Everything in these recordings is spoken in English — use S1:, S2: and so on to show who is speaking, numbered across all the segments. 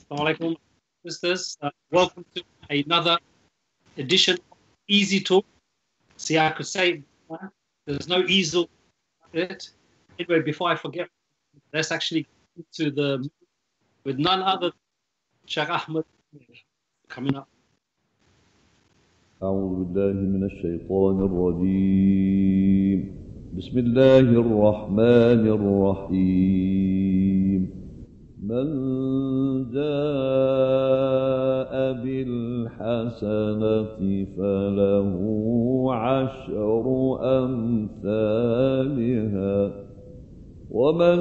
S1: Assalamu alaikum, sisters. Welcome to another edition of Easy Talk. See, I could say there's no easel it. Anyway, before I forget, let's actually get to the with none other than Sheikh Ahmed coming up.
S2: أعوذ بالله من الشيطان الرجيم بسم الله الرحمن الرحيم من جاء بالحسنة فله عشر أمثالها ومن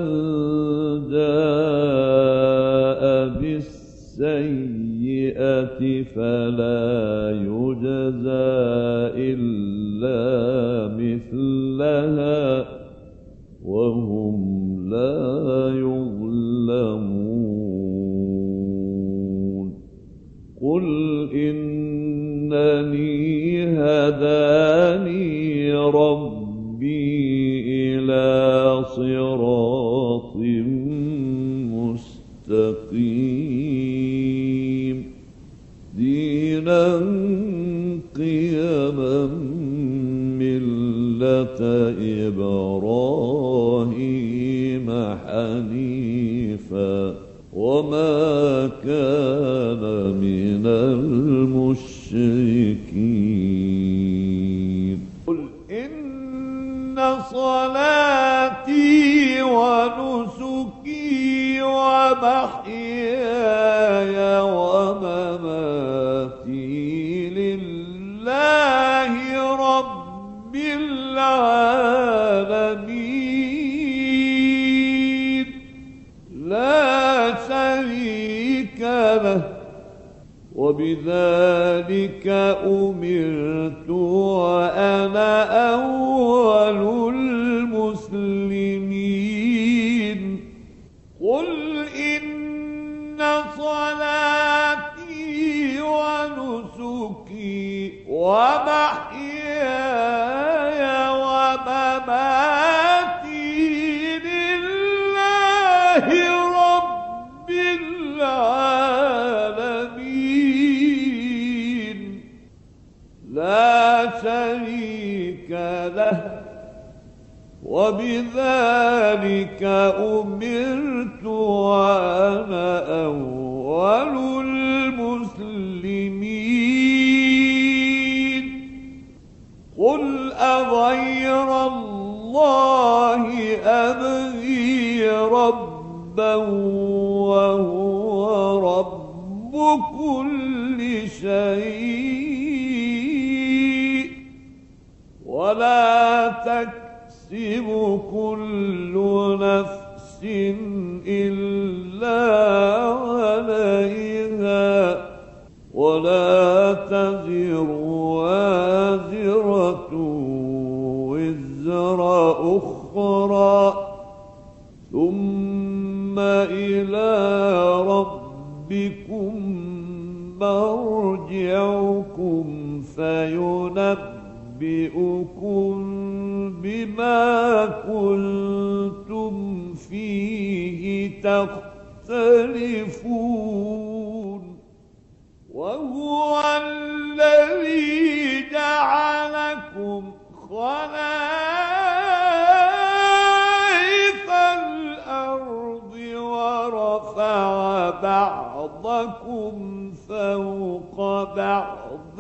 S2: جاء بالسيئة فلا يجزى إلا مثلها وهم لا يظلمون قل إنني هداني ربي إلى صراط مستقيم دينا قيما ملة إبراهيم حنيفا وما كان من المشركين قل إن صلاتي ونسكي ومحياي ومماتي لله رب العالمين لا شريك له وبذلك أمرت وأنا أول المسلمين قل إن صلاتي ونسكي ومحياي ومماتي لله رب العالمين لا شريك له وبذلك أمرت وأنا أول المسلمين قل أغير الله أبغي ربا وهو رب كل شيء ولا تكسب كل نفس إلا عليها ولا تزر وازرة وزر أخرى ثم إلى ربكم مرجعكم فينبئكم بما كنتم فيه تختلفون وهو الذي جعلكم خلائف الأرض ورفع بعضكم فوق بعض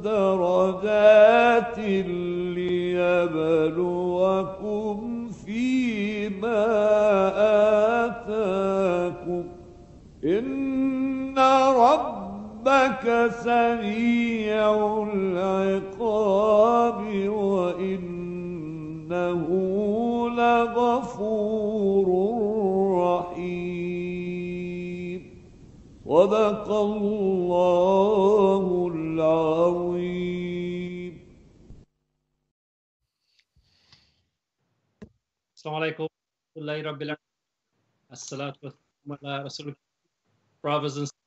S2: درجات ليبلوكم فيما آتاكم إن ربك سريع العقاب وإنه لغفور رحيم صدق الله العظيم.
S1: Assalamu alaikum. As-salatu wa ala rasulullah. Brothers and sisters,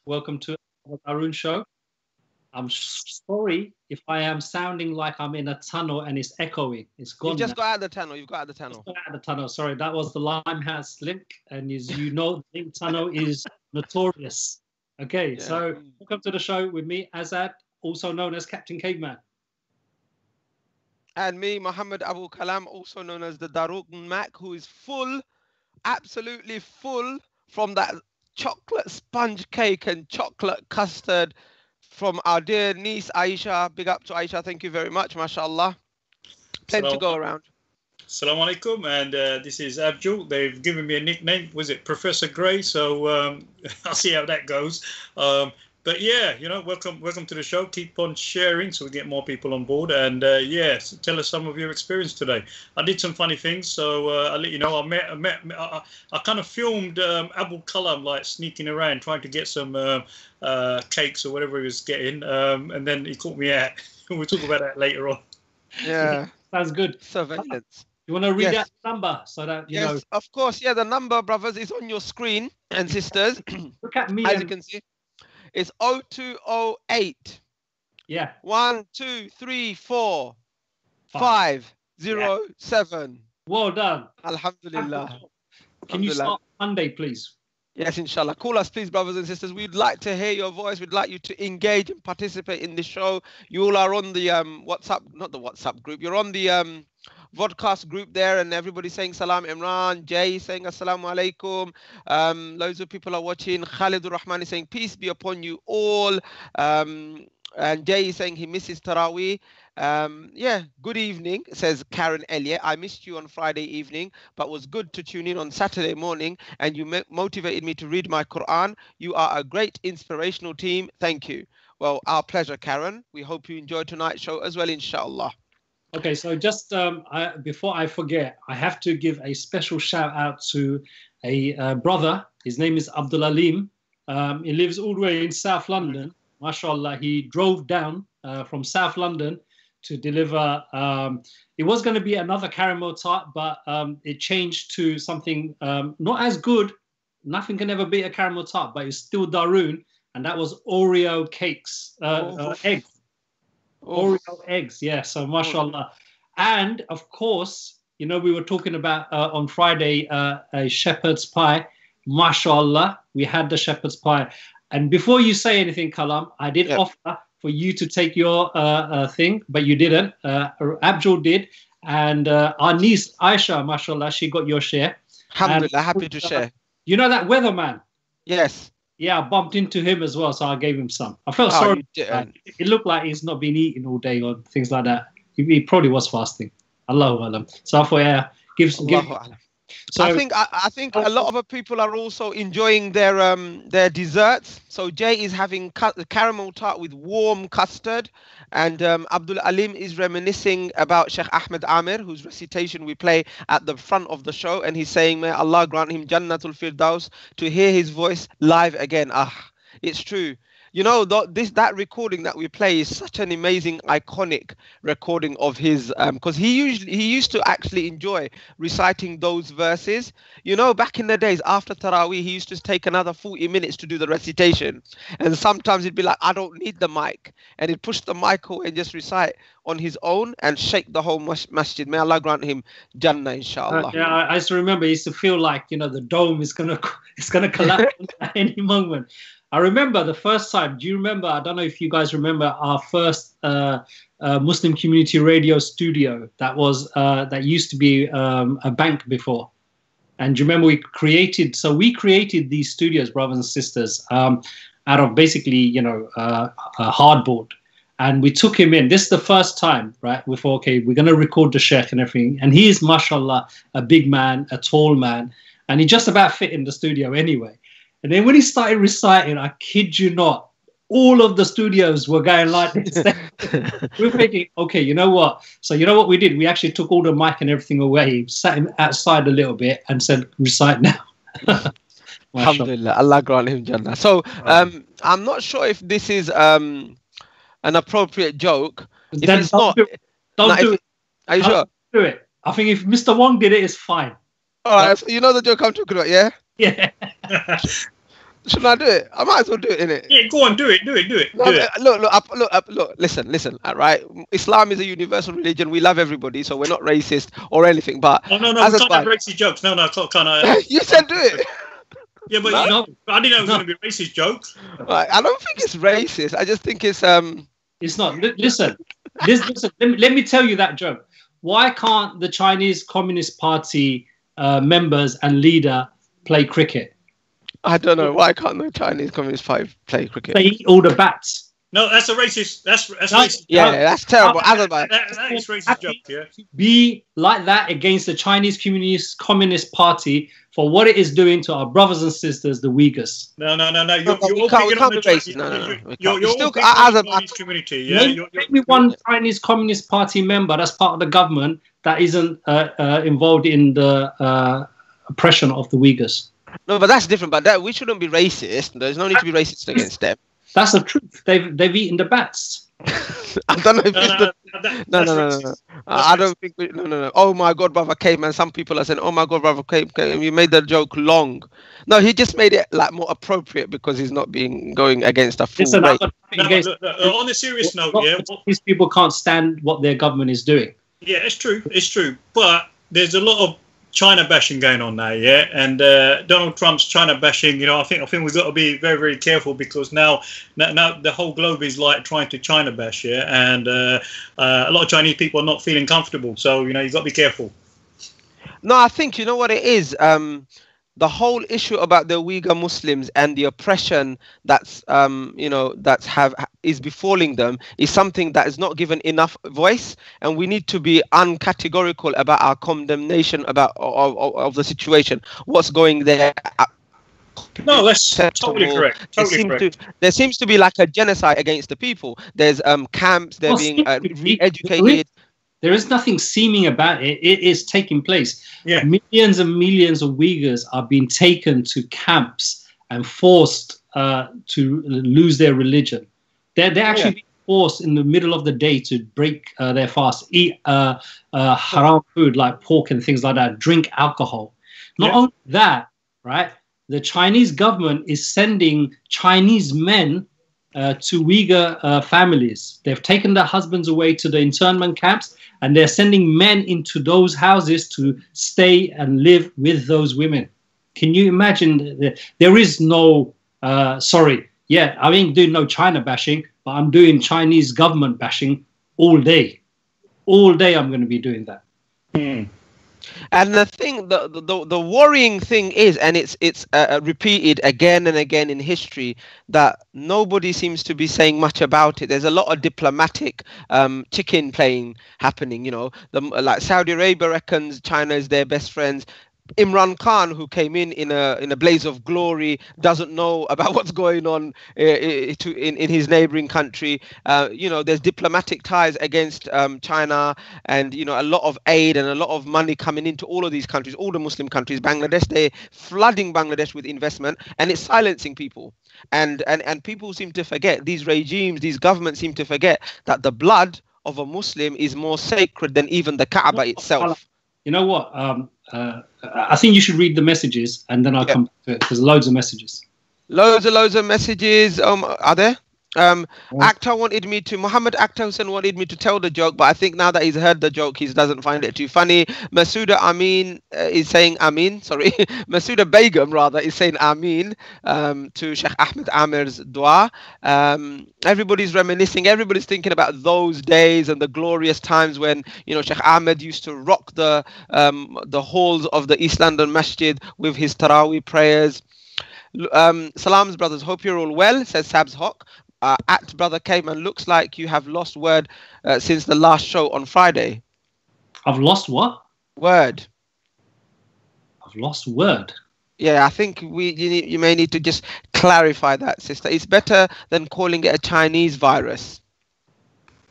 S1: welcome to the Arun Show. I'm sorry if I am sounding like I'm in a tunnel and it's echoing. It's gone.
S3: You just
S1: now.
S3: got out of the tunnel. You've got out of the tunnel.
S1: Just got out of the tunnel. Sorry, that was the Limehouse link. And as you know, the link tunnel is notorious. Okay,
S3: Yeah.
S1: so welcome to the show with me, Azad, also known as Captain Caveman.
S3: And me, Muhammad Abu Kalam, also known as the Daruq Mac, who is full, absolutely full from that chocolate sponge cake and chocolate custard from our dear niece Aisha. Big up to Aisha. Thank you very much. MashaAllah. Plenty to go around.
S4: Assalamu alaikum, and this is Abdul. They've given me a nickname. Was it Professor Grey? So I'll see how that goes. But yeah, you know, welcome to the show. Keep on sharing so we get more people on board. And yes, tell us some of your experience today. I did some funny things, so I'll let you know. I kind of filmed Abu Kalam like sneaking around trying to get some cakes or whatever he was getting, and then he caught me out. We'll talk about that later on.
S3: Yeah.
S1: Sounds good.
S3: Surveillance.
S1: You want to read
S3: Yes.
S1: out the number so that you know?
S3: Of course. Yeah, the number, brothers, is on your screen and sisters.
S1: Look at me.
S3: As
S1: and-
S3: you can see, it's 0208
S1: yeah.
S3: 1234
S1: Five.
S3: 507.
S1: Well done.
S3: Alhamdulillah.
S1: Can you
S3: Alhamdulillah.
S1: start Monday, please?
S3: Yes, inshallah. Call us, please, brothers and sisters. We'd like to hear your voice. We'd like you to engage and participate in the show. You all are on the WhatsApp, not the WhatsApp group. You're on the vodcast group there, and everybody's saying salam. Imran, Jay saying assalamu alaikum. Loads of people are watching. Khalid Rahman is saying peace be upon you all. And Jay is saying he misses Taraweeh. Yeah, good evening, says Karen Elliott. I missed you on Friday evening, but was good to tune in on Saturday morning, and you motivated me to read my Quran. You are a great inspirational team. Thank you. Well, our pleasure, Karen. We hope you enjoy tonight's show as well, inshallah.
S1: Okay, so just before I forget, I have to give a special shout out to a brother. His name is Abdul Alim. He lives all the way in South London. MashaAllah, he drove down from South London to deliver. It was going to be another caramel tart, but it changed to something not as good. Nothing can ever beat a caramel tart, but it's still Daroon, and that was Oreo cakes, eggs. Oreo eggs, yeah. So mashallah. And of course, you know, we were talking about on Friday a shepherd's pie. Mashallah, we had the shepherd's pie. And before you say anything, Kalam, I did offer for you to take your thing, but you didn't. Abdul did. And our niece, Aisha, mashallah, she got your share.
S3: Alhamdulillah, happy to share.
S1: You know that weatherman?
S3: Yes.
S1: Yeah, I bumped into him as well, so I gave him some. I felt sorry. It looked like he's not been eating all day or things like that. He probably was fasting. Allahu alam. So I thought, yeah, give.
S3: So I think a lot of people are also enjoying their desserts. So Jay is having the caramel tart with warm custard, and Abdul Alim is reminiscing about Sheikh Ahmed Amir, whose recitation we play at the front of the show, and he's saying, may Allah grant him Jannatul Firdaus to hear his voice live again. It's true. You know, that recording that we play is such an amazing, iconic recording of his, because he used to actually enjoy reciting those verses. You know, back in the days after Taraweeh, he used to take another 40 minutes to do the recitation. And sometimes he'd be like, I don't need the mic. And he'd push the mic away and just recite on his own and shake the whole masjid. May Allah grant him Jannah, inshallah.
S1: Yeah, I used to remember, he used to feel like, you know, the dome is gonna collapse at any moment. I remember the first time. Do you remember? I don't know if you guys remember our first Muslim Community Radio studio. That used to be a bank before. And do you remember we created these studios, brothers and sisters, out of basically, you know, hardboard. And we took him in. This is the first time, right? We thought, okay, we're going to record the Sheikh and everything. And he is, mashallah, a big man, a tall man. And he just about fit in the studio anyway. And then when he started reciting, I kid you not, all of the studios were going like this. We were thinking, okay, you know what? So you know what we did? We actually took all the mic and everything away, sat him outside a little bit and said, recite now.
S3: Alhamdulillah, Allah grant him Jannah. So I'm not sure if this is an appropriate joke. If
S1: then
S3: it's not,
S1: don't do it.
S3: Are you sure?
S1: Do it. I think if Mr. Wong did it, it's fine.
S3: All right, so you know the joke I'm talking about, yeah?
S1: Yeah.
S3: Shouldn't I do it? I might as well do it, innit?
S4: Yeah, go on, do it.
S3: Look. Listen. All right, Islam is a universal religion. We love everybody, so we're not racist or anything. But
S4: no, we can't have racist jokes. No, can't.
S3: You said do it.
S4: Yeah, but I didn't know it was going to be a racist joke.
S3: Right, I don't think it's racist. I just think it's
S1: It's not. Listen. Let me tell you that joke. Why can't the Chinese Communist Party members and leader play cricket?
S3: I don't know. Why can't the Chinese Communist Party play cricket?
S1: They eat all the bats.
S4: No, that's a racist. That's racist.
S3: Yeah, that's terrible.
S4: That is racist joke. Yeah.
S1: Be like that against the Chinese Communist Party for what it is doing to our brothers and sisters, the Uyghurs.
S4: No. You're all picking on the Chinese. You're all picking on the Chinese community. Yeah.
S1: Maybe one Chinese Communist Party member that's part of the government that isn't involved in the oppression of the Uyghurs.
S3: No, but that's different. But we shouldn't be racist. There's no need to be racist against them.
S1: That's the truth. They've eaten the bats.
S3: I don't know if no. I don't think no. Oh my God, brother Caveman. Some people are saying, "Oh my God, brother Caveman, you made the joke long." No, he just made it like more appropriate because he's not going against a full race.
S4: On a serious note,
S1: these people can't stand what their government is doing.
S4: Yeah, it's true. But there's a lot of China bashing going on now, yeah, and Donald Trump's China bashing. I think we've got to be very, very careful because now the whole globe is like trying to China bash, yeah, and a lot of Chinese people are not feeling comfortable. So you've got to be careful.
S3: No, I think you know what it is. The whole issue about the Uyghur Muslims and the oppression that's is befalling them is something that is not given enough voice, and we need to be uncategorical about our condemnation of the situation, what's going there.
S4: No, that's totally correct.
S3: There seems to be like a genocide against the people. There's camps, they're being re-educated.
S1: There is nothing seeming about it. It is taking place.
S4: Yeah.
S1: Millions and millions of Uyghurs are being taken to camps and forced to lose their religion. They're actually being forced in the middle of the day to break their fast, eat haram food like pork and things like that, drink alcohol. Not only that, right? The Chinese government is sending Chinese men to Uyghur families. They've taken their husbands away to the internment camps, and they're sending men into those houses to stay and live with those women. Can you imagine? There is no, I ain't doing no China bashing, but I'm doing Chinese government bashing all day. All day I'm going to be doing that.
S3: And the thing, the worrying thing is, and it's repeated again and again in history, that nobody seems to be saying much about it. There's a lot of diplomatic chicken playing happening. Like Saudi Arabia reckons China is their best friends. Imran Khan, who came in a blaze of glory, doesn't know about what's going on in his neighboring country. There's diplomatic ties against China, and a lot of aid and a lot of money coming into all of these countries, all the Muslim countries. Bangladesh, they're flooding Bangladesh with investment, and it's silencing people. And people seem to forget, these regimes, these governments seem to forget that the blood of a Muslim is more sacred than even the Kaaba itself.
S1: You know what? I think you should read the messages, and then I'll come back to it. There's loads of messages.
S3: Loads of messages. Are there? Akhtar wanted me to, Muhammad Akhtar Hussain wanted me to tell the joke, but I think now that he's heard the joke, he doesn't find it too funny. Masouda Amin is saying Amin, sorry. Masouda Begum, rather, is saying Amin to Sheikh Ahmed Amir's dua. Everybody's reminiscing, everybody's thinking about those days and the glorious times when, Sheikh Ahmed used to rock the halls of the East London Masjid with his Taraweeh prayers. Salams, brothers, hope you're all well, says Sabs Hawk. At Brother Caveman, looks like you have lost word since the last show on Friday.
S1: I've lost what?
S3: Word.
S1: I've lost word.
S3: Yeah, I think you may need to just clarify that, sister. It's better than calling it a Chinese virus.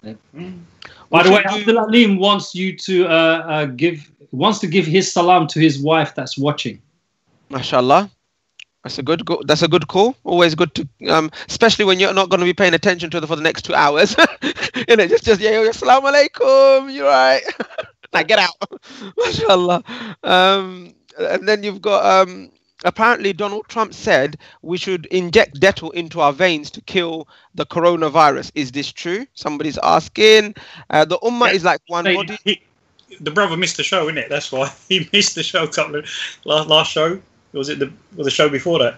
S1: By the way, Abdul Alim wants you to give his salam to his wife that's watching.
S3: MashaAllah. That's a good call. Always good to, especially when you're not going to be paying attention to it for the next 2 hours. Assalamu alaikum. You're right. Now get out. MashaAllah. And then you've got apparently Donald Trump said we should inject Dettol into our veins to kill the coronavirus. Is this true? Somebody's asking. The Ummah is like one body.
S4: The brother missed the show, innit? That's why he missed the show. Last show. Was it the show before that?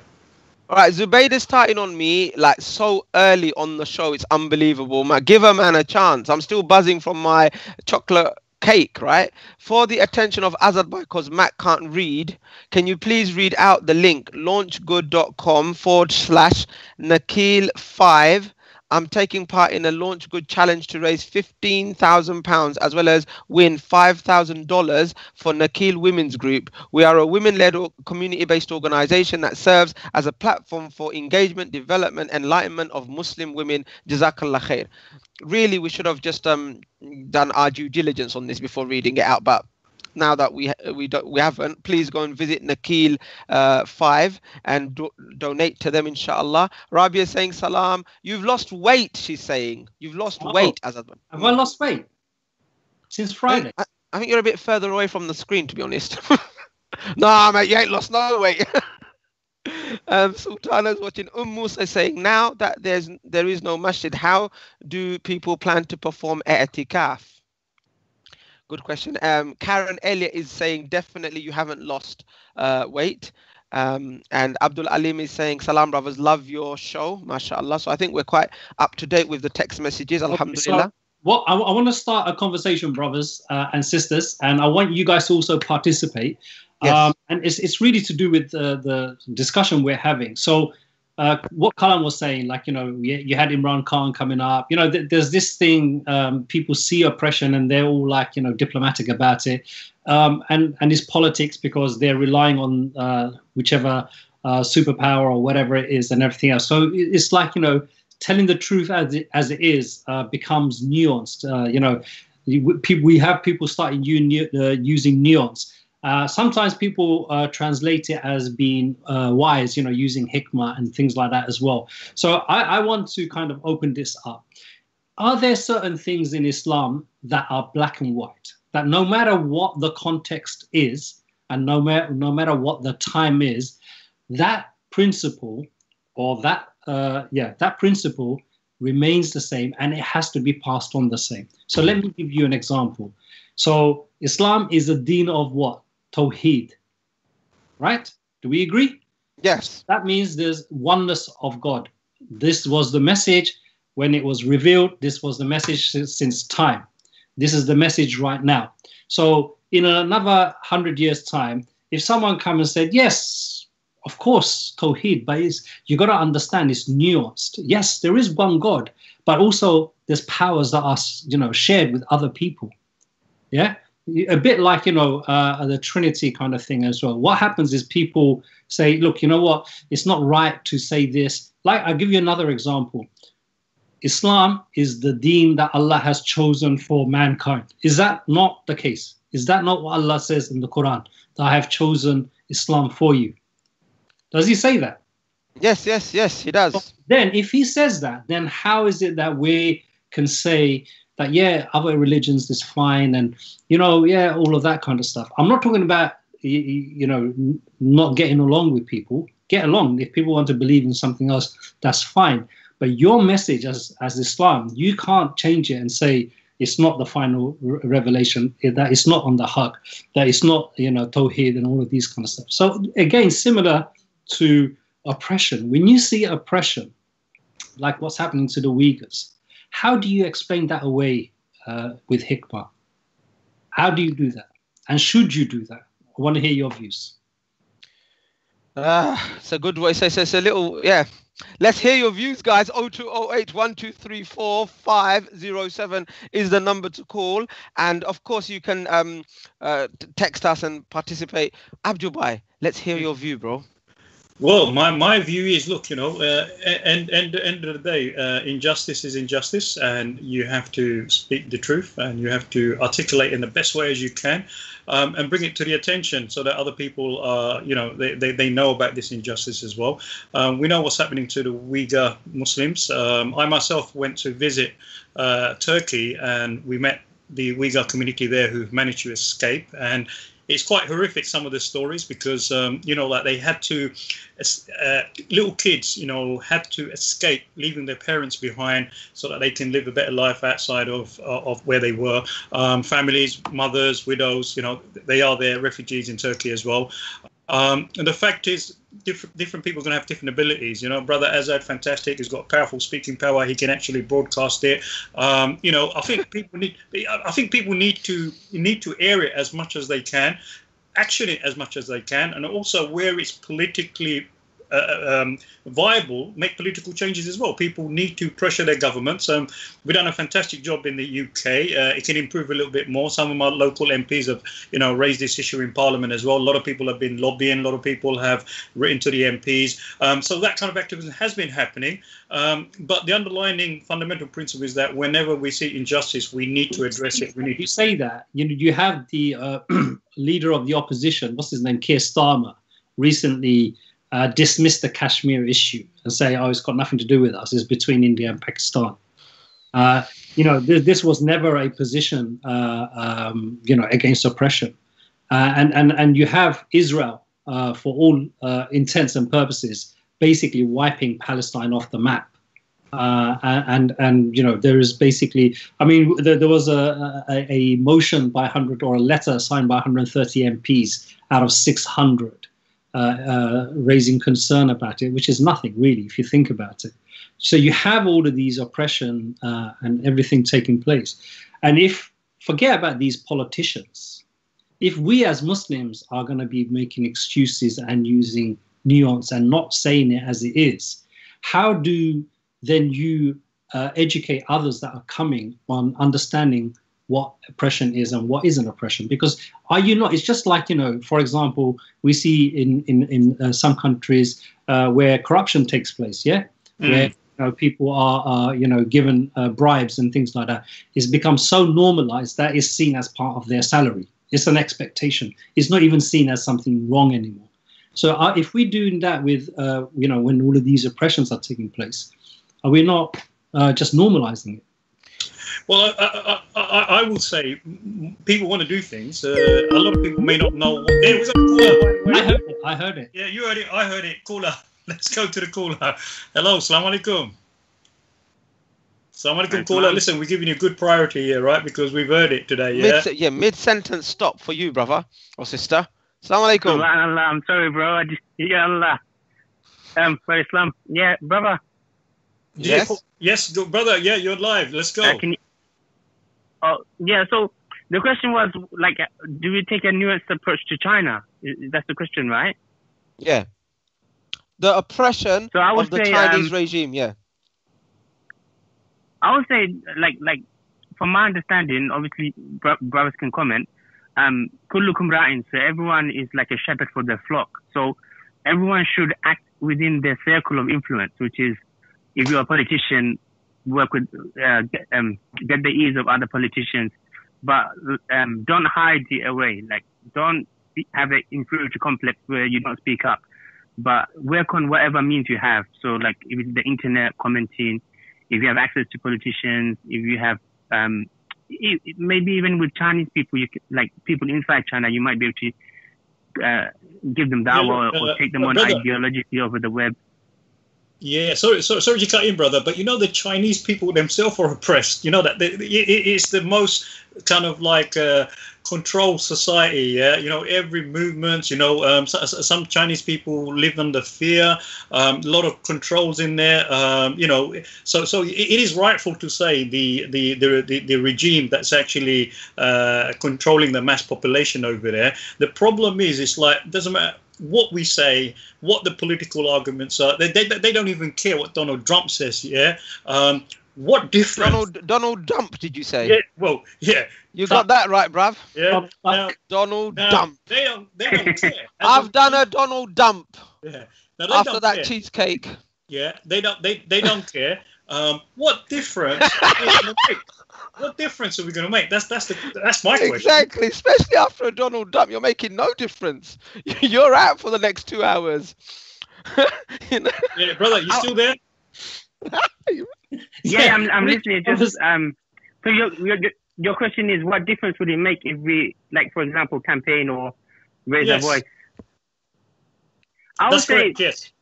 S3: All right, Zubaydah starting on me like so early on the show. It's unbelievable. Man, give a man a chance. I'm still buzzing from my chocolate cake, right? For the attention of Azad, because Matt can't read, can you please read out the link launchgood.com/Nakil5. I'm taking part in a Launch Good challenge to raise £15,000 as well as win $5,000 for Nakil Women's Group. We are a women-led community-based organization that serves as a platform for engagement, development, enlightenment of Muslim women. Jazakallah khair. Really, we should have just done our due diligence on this before reading it out, but now that we haven't, please go and visit Nakil 5 and donate to them, inshallah. Rabia is saying salam. You've lost weight, she's saying. You've lost weight, Azad.
S1: Have I lost weight since Friday?
S3: I think you're a bit further away from the screen, to be honest. Nah, mate, you ain't lost no weight. Sultana's watching. Musa is saying, now that there is no masjid, how do people plan to perform i'tikaf? Good question. Karen Elliott is saying definitely you haven't lost weight. And Abdul Alim is saying, salam brothers, love your show, mashallah. So I think we're quite up to date with the text messages, alhamdulillah.
S1: So, I want to start a conversation, brothers and sisters, and I want you guys to also participate.
S3: Yes.
S1: And it's really to do with the discussion we're having. So what Kalam was saying, like, you had Imran Khan coming up, there's this thing, people see oppression and they're all like, diplomatic about it. And it's politics because they're relying on whichever superpower or whatever it is and everything else. So it's like, telling the truth as it is becomes nuanced. We have people starting using nuance. Sometimes people translate it as being wise, using hikmah and things like that as well. So I want to kind of open this up. Are there certain things in Islam that are black and white, that no matter what the context is and no matter what the time is, that principle or that principle remains the same and it has to be passed on the same? So let me give you an example. So Islam is a deen of what? Tawheed, right? Do we agree?
S3: Yes.
S1: That means there's oneness of God. This was the message when it was revealed. This was the message since time. This is the message right now. So in another 100 years' time, if someone come and said, yes, of course, Tawheed, but you got to understand it's nuanced. Yes, there is one God, but also there's powers that are, shared with other people. Yeah. A bit like, the Trinity kind of thing as well. What happens is people say, look, you know what? It's not right to say this. Like, I'll give you another example. Islam is the deen that Allah has chosen for mankind. Is that not the case? Is that not what Allah says in the Quran? That I have chosen Islam for you. Does he say that?
S3: Yes, he does.
S1: So then if he says that, then how is it that we can say that, yeah, other religions is fine and, all of that kind of stuff? I'm not talking about, not getting along with people. Get along. If people want to believe in something else, that's fine. But your message as Islam, you can't change it and say it's not the final revelation, that it's not on the haqq, that it's not, Tawheed and all of these kind of stuff. So again, similar to oppression. When you see oppression, like what's happening to the Uyghurs, how do you explain that away with hikmah? How do you do that? And should you do that? I want to hear your views.
S3: It's a good way. So it's a little, yeah. Let's hear your views, guys. 0208 1234 507 is the number to call. And of course, you can text us and participate. Abdul Bhai, let's hear your view, bro.
S4: Well, my view is, look, end of the day, injustice is injustice, and you have to speak the truth, and you have to articulate in the best way as you can, and bring it to the attention so that other people, they know about this injustice as well. We know what's happening to the Uyghur Muslims. I myself went to visit Turkey, and we met the Uyghur community there who've managed to escape, and it's quite horrific, some of the stories, because like they had to, little kids, had to escape, leaving their parents behind so that they can live a better life outside of where they were. Families, mothers, widows, they are there, refugees in Turkey as well. And the fact is, different people are going to have different abilities. Brother Azad, fantastic. He's got powerful speaking power. He can actually broadcast it. I think people need to air it as much as they can, action it as much as they can, and also where it's politically viable, make political changes as well. People need to pressure their governments. We've done a fantastic job in the UK. It can improve a little bit more. Some of my local MPs have, raised this issue in Parliament as well. A lot of people have been lobbying. A lot of people have written to the MPs. So that kind of activism has been happening. But the underlying fundamental principle is that whenever we see injustice, we need to address it.
S1: You say that. You have the leader of the opposition, what's his name, Keir Starmer, recently dismiss the Kashmir issue and say, it's got nothing to do with us. It's between India and Pakistan. This was never a position, against oppression. And you have Israel, for all intents and purposes, basically wiping Palestine off the map. There is basically, there was a motion by 100, or a letter signed by 130 MPs out of 600. Raising concern about it, which is nothing really if you think about it. So you have all of these oppression and everything taking place. And forget about these politicians, if we as Muslims are going to be making excuses and using nuance and not saying it as it is, how do then you educate others that are coming on understanding what oppression is and what isn't oppression? Because it's just like, for example, we see in some countries where corruption takes place, where people are given bribes and things like that. It's become so normalized that it's seen as part of their salary. It's an expectation. It's not even seen as something wrong anymore. So if we're doing that with, when all of these oppressions are taking place, are we not just normalizing it?
S4: Well, I will say people want to do things. A lot of people may not know. There was a caller.
S1: I heard it.
S4: Yeah, you heard it. I heard it. Caller. Let's go to the caller. Hello, Assalamu alaikum. Assalamu alaikum, caller. Listen, we're giving you good priority here, right? Because we've heard it today. Yeah.
S3: Mid-sentence stop for you, brother or sister. Assalamu alaikum.
S5: I'm sorry, bro. For Islam. Yeah, brother.
S4: Yes, brother. Yeah, you're live. Let's go.
S5: So the question was, do we take a nuanced approach to China? That's the question, right?
S3: Yeah. The oppression of the Chinese regime, yeah.
S5: I would say, from my understanding, obviously, brothers can comment, kullukum ra'in, so everyone is like a shepherd for their flock. So everyone should act within their circle of influence, which is, if you're a politician, work with, get the ears of other politicians, but don't hide it away. Don't have an inferiority complex where you don't speak up, but work on whatever means you have. So, if it's the internet, commenting, if you have access to politicians, if you have, maybe even with Chinese people, people inside China, you might be able to give them dawah or take them on ideologically over the web.
S4: Yeah, sorry to cut in, brother, but the Chinese people themselves are oppressed. That it's the most kind of controlled society. Yeah, every movement. Some Chinese people live under fear. A lot of controls in there. So it is rightful to say the regime that's actually controlling the mass population over there. The problem is, it's doesn't matter what we say, what the political arguments are. They don't even care what Donald Trump says. Yeah. What difference?
S3: Donald Dump, did you say?
S4: Yeah. Well, yeah.
S3: You got that right, bruv.
S4: Yeah.
S3: Donald Dump.
S4: They don't care.
S3: I've done a Donald Dump.
S4: Yeah.
S3: After that cheesecake.
S4: Yeah. They don't care. What difference? What difference are we going to make? That's my question.
S3: Exactly, especially after a Donald Dump, you're making no difference. You're out for the next 2 hours.
S4: Yeah, brother, you still there?
S5: Yeah, I'm listening. Just so your question is, what difference would it make if we, like, for example, campaign or raise our voice? I would say,
S4: correct, yes.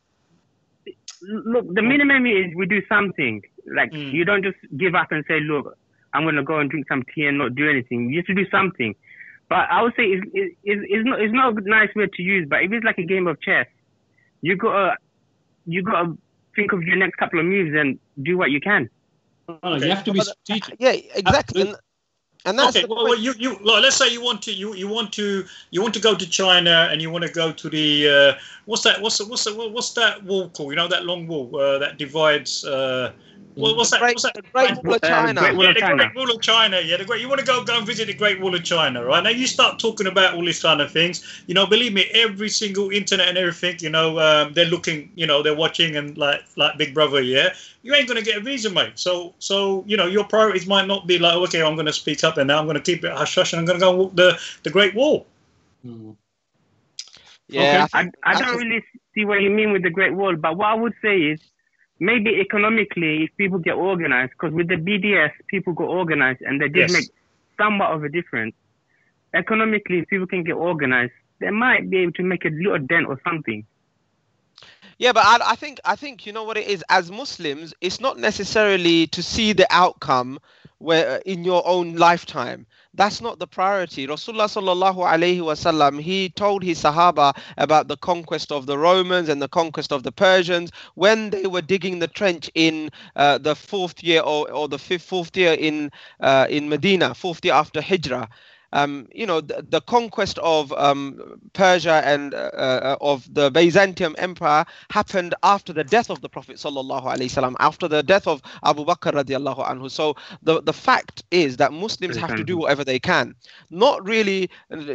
S5: Look, the minimum is we do something. Like, you don't just give up and say, look, I'm going to go and drink some tea and not do anything. You have to do something. But I would say it's not a nice word to use, but if it's like a game of chess, you got to think of your next couple of moves and do what you can.
S1: Okay. You have to be strategic.
S3: Yeah, exactly. And that's
S4: okay. Well, you let's say you want to go to China and you want to go to the what's that wall called? You know, that long wall that divides. What's that?
S3: The Great Wall of China.
S4: The Great Wall of China. Yeah, you want to go and visit the Great Wall of China, right? Now you start talking about all these kind of things. You know, believe me, every single internet and everything. You know, they're looking. You know, they're watching and like Big Brother. Yeah, you ain't gonna get a visa, mate. So you know, your priorities might not be like, okay, I'm gonna speak up and now I'm gonna keep it hush hush and I'm gonna go and walk the Great Wall.
S3: Yeah,
S5: okay. I don't really see what you mean with the Great Wall, but what I would say is, maybe economically, if people get organized, because with the BDS, people got organized and they did make somewhat of a difference. Economically, if people can get organized, they might be able to make a little dent or something.
S3: Yeah, but I think you know what it is. As Muslims, it's not necessarily to see the outcome where in your own lifetime. That's not the priority. Rasulullah sallallahu alaihi wasallam, he told his Sahaba about the conquest of the Romans and the conquest of the Persians when they were digging the trench in the fourth year or the fourth year in Medina, fourth year after Hijrah. You know, the conquest of Persia and of the Byzantium Empire happened after the death of the Prophet sallallahu alaihi wasallam, after the death of Abu Bakr radiallahu anhu. So the fact is that Muslims have to do whatever they can, not really,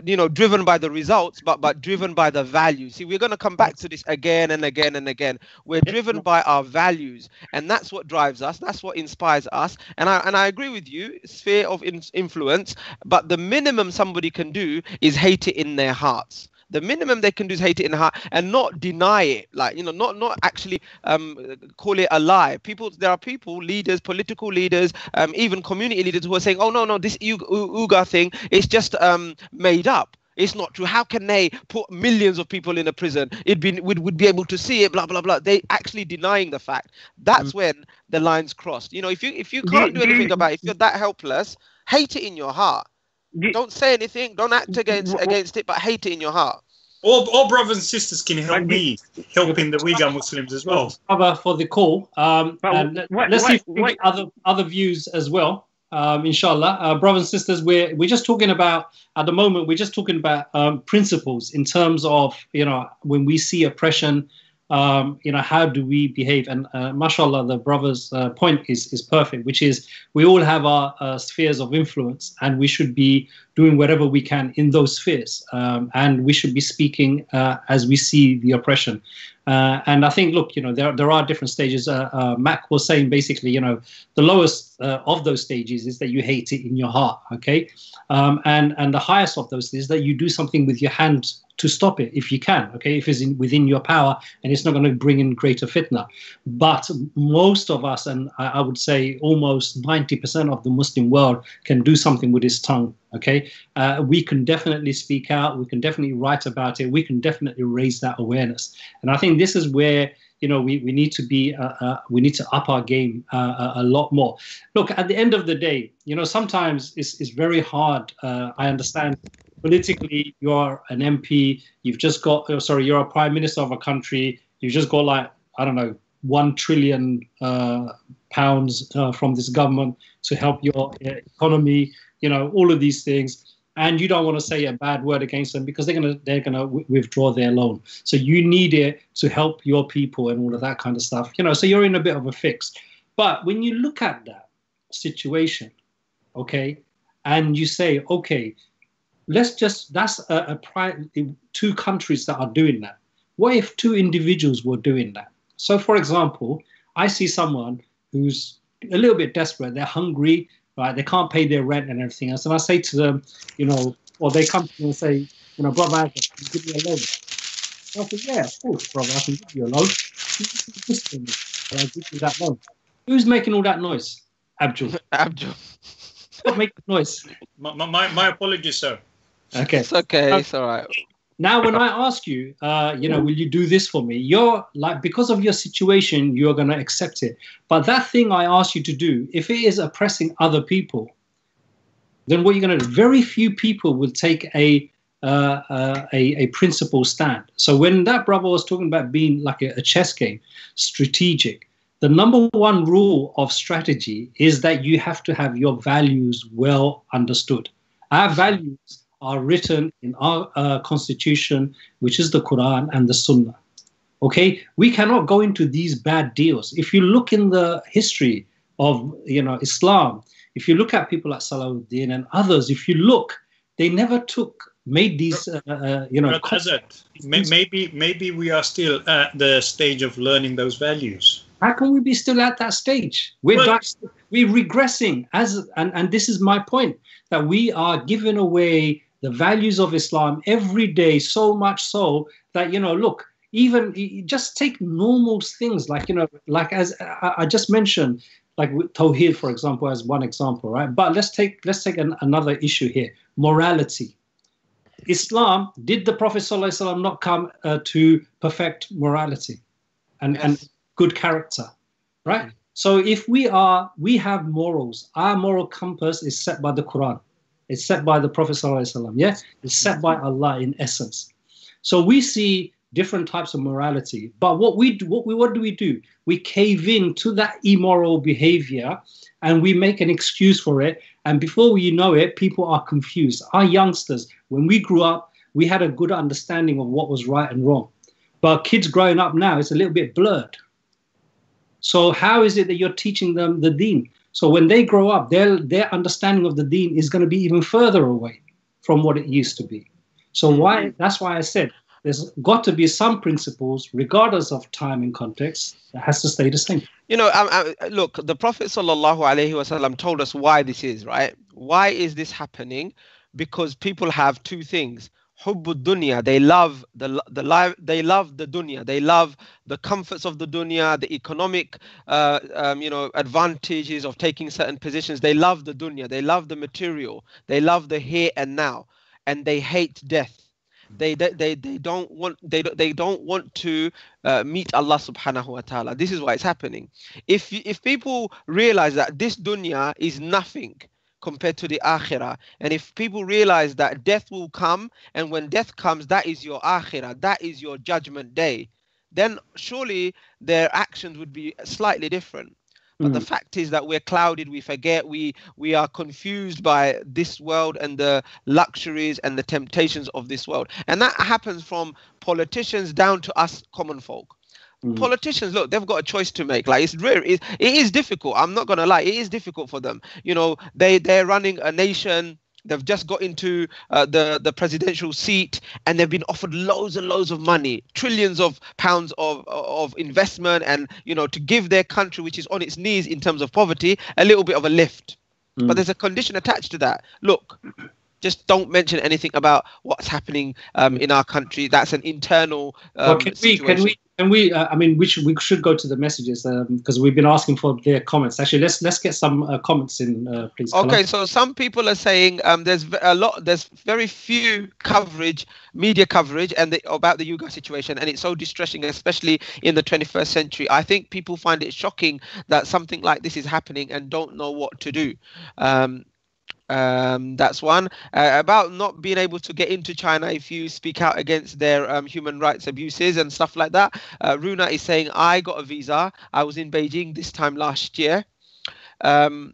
S3: you know, driven by the results, but driven by the values. See, we're going to come back to this again and again and again. We're driven by our values, and that's what drives us. That's what inspires us. And I agree with you, sphere of influence, but the minimum somebody can do is hate it in their hearts. The minimum they can do is hate it in the heart and not deny it, like, you know, not actually call it a lie. There are people, leaders, political leaders, even community leaders who are saying, oh no, this Uyghur thing is just made up. It's not true. How can they put millions of people in a prison? Would be able to see it, blah blah blah. They actually denying the fact. That's when the lines crossed. You know, if you can't do anything about it, if you're that helpless, hate it in your heart. Don't say anything. Don't act against it, but hate it in your heart.
S4: All brothers and sisters can help me helping the Uyghur Muslims as well.
S1: For the call. Let's see if we get other views as well. Inshallah, brothers and sisters, we're just talking about at the moment. We're just talking about principles in terms of, you know, when we see oppression. You know, how do we behave? And mashallah, the brother's point is perfect, which is we all have our spheres of influence and we should be doing whatever we can in those spheres. And we should be speaking as we see the oppression. And I think, look, you know, there are different stages. Mac was saying basically, you know, the lowest of those stages is that you hate it in your heart, okay? And the highest of those is that you do something with your hand to stop it if you can, okay, if it's within your power and it's not going to bring in greater fitna. But most of us, and I would say almost 90% of the Muslim world, can do something with his tongue, okay? We can definitely speak out, we can definitely write about it, we can definitely raise that awareness. And I think this is where, you know, we need to be, we need to up our game a lot more. Look, at the end of the day, you know, sometimes it's very hard, I understand. Politically, you're an MP, you've just got, you're a prime minister of a country, you've just got like, I don't know, £1 trillion from this government to help your economy, you know, all of these things. And you don't want to say a bad word against them because they're gonna withdraw their loan. So you need it to help your people and all of that kind of stuff, you know, so you're in a bit of a fix. But when you look at that situation, okay, and you say, okay, that's two countries that are doing that. What if two individuals were doing that? So, for example, I see someone who's a little bit desperate. They're hungry, right? They can't pay their rent and everything else. And I say to them, you know, or they come to me and say, you know, brother, can you give me a loan? I said, yeah, of course, brother, I can give you a loan. I'll give you that loan. Who's making all that noise? Abdul.
S3: Abdul.
S1: Stop making noise.
S4: My apologies, sir.
S1: Okay.
S3: It's okay. It's all right.
S1: Now, when I ask you, will you do this for me? You're like, because of your situation, you're going to accept it. But that thing I ask you to do, if it is oppressing other people, then what you're going to do? Very few people will take a principled stand. So when that brother was talking about being like a chess game, strategic, the number one rule of strategy is that you have to have your values well understood. Our values are written in our constitution, which is the Quran and the Sunnah. Okay, we cannot go into these bad deals. If you look in the history of Islam, if you look at people like Salahuddin and others, if you look, they never made these
S4: maybe we are still at the stage of learning those values.
S1: How can we be still at that stage? We're regressing, and this is my point, that we are giving away the values of Islam every day, so much so that, look, even just take normal things like as I just mentioned, like with Tawheed, for example, as one example, right? But let's take another issue here, morality. Islam, did the Prophet ﷺ not come to perfect morality and good character, right? So if we have morals, our moral compass is set by the Quran. It's set by the Prophet ﷺ, yeah? It's set by Allah in essence. So we see different types of morality. But what do we do? We cave in to that immoral behavior and we make an excuse for it. And before you know it, people are confused. Our youngsters, when we grew up, we had a good understanding of what was right and wrong. But kids growing up now, it's a little bit blurred. So how is it that you're teaching them the deen? So when they grow up, their understanding of the deen is going to be even further away from what it used to be. So that's why I said there's got to be some principles, regardless of time and context, that has to stay the same.
S3: Look, the Prophet ﷺ told us why this is, right? Why is this happening? Because people have two things. Hubbud dunya, they love the life, they love the dunya, they love the comforts of the dunya, the economic advantages of taking certain positions. They love the dunya, they love the material, they love the here and now, and they hate death. They don't want to meet Allah subhanahu wa ta'ala. This is why it's happening. If people realize that this dunya is nothing compared to the akhirah, and if people realize that death will come, and when death comes, that is your akhirah, that is your judgment day, then surely their actions would be slightly different. But the fact is that we're clouded, we forget, we are confused by this world and the luxuries and the temptations of this world. And that happens from politicians down to us common folk. Politicians, look, they've got a choice to make. Like, it is difficult. I'm not going to lie. It is difficult for them. They're running a nation. They've just got into the presidential seat, and they've been offered loads and loads of money, trillions of pounds of investment, and to give their country, which is on its knees in terms of poverty, a little bit of a lift. But there's a condition attached to that. Look, just don't mention anything about what's happening in our country. That's an internal situation.
S1: Can we? We should go to the messages because we've been asking for their comments. Actually, let's get some comments in, please.
S3: Okay, so some people are saying there's very few media coverage, about the Uyghur situation, and it's so distressing, especially in the 21st century. I think people find it shocking that something like this is happening and don't know what to do. That's one. About not being able to get into China if you speak out against their human rights abuses and stuff like that. Runa is saying, I got a visa. I was in Beijing this time last year. And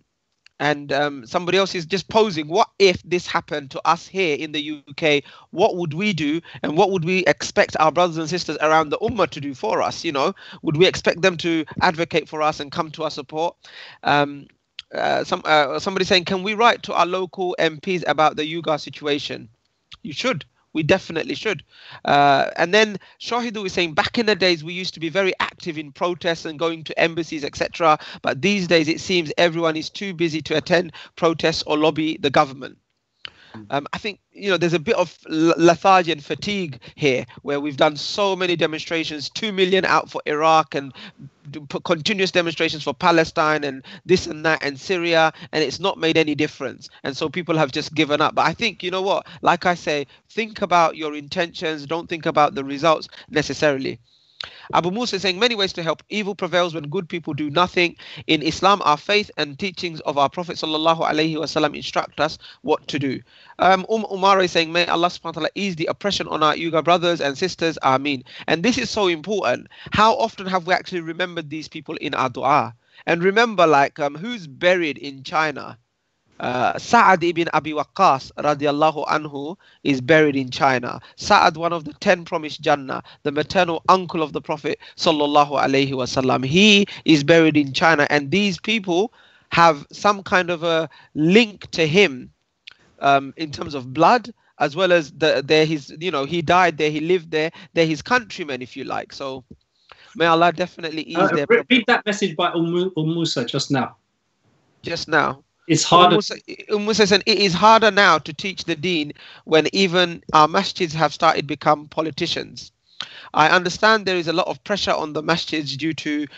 S3: somebody else is just posing, what if this happened to us here in the UK? What would we do? And what would we expect our brothers and sisters around the Ummah to do for us? Would we expect them to advocate for us and come to our support? Somebody saying, can we write to our local MPs about the Uyghur situation? You should. We definitely should. And then Shahidu is saying, back in the days, we used to be very active in protests and going to embassies, etc. But these days, it seems everyone is too busy to attend protests or lobby the government. I think, there's a bit of lethargy and fatigue here, where we've done so many demonstrations, 2 million out for Iraq, and continuous demonstrations for Palestine and this and that and Syria, and it's not made any difference. And so people have just given up. But I think, you know what, like I say, think about your intentions, don't think about the results necessarily. Abu Musa is saying many ways to help. Evil prevails when good people do nothing. In Islam, our faith and teachings of our Prophet sallallahu alaihi wasallam instruct us what to do. Umar is saying, may Allah subhanahu wa ta'ala ease the oppression on our Uyghur brothers and sisters. Ameen. And this is so important. How often have we actually remembered these people in our dua? And remember, like, who's buried in China? Sa'ad ibn Abi Waqqas radiallahu anhu is buried in China. Sa'ad, one of the 10 promised Jannah, the maternal uncle of the Prophet sallallahu alaihi wasallam, he is buried in China, and these people have some kind of a link to him in terms of blood, as well as he died there, he lived there, they're his countrymen, if you like. So may Allah definitely ease their problem.
S1: Repeat that message by Musa just now.
S3: Just now.
S1: It's harder.
S3: Musa said it is harder now to teach the deen when even our masjids have started become politicians. I understand there is a lot of pressure on the masjids due to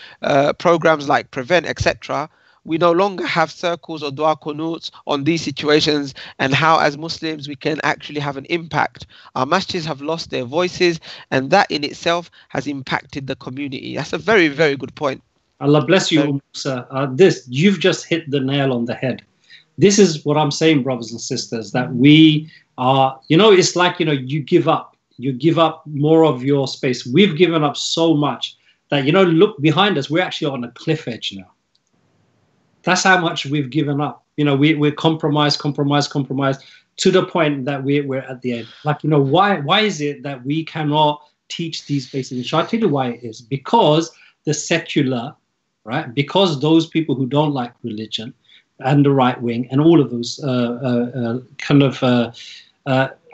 S3: programs like Prevent, etc. We no longer have circles or dua qunuts on these situations and how as Muslims we can actually have an impact. Our masjids have lost their voices, and that in itself has impacted the community. That's a very, very good point.
S1: Allah bless you, Musa. You've just hit the nail on the head. This is what I'm saying, brothers and sisters, that we are, it's like, you give up more of your space. We've given up so much that, look behind us, we're actually on a cliff edge now. That's how much we've given up. We're compromised to the point that we're at the end. Like, why is it that we cannot teach these basic issues? I'll tell you why it is. Because the secular, right? Because those people who don't like religion and the right wing and all of those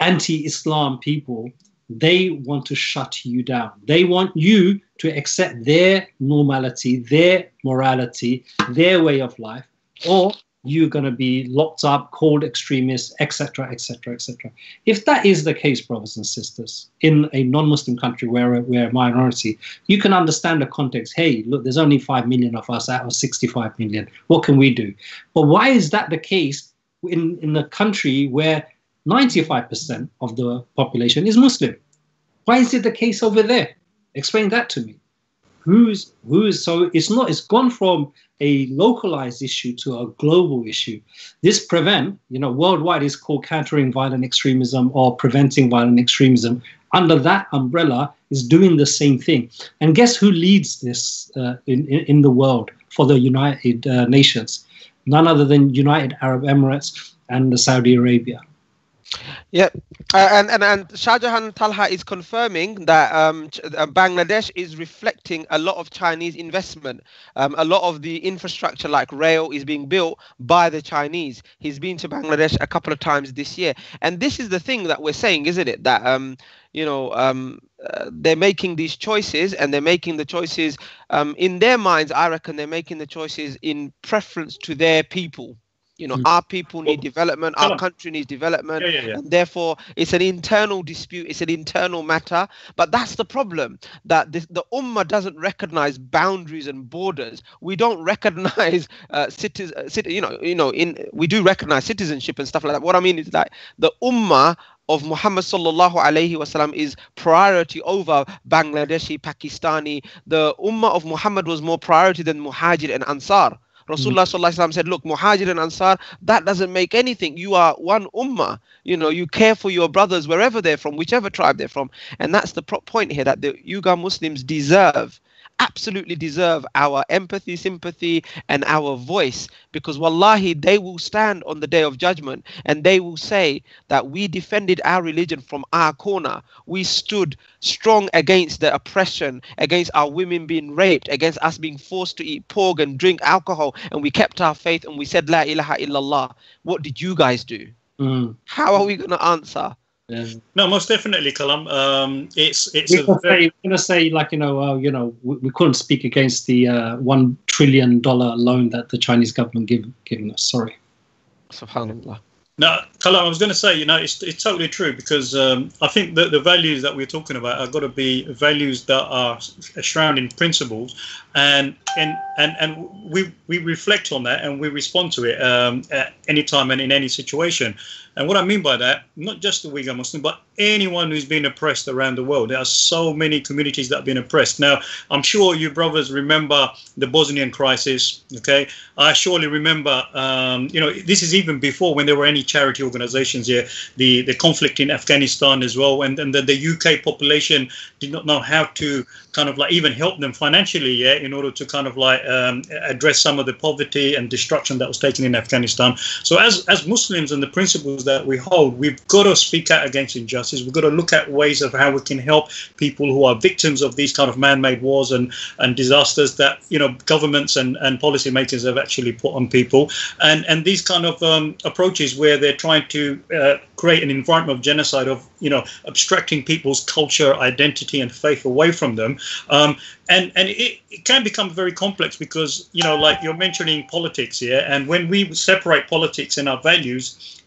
S1: anti-Islam people, they want to shut you down. They want you to accept their normality, their morality, their way of life, or you're going to be locked up, called extremists, etc., etc., etc. If that is the case, brothers and sisters, in a non-Muslim country where we're a minority, you can understand the context. Hey, look, there's only 5 million of us out of 65 million. What can we do? But why is that the case in a country where 95% of the population is Muslim? Why is it the case over there? Explain that to me. So it's gone from a localized issue to a global issue. This Prevent, worldwide is called countering violent extremism or preventing violent extremism. Under that umbrella is doing the same thing. And guess who leads this in the world for the United Nations? None other than United Arab Emirates and Saudi Arabia.
S3: Yeah, and Shah Jahan Talha is confirming that Bangladesh is reflecting a lot of Chinese investment. A lot of the infrastructure like rail is being built by the Chinese. He's been to Bangladesh a couple of times this year. And this is the thing that we're saying, isn't it? That, they're making these choices, and they're making the choices in their minds. I reckon they're making the choices in preference to their people. Our people need development, our country needs development, and therefore it's an internal dispute, it's an internal matter. But that's the problem, that the Ummah doesn't recognize boundaries and borders. We don't recognize we do recognize citizenship and stuff like that. What I mean is that the Ummah of Muhammad sallallahu alaihi wasallam is priority over Bangladeshi, Pakistani. The Ummah of Muhammad was more priority than Muhajir and Ansar. Rasulullah sallallahu alaihi wasallam said, look, Muhajir and Ansar, that doesn't make anything. You are one ummah. You care for your brothers wherever they're from, whichever tribe they're from. And that's the point here, that the Uyghur Muslims absolutely deserve our empathy, sympathy, and our voice, because wallahi, they will stand on the day of judgment and they will say that we defended our religion from our corner. We stood strong against the oppression, against our women being raped, against us being forced to eat pork and drink alcohol, and we kept our faith and we said la ilaha illallah. What did you guys do? How are we going to answer?
S4: Yeah. No, most definitely, Kalam.
S1: We're going to say, like, we couldn't speak against the $1 trillion loan that the Chinese government giving us. Sorry.
S3: Subhanallah.
S4: No, Kalam, I was going to say, it's totally true, because I think that the values that we're talking about are got to be values that are surrounding principles, and we reflect on that and we respond to it at any time and in any situation. And what I mean by that, not just the Uyghur Muslim, but anyone who's been oppressed around the world. There are so many communities that have been oppressed. Now, I'm sure you brothers remember the Bosnian crisis, okay? I surely remember, this is even before when there were any charity organizations here, the conflict in Afghanistan as well, and the UK population did not know how to kind of like even help them financially, yeah, in order to kind of like address some of the poverty and destruction that was taken in Afghanistan. So as Muslims and the principles that we hold, we've got to speak out against injustice. We've got to look at ways of how we can help people who are victims of these kind of man-made wars and disasters that governments and policymakers have actually put on people, and these kind of approaches where they're trying to create an environment of genocide, of abstracting people's culture, identity, and faith away from them. And it can become very complex because, like you're mentioning politics here, and when we separate politics and our values,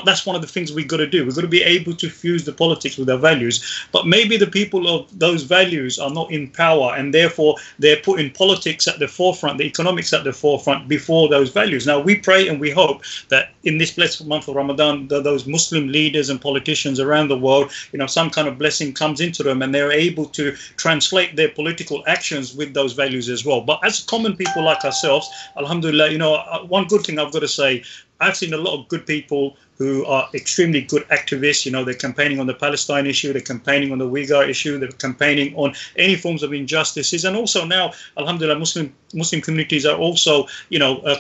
S4: that's one of the things we've got to do. We've got to be able to fuse the politics with our values. But maybe the people of those values are not in power, and therefore they're putting politics at the forefront, the economics at the forefront before those values. Now, we pray and we hope that in this blessed month of Ramadan, those Muslim leaders and politicians around the world, some kind of blessing comes into them and they're able to translate their political actions with those values as well. But as common people like ourselves, alhamdulillah, one good thing I've got to say, I've seen a lot of good people who are extremely good activists. They're campaigning on the Palestine issue, they're campaigning on the Uyghur issue, they're campaigning on any forms of injustices. And also now, alhamdulillah, Muslim communities are also,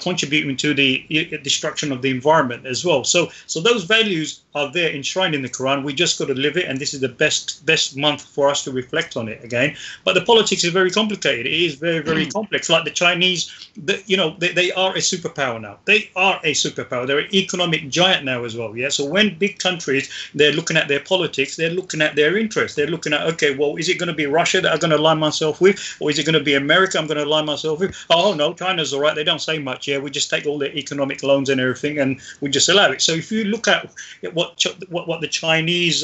S4: contributing to the destruction of the environment as well. So those values are there enshrined in the Quran. We just got to live it, and this is the best month for us to reflect on it again. But the politics is very complicated. It is very, very complex. Like the Chinese, they are a superpower now. They are a superpower. They're an economic giant now as well. Yeah. So when big countries, they're looking at their politics, they're looking at their interests. They're looking at, okay, well, is it going to be Russia that I'm going to align myself with, or is it going to be America I'm going to align myself with? Oh no, China's all right. They don't say much. Yeah, we just take all their economic loans and everything, and we just allow it. So if you look at what the Chinese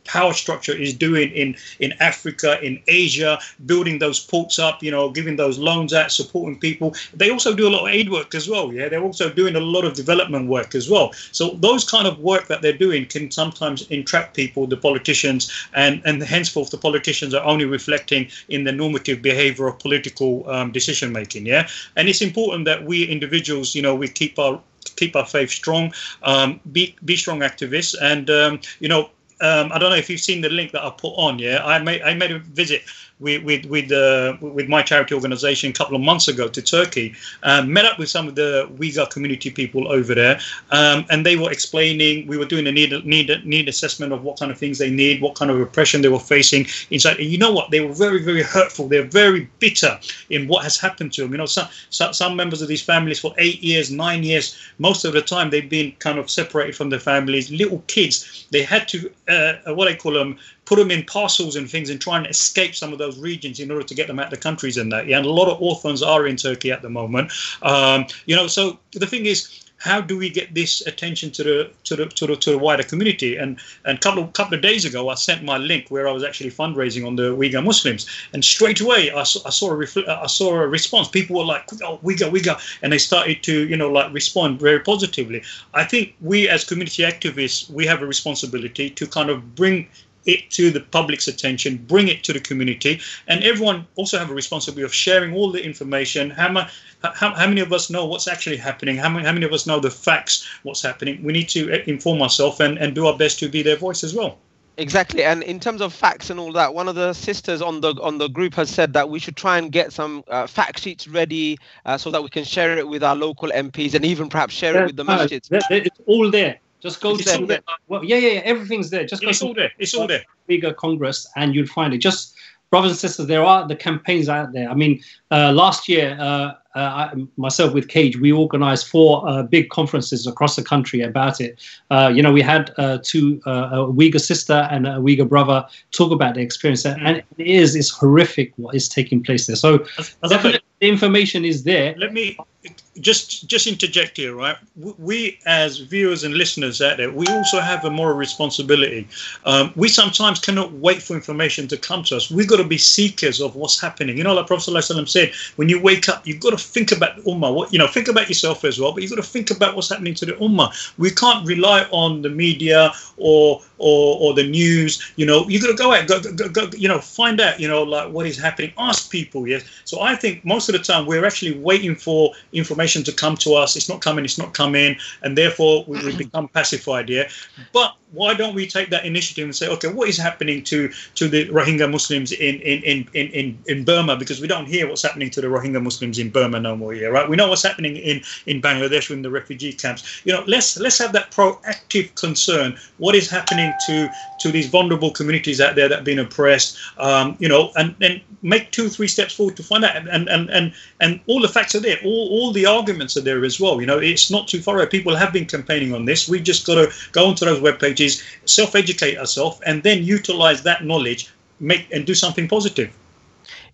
S4: power structure is doing in Africa, in Asia, building those ports up, giving those loans out, supporting people. They also do a lot of aid work as well. Yeah, they're also doing a lot of development work as well. So those kind of work that they're doing can sometimes entrap people, the politicians, and henceforth the politicians are only reflecting in the normative behavior of political decision making. Yeah, and it's important that we individuals, we keep our faith strong, be strong activists, and I don't know if you've seen the link that I put on. Yeah, I made a visit with my charity organization a couple of months ago to Turkey, met up with some of the Uyghur community people over there, and they were explaining, we were doing a need assessment of what kind of things they need, what kind of repression they were facing inside. And you know what? They were very, very hurtful. They're very bitter in what has happened to them. Some members of these families for 8 years, 9 years, most of the time they've been kind of separated from their families. Little kids, they had to, what I call them, put them in parcels and things and try and escape some of those regions in order to get them out of the countries and that. Yeah, and a lot of orphans are in Turkey at the moment. So the thing is, how do we get this attention to the wider community? And a couple of days ago, I sent my link where I was actually fundraising on the Uyghur Muslims, and straight away I saw a response. People were like, "Oh, Uyghur," and they started to respond very positively. I think we as community activists, we have a responsibility to kind of bring it to the public's attention, bring it to the community, and everyone also have a responsibility of sharing all the information. How many of us know what's actually happening? How many of us know the facts, what's happening? We need to inform ourselves and do our best to be their voice as well.
S3: Exactly. And in terms of facts and all that, one of the sisters on the group has said that we should try and get some fact sheets ready so that we can share it with our local MPs and even perhaps share it with the masjids.
S1: It's all there. Just go to there. Well, yeah, everything's there. Just go.
S4: It's all there. It's all there.
S1: Uyghur Congress, and you'll find it. Just brothers and sisters, there are the campaigns out there. I mean, last year, myself with Cage, we organised 4 big conferences across the country about it. We had a Uyghur sister and a Uyghur brother talk about their experience, and it's horrific what is taking place there. So definitely the information is there.
S4: Let me just interject here, right? We as viewers and listeners out there, we also have a moral responsibility. We sometimes cannot wait for information to come to us. We've got to be seekers of what's happening. You know, like Prophet ﷺ said, when you wake up, you've got to think about the ummah. Think about yourself as well, but you've got to think about what's happening to the ummah. We can't rely on the media or the news. You've got to go out, go, find out, like what is happening. Ask people, yes. So I think most of the time we're actually waiting for information to come to us. It's not coming, and therefore we become pacified, yeah. But why don't we take that initiative and say, okay, what is happening to the Rohingya Muslims in Burma? Because we don't hear what's happening to the Rohingya Muslims in Burma no more, yeah, right? We know what's happening in Bangladesh in the refugee camps. Let's have that proactive concern. What is happening to these vulnerable communities out there that have been oppressed? And make 2-3 steps forward to find out. And all the facts are there. All the arguments are there as well. It's not too far away. People have been campaigning on this. We just got to go onto those web pages, self-educate ourselves, and then utilize that knowledge, and do something positive.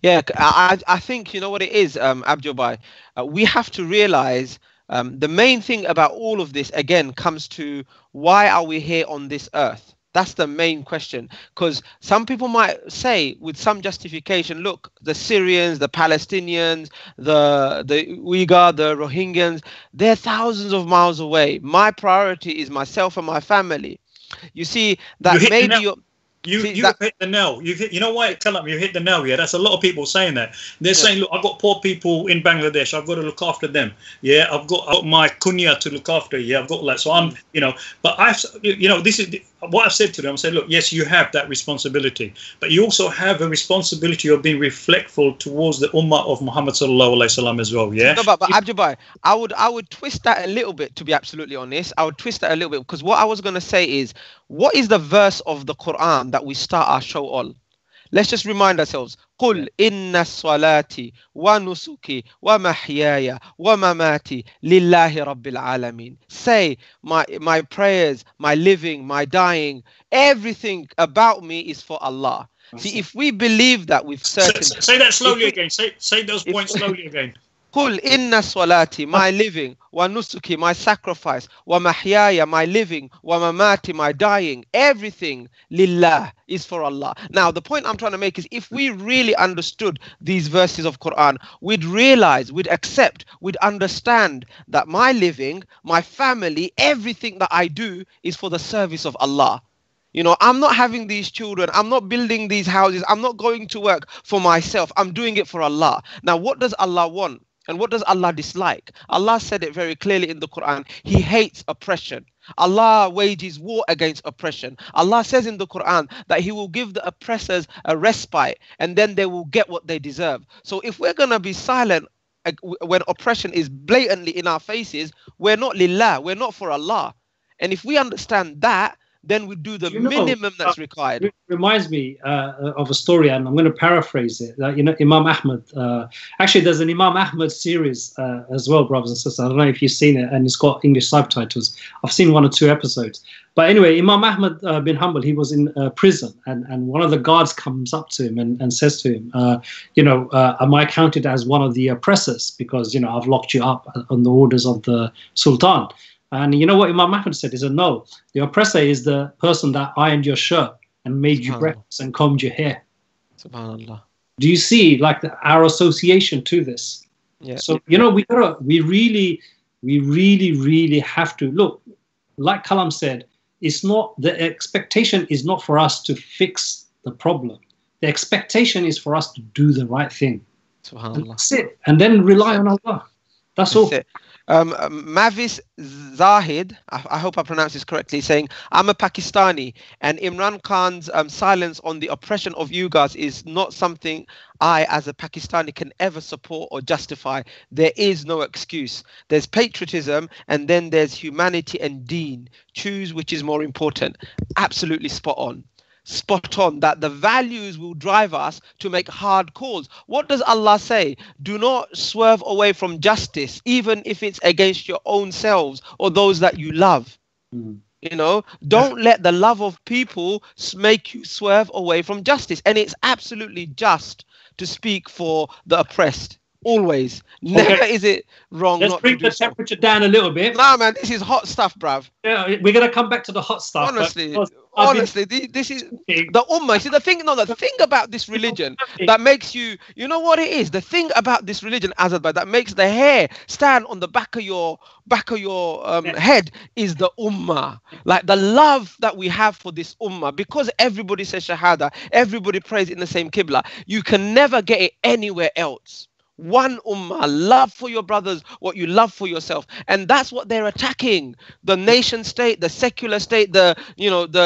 S3: Yeah, I think, you know what it is, Abdul Bhai, we have to realize the main thing about all of this, again, comes to why are we here on this earth? That's the main question, because some people might say with some justification, look, the Syrians, the Palestinians, the Uyghur, the Rohingyans, they're thousands of miles away. My priority is myself and my family. You see, that maybe you're...
S4: You hit the nail. You know why, Kalam? You hit the nail. Yeah, that's a lot of people saying that. They're saying, look, I've got poor people in Bangladesh. I've got to look after them. Yeah, I've got my kunya to look after. Yeah, I've got that. So I'm, but this is what I've said to them. I said, look, yes, you have that responsibility, but you also have a responsibility of being reflectful towards the ummah of Muhammad sallallahu alaihi wasallam as well. Yeah.
S3: No, but Abdul Bhai, I would twist that a little bit. To be absolutely honest, I would twist that a little bit, because what I was going to say is, what is the verse of the Quran that we start our show on? Let's just remind ourselves. قُلْ إِنَّ الصَّلَاةِ وَنُسُكِي وَمَحْيَايَ وَمَمَاتِي لِلَّهِ رَبِّ الْعَالَمِينَ. Say, my prayers, my living, my dying, everything about me is for Allah. See, if we believe that with certainty...
S4: Say that slowly again. Say those points slowly again.
S3: Qul inna salati, my living, wa nusuki, my sacrifice, wa mahyaya, my living, wa mamati, my dying, everything lillah is for Allah. Now, the point I'm trying to make is, if we really understood these verses of Quran, we'd realize, we'd accept, we'd understand that my living, my family, everything that I do is for the service of Allah. I'm not having these children. I'm not building these houses. I'm not going to work for myself. I'm doing it for Allah. Now, what does Allah want? And what does Allah dislike? Allah said it very clearly in the Quran. He hates oppression. Allah wages war against oppression. Allah says in the Quran that He will give the oppressors a respite, and then they will get what they deserve. So if we're going to be silent when oppression is blatantly in our faces, we're not lillah, we're not for Allah. And if we understand that, then we do the minimum that's required.
S1: It reminds me of a story, and I'm going to paraphrase it. Imam Ahmad. Actually, there's an Imam Ahmad series as well, brothers and sisters. I don't know if you've seen it, and it's got English subtitles. I've seen 1 or 2 episodes. But anyway, Imam Ahmad bin Hanbal, he was in prison, and one of the guards comes up to him and says to him, am I counted as one of the oppressors because, I've locked you up on the orders of the Sultan? And you know what Imam Ahmad said? He said, no, the oppressor is the person that ironed your shirt and made you breakfast and combed your hair.
S3: Subhanallah.
S1: Do you see our association to this?
S3: Yeah.
S1: So, we really have to look, like Kalam said, the expectation is not for us to fix the problem. The expectation is for us to do the right thing.
S3: Subhanallah.
S1: That's it. And then rely on Allah. That's all.
S3: It. Mavis Zahid, I hope I pronounced this correctly, saying, I'm a Pakistani, and Imran Khan's silence on the oppression of Uyghurs is not something I, as a Pakistani, can ever support or justify. There is no excuse. There's patriotism, and then there's humanity and deen. Choose which is more important. Absolutely spot on. Spot on, that the values will drive us to make hard calls. What does Allah say? Do not swerve away from justice, even if it's against your own selves or those that you love. Don't let the love of people make you swerve away from justice. And it's absolutely just to speak for the oppressed. Always. Never
S1: Okay.
S3: is it wrong
S1: Let's
S3: not
S1: bring
S3: to do
S1: the
S3: so.
S1: temperature down a little bit.
S3: Nah, man, this is hot stuff, bruv.
S1: Yeah, we're gonna come back to the hot stuff.
S3: Honestly,
S1: but I've been
S3: this is
S1: thinking-
S3: the ummah. See, the thing about this religion that makes you know what it is. The thing about this religion, Azadbay, that makes the hair stand on the back of your head is the ummah. Like the love that we have for this ummah, because everybody says shahada, everybody prays in the same qibla. You can never get it anywhere else. One ummah, love for your brothers what you love for yourself, and that's what they're attacking. The nation state, the secular state, the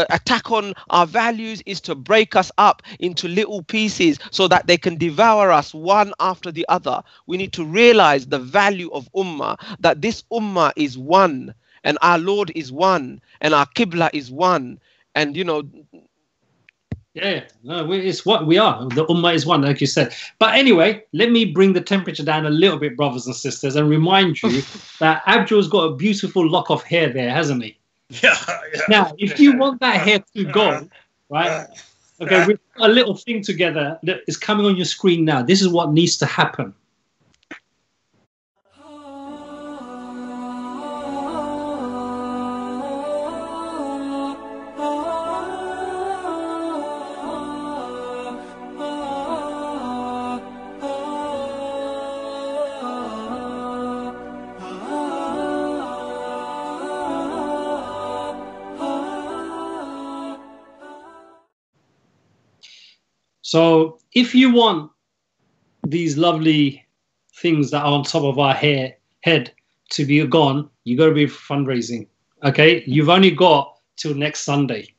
S3: attack on our values is to break us up into little pieces so that they can devour us one after the other. We need to realize the value of ummah, that this ummah is one, and our Lord is one, and our qibla is one, and
S1: Yeah, no, it's what we are. The ummah is one, like you said. But anyway, let me bring the temperature down a little bit, brothers and sisters, and remind you that Abdul's got a beautiful lock of hair there, hasn't he?
S4: Yeah.
S1: Now, if you want that hair to go, right? Okay, we've got a little thing together that is coming on your screen now. This is what needs to happen. So if you want these lovely things that are on top of our head to be gone, you got to be fundraising. Okay, you've only got till next Sunday.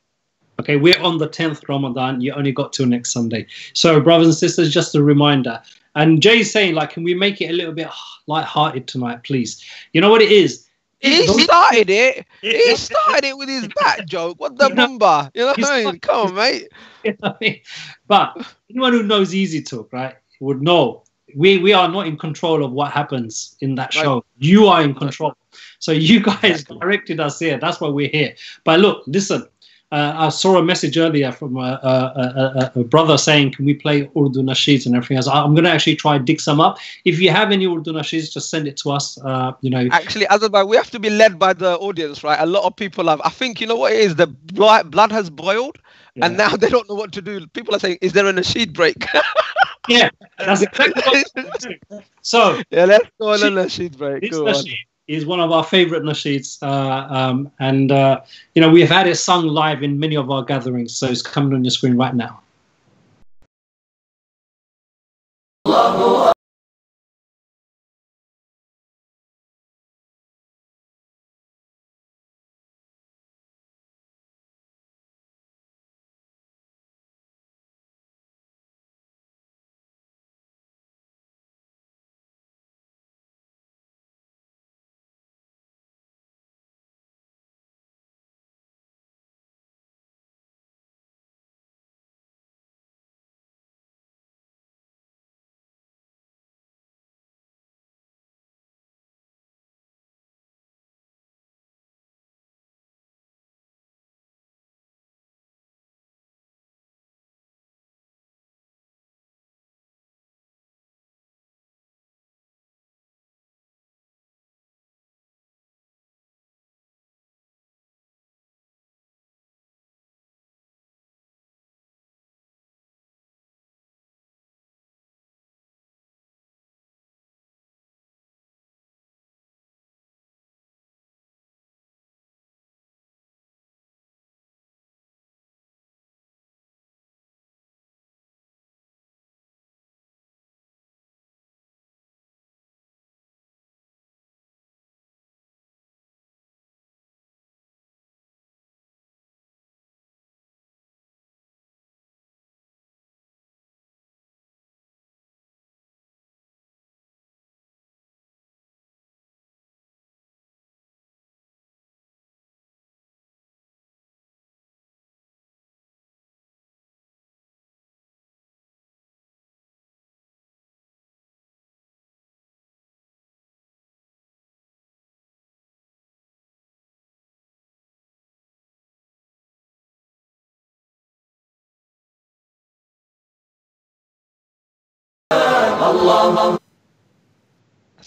S1: Okay, we're on the 10th Ramadan. You only got till next Sunday. So, brothers and sisters, just a reminder. And Jay's saying, like, can we make it a little bit light-hearted tonight, please? You know what it is?
S3: He started it. He started it with his bat joke. What the bumba? You know what I mean? Come on, mate.
S1: You know what I mean? But anyone who knows Easy Talk, right, would know we are not in control of what happens in that show. Right. You are in control. So you guys directed us here. That's why we're here. But look, listen. I saw a message earlier from a brother saying, can we play Urdu nasheeds and everything else? I'm going to actually try and dig some up. If you have any Urdu nasheeds, just send it to us.
S3: Actually, Azadbay, we have to be led by the audience, right? A lot of people have, I think, you know what it is? The blood has boiled, and now they don't know what to do. People are saying, is there a nasheed break?
S1: Yeah, that's exactly what I'm doing. So,
S3: yeah, let's go on a nasheed break.
S1: This nasheed is one of our favorite nasheeds, we have had it sung live in many of our gatherings, so it's coming on your screen right now.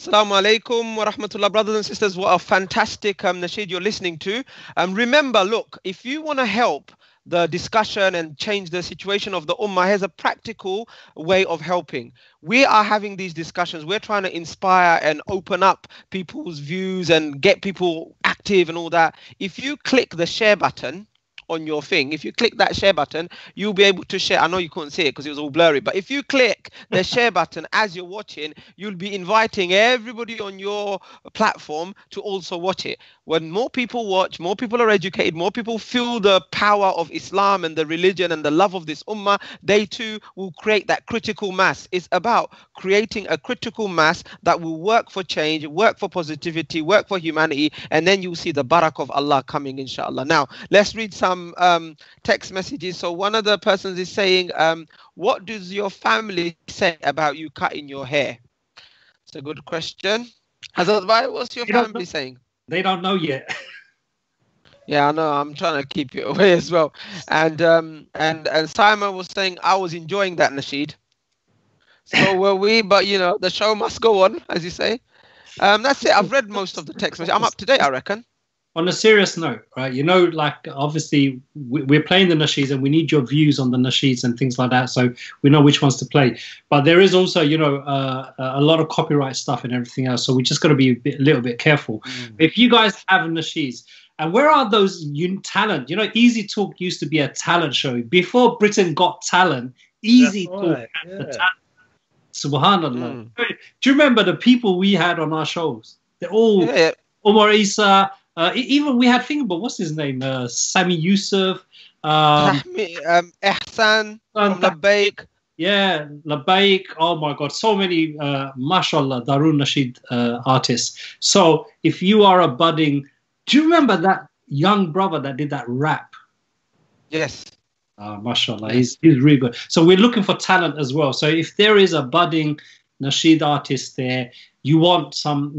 S3: Assalamu alaikum wa rahmatullah, brothers and sisters. What a fantastic nasheed you're listening to. Remember, look, if you want to help the discussion and change the situation of the ummah, here's a practical way of helping. We are having these discussions. We're trying to inspire and open up people's views and get people active and all that. If you click the share button on your thing, if you click that share button, you'll be able to share. I know you couldn't see it because it was all blurry, but if you click the share button as you're watching, you'll be inviting everybody on your platform to also watch it. When more people watch, more people are educated, more people feel the power of Islam and the religion and the love of this ummah, they too will create that critical mass. It's about creating a critical mass that will work for change, work for positivity, work for humanity, and then you'll see the barak of Allah coming, inshallah. Now, let's read some text messages. So one of the persons is saying, what does your family say about you cutting your hair? It's a good question. Hazrat Bhai, what's your family saying?
S1: They don't know yet.
S3: Yeah, I know. I'm trying to keep it away as well. And Simon was saying, I was enjoying that nasheed. So were we, but you know, the show must go on, as you say. That's it. I've read most of the text message. I'm up to date, I reckon.
S1: On a serious note, right, you know, like obviously we're playing the nasheeds and we need your views on the nasheeds and things like that, so we know which ones to play. But there is also, you know, a lot of copyright stuff and everything else, so we just got to be a little bit careful. If you guys have nasheeds, and where are those talent? You know, Easy Talk used to be a talent show. Before Britain Got Talent, Easy Talk had the talent. Subhanallah. Do you remember the people we had on our shows? They're all Omar Isa. Even we had but what's his name? Sami Yusuf,
S3: Ehsan from Labbaik.
S1: Yeah, Labbaik. Oh my God, so many, mashallah, Darun Nasheed artists. So if you are a budding, do you remember that young brother that did that rap?
S3: Yes.
S1: Mashallah, he's really good. So we're looking for talent as well. So if there is a budding Nasheed artist there, you want some,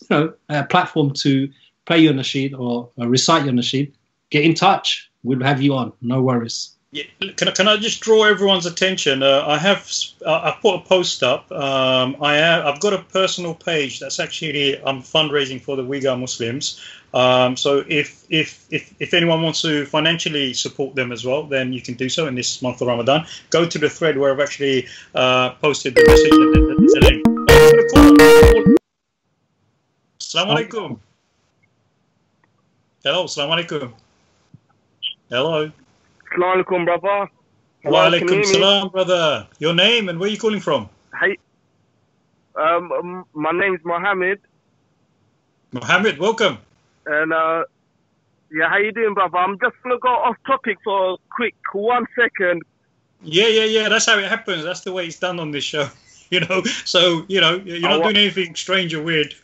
S1: a platform to play your nasheed or recite your nasheed, get in touch. We'll have you on. No worries.
S4: Yeah, can I just draw everyone's attention? I put a post up. I've got a personal page that's actually I'm fundraising for the Uyghur Muslims. So if anyone wants to financially support them as well, then you can do so in this month of Ramadan. Go to the thread where I've actually posted the message and there's a link. Assalamu alaikum. Hello, assalamu alaikum. Hello.
S6: Assalamu alaikum, brother.
S4: Wa alaikum salam, brother. Your name and where are you calling from?
S6: Hey, my name's Mohammed.
S4: Mohammed, welcome.
S6: And yeah, how you doing, brother? I'm just gonna go off topic for a quick 1 second.
S4: Yeah. That's how it happens. That's the way it's done on this show. You know, so you're not doing anything strange or weird.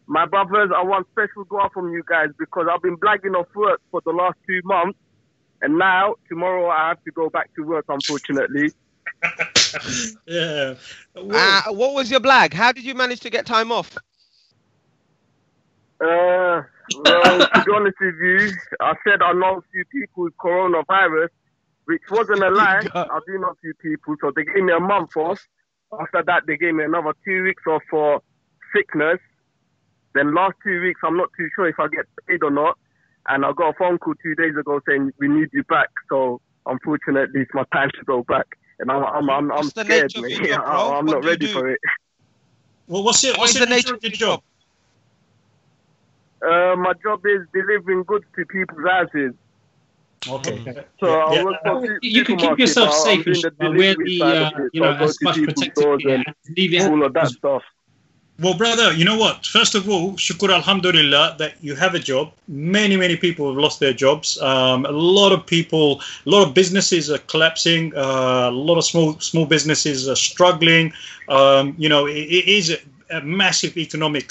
S6: My brothers, I want special dua from you guys because I've been blagging off work for the last 2 months, and now tomorrow I have to go back to work, unfortunately.
S4: Yeah.
S3: What was your blag? How did you manage to get time off?
S6: Well, to be honest with you, I said I know a few people with coronavirus, which wasn't a lie. I do know a few people, so they gave me a month off. After that, they gave me another 2 weeks off for sickness. Then last 2 weeks, I'm not too sure if I get paid or not. And I got a phone call 2 days ago saying, we need you back. So unfortunately, it's my time to go back. And I'm scared, mate. I'm not ready for it.
S4: Well, what's the nature of your job?
S6: My job is delivering goods to people's houses.
S4: Okay.
S6: So I work for
S1: you can keep yourself safe. Wear the as much protective gear.
S6: All of that stuff.
S4: Well, brother, you know what? First of all, shukr alhamdulillah that you have a job. Many people have lost their jobs. A lot of businesses are collapsing. A lot of small businesses are struggling. It is a massive economic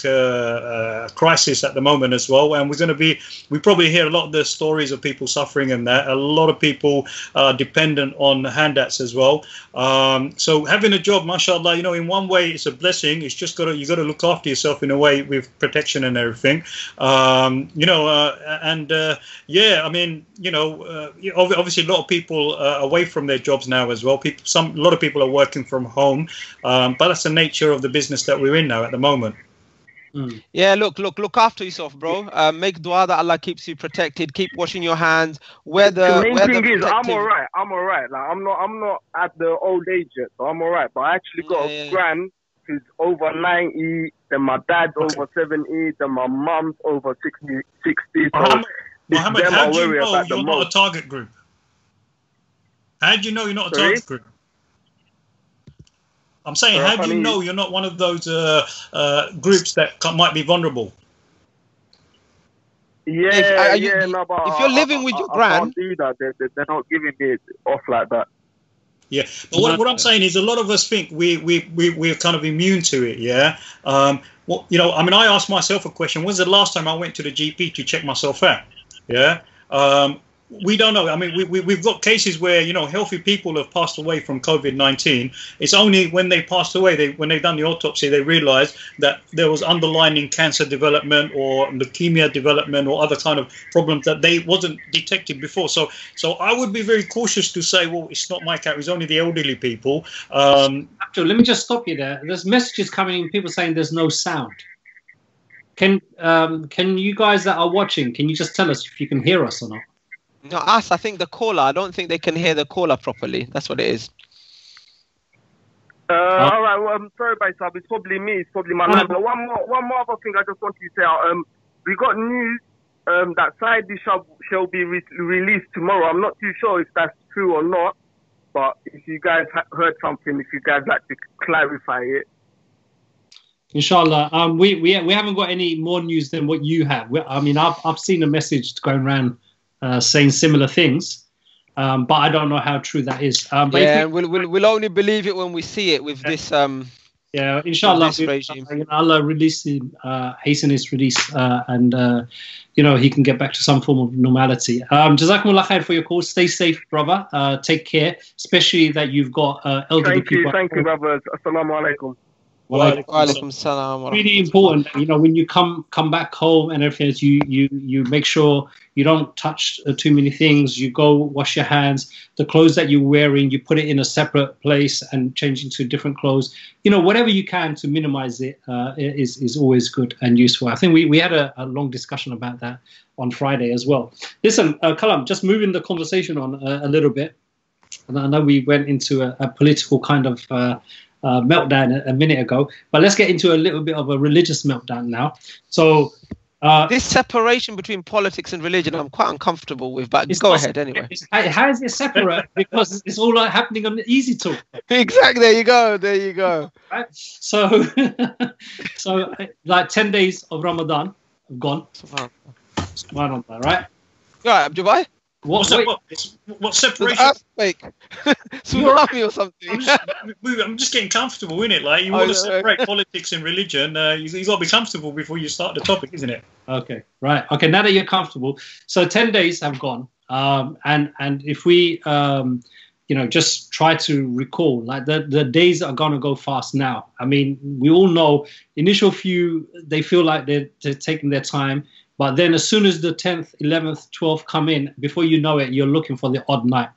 S4: crisis at the moment as well, and we probably hear a lot of the stories of people suffering and that. A lot of people are dependent on handouts as well. So having a job, mashallah, you know, in one way it's a blessing. It's just you got to look after yourself in a way with protection and everything. You know, yeah, I mean, you know, obviously a lot of people are away from their jobs now as well. A lot of people are working from home, but that's the nature of the business that we're in now at the moment.
S3: Yeah, look after yourself, bro. Make dua that Allah keeps you protected. Keep washing your hands.
S6: The main thing is, I'm alright. Like I'm not at the old age yet, so I'm alright. But I actually got a gran who's over 90. Then my dad's over 70. Then my mum's over 60. So
S4: Mohammed, how do you know you're not a target group? How do you know you're not a target group? I'm saying, how do you know you're not one of those groups that might be vulnerable?
S6: Yeah, no, but
S3: if you're living with your gran,
S6: I can't do that. They're not giving me off like that.
S4: Yeah, but what I'm saying is, a lot of us think we're kind of immune to it. Yeah. Well, you know, I mean, I asked myself a question: when's the last time I went to the GP to check myself out? Yeah. We don't know. I mean, we've got cases where, you know, healthy people have passed away from COVID-19. It's only when they passed away, when they've done the autopsy, they realised that there was underlying cancer development or leukemia development or other kind of problems that they wasn't detected before. So I would be very cautious to say, well, it's not my cat. It's only the elderly people.
S1: Actually, let me just stop you there. There's messages coming in, people saying there's no sound. Can you guys that are watching, can you just tell us if you can hear us or not?
S3: No, us. I think the caller. I don't think they can hear the caller properly. That's what it is.
S6: All right. Well, I'm sorry, Baisab. It's probably me. It's probably my line. But one more other thing I just want to say. We got news that Saidi shall be released tomorrow. I'm not too sure if that's true or not. But if you guys heard something, if you guys like to clarify it.
S1: Inshallah. We haven't got any more news than what you have. I mean, I've seen a message going around saying similar things, but I don't know how true that is.
S3: Yeah, we'll only believe it when we see it with this.
S1: Yeah, inshallah, Allah release him, hasten his release, and you know, he can get back to some form of normality. Jazakumullah khair for your call. Stay safe, brother. Take care, especially that you've got elderly people.
S6: Thank you, brothers. Assalamu alaikum.
S3: Walaikum salam.
S1: Really important, you know, when you come back home and everything, you make sure you don't touch too many things. You go wash your hands. The clothes that you're wearing, you put it in a separate place and change into different clothes. You know, whatever you can to minimize it is always good and useful. I think we had a long discussion about that on Friday as well. Listen, Kalam, just moving the conversation on a little bit. And I know we went into a political kind of meltdown a minute ago, but let's get into a little bit of a religious meltdown now. So
S3: this separation between politics and religion, I'm quite uncomfortable with, but go ahead anyway.
S1: How is it separate? Because it's all happening on the Easy Talk.
S3: Exactly. There you go.
S1: Right? So like 10 days of Ramadan have gone. Subhanallah, right?
S3: Right, Dubai.
S4: What separation?
S3: Earthquake, tsunami or something.
S4: I'm just getting comfortable in it. Like, you want to separate politics and religion, you got to be comfortable before you start the topic, isn't it?
S1: Okay, right. Okay, now that you're comfortable, so 10 days have gone, and if we, you know, just try to recall, like the days are gonna go fast now. I mean, we all know initial few they feel like they're taking their time. But then as soon as the 10th, 11th, 12th come in, before you know it, you're looking for the odd night,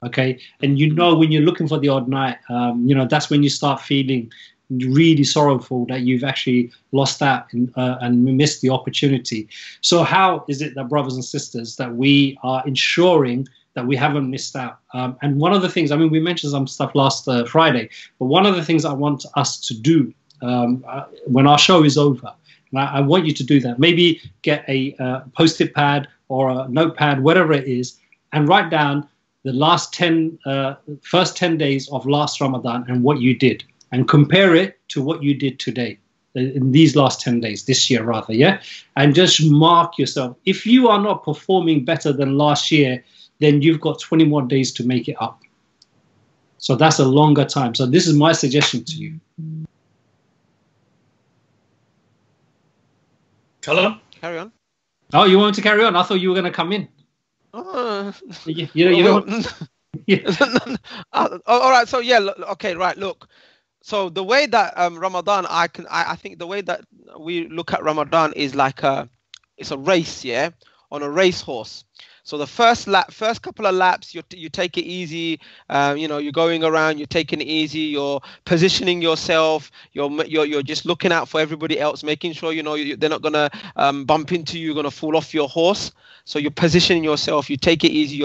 S1: okay? And you know when you're looking for the odd night, you know, that's when you start feeling really sorrowful that you've actually lost out and missed the opportunity. So how is it that, brothers and sisters, that we are ensuring that we haven't missed out? And one of the things, I mean, we mentioned some stuff last Friday, but one of the things I want us to do when our show is over, I want you to do that. Maybe get a Post-it pad or a notepad, whatever it is, and write down the first 10 days of last Ramadan and what you did, and compare it to what you did today, in these last 10 days, this year rather, yeah? And just mark yourself. If you are not performing better than last year, then you've got 20 more days to make it up. So that's a longer time. So this is my suggestion to you.
S4: Callum?
S3: Carry on.
S1: Oh, you want to carry on? I thought you were going to come in. You don't. Yeah.
S3: All right. So yeah. Okay. Right. Look. So the way that Ramadan, I think the way that we look at Ramadan is like it's a race, yeah, on a racehorse. So the first couple of laps, you take it easy. You're going around, you're taking it easy. You're positioning yourself. You're just looking out for everybody else, making sure they're not gonna bump into you. You're gonna fall off your horse. So you're positioning yourself. You take it easy.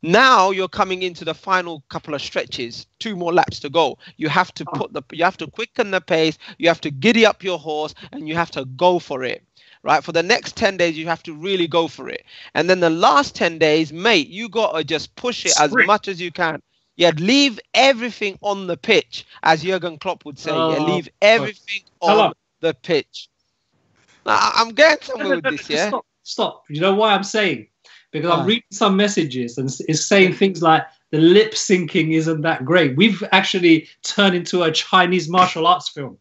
S3: Now you're coming into the final couple of stretches. 2 more laps to go. You have to you have to quicken the pace. You have to giddy up your horse, and you have to go for it. Right, for the next 10 days, you have to really go for it. And then the last 10 days, mate, you got to just push it as much as you can. Yeah, leave everything on the pitch, as Jurgen Klopp would say. Yeah, leave everything on the pitch. Now, I'm getting somewhere with this, yeah?
S1: Stop. You know why I'm saying? Because I'm reading some messages and it's saying things like the lip syncing isn't that great. We've actually turned into a Chinese martial arts film.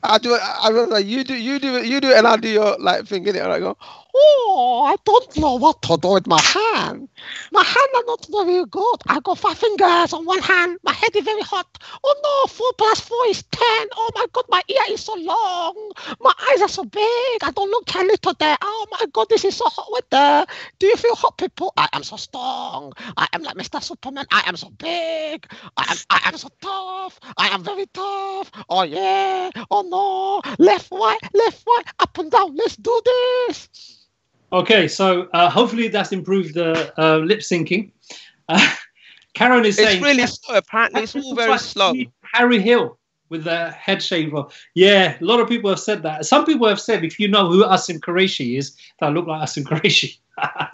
S3: I do it. I was like, you do it, and I do your like thing in it, and I go, oh, I don't know what to do with my hand. My hand are not very good. I got 5 fingers on one hand. My head is very hot. Oh no, 4 plus 4 is 10. Oh my God, my ear is so long. My eyes are so big. I don't look tiny today. Oh my God, this is so hot weather. Do you feel hot, people? I am so strong. I am like Mr. Superman. I am so big. I am so tough. I am very tough. Oh yeah. Oh no. Left, right, up and down. Let's do this.
S1: Okay, so hopefully that's improved the lip syncing. Karen is saying
S3: it's really slow. Apparently, it's all very slow.
S1: Harry Hill with the head shaver. Yeah, a lot of people have said that. Some people have said if you know who Asim Qureshi is, that look like Asim Qureshi.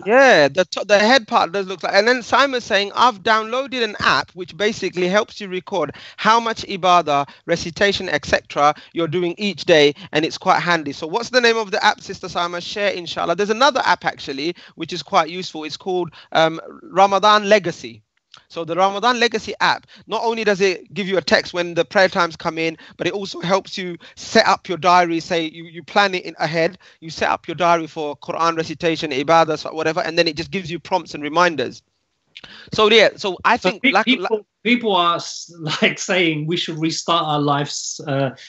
S3: Yeah, the head part does look like. And then Simon's saying, I've downloaded an app which basically helps you record how much ibadah, recitation, etc. you're doing each day, and it's quite handy. So what's the name of the app, Sister Simon? Share, inshallah. There's another app actually which is quite useful. It's called Ramadan Legacy. So the Ramadan Legacy app, not only does it give you a text when the prayer times come in, but it also helps you set up your diary. Say you plan it ahead, you set up your diary for Quran recitation, ibadah, whatever, and then it just gives you prompts and reminders. So yeah, so I think
S1: people are like saying we should restart our lives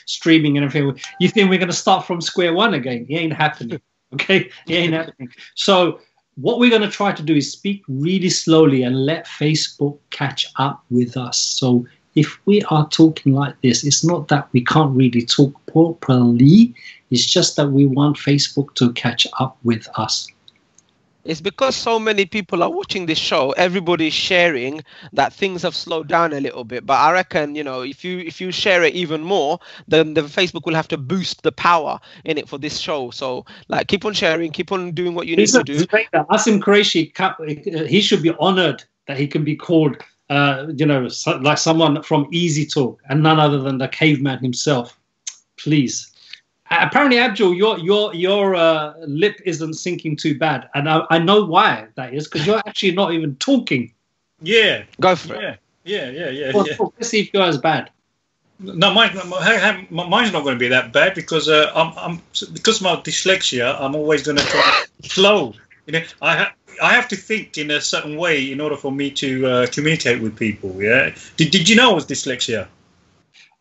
S1: streaming and everything. You think we're going to start from square one again? It ain't happening. Okay, it ain't happening. So what we're going to try to do is speak really slowly and let Facebook catch up with us. So if we are talking like this, it's not that we can't really talk properly. It's just that we want Facebook to catch up with us.
S3: It's because so many people are watching this show, everybody's sharing, that things have slowed down a little bit. But I reckon, if you share it even more, then the Facebook will have to boost the power in it for this show. So like keep on sharing, keep on doing what you need to do.
S1: Asim Qureshi, he should be honored that he can be called like someone from Easy Talk and none other than the caveman himself. Please. Apparently, Abdul, your lip isn't syncing too bad, and I know why that is, because you're actually not even talking.
S4: Yeah,
S3: go for it.
S4: Yeah.
S1: Let's see if yours is bad.
S4: No, mine's not going to be that bad because because of my dyslexia, I'm always going to try slow. I have to think in a certain way in order for me to communicate with people. Yeah. Did you know it was dyslexia?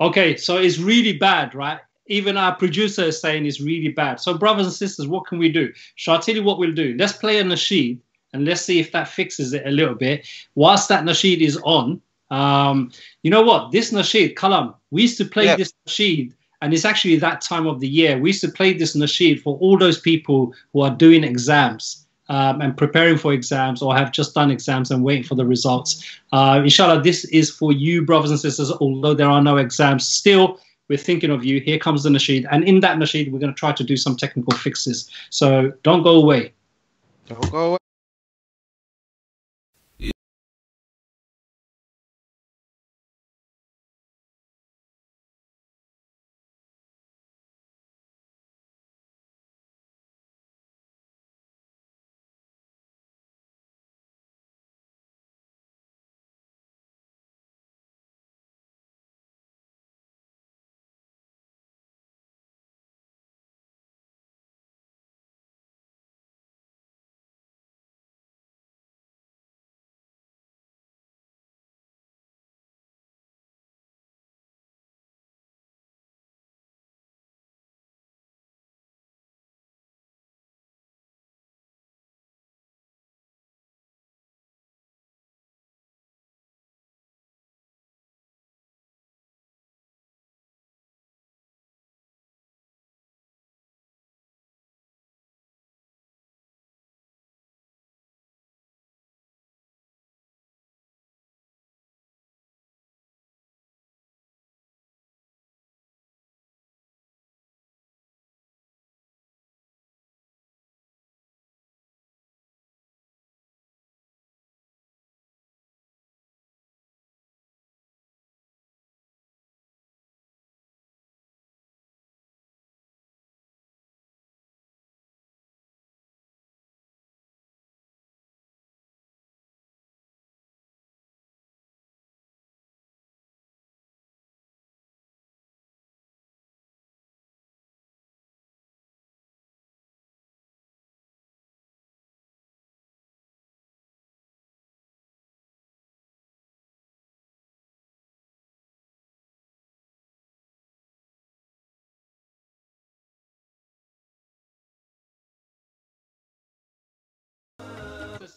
S1: Okay, so it's really bad, right? Even our producer is saying it's really bad. So brothers and sisters, what can we do? Shall I tell you what we'll do? Let's play a nasheed and let's see if that fixes it a little bit. Whilst that nasheed is on, you know what? This nasheed, Kalam, we used to play this nasheed, and it's actually that time of the year. We used to play this nasheed for all those people who are doing exams and preparing for exams or have just done exams and waiting for the results. Inshallah, this is for you, brothers and sisters, although there are no exams still. We're thinking of you. Here comes the nasheed. And in that nasheed, we're going to try to do some technical fixes. So don't go away.
S3: Don't go away.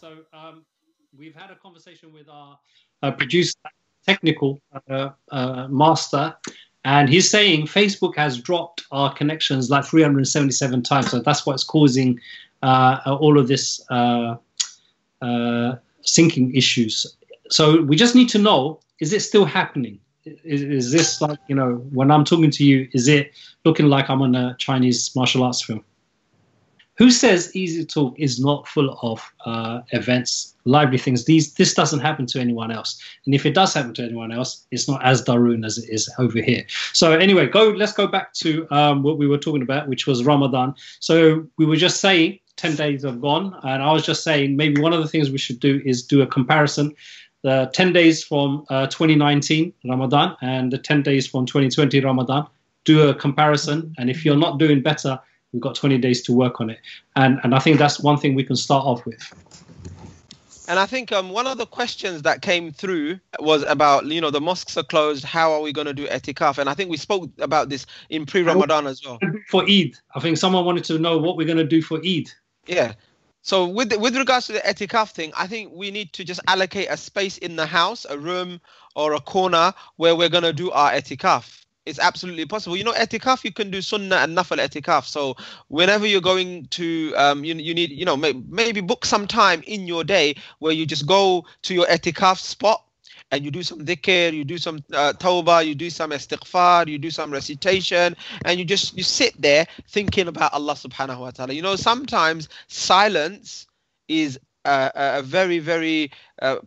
S1: So we've had a conversation with our producer, technical master, and he's saying Facebook has dropped our connections like 377 times. So that's what's causing all of this syncing issues. So we just need to know, is it still happening? Is this like, you know, when I'm talking to you, is it looking like I'm on a Chinese martial arts film? Who says Easy Talk is not full of events, lively things? This doesn't happen to anyone else. And if it does happen to anyone else, it's not as Darun as it is over here. So anyway, let's go back to what we were talking about, which was Ramadan. So we were just saying 10 days have gone. And I was just saying maybe one of the things we should do is do a comparison. The 10 days from 2019 Ramadan and the 10 days from 2020 Ramadan. Do a comparison. And if you're not doing better, we've got 20 days to work on it. And I think that's one thing we can start off with.
S3: And I think one of the questions that came through was about, you know, the mosques are closed. How are we going to do etikaf? And I think we spoke about this in pre-Ramadan as well.
S1: For Eid. I think someone wanted to know what we're going to do for Eid.
S3: Yeah. So with regards to the etikaf thing, I think we need to just allocate a space in the house, a room or a corner where we're going to do our etikaf. It's absolutely possible. You know, etikaf, you can do sunnah and nafal etikaf. So whenever you're going to, you need, you know, maybe book some time in your day where you just go to your etikaf spot and you do some dhikr, you do some tawbah, you do some istighfar, you do some recitation, and you sit there thinking about Allah subhanahu wa ta'ala. You know, sometimes silence is a very, very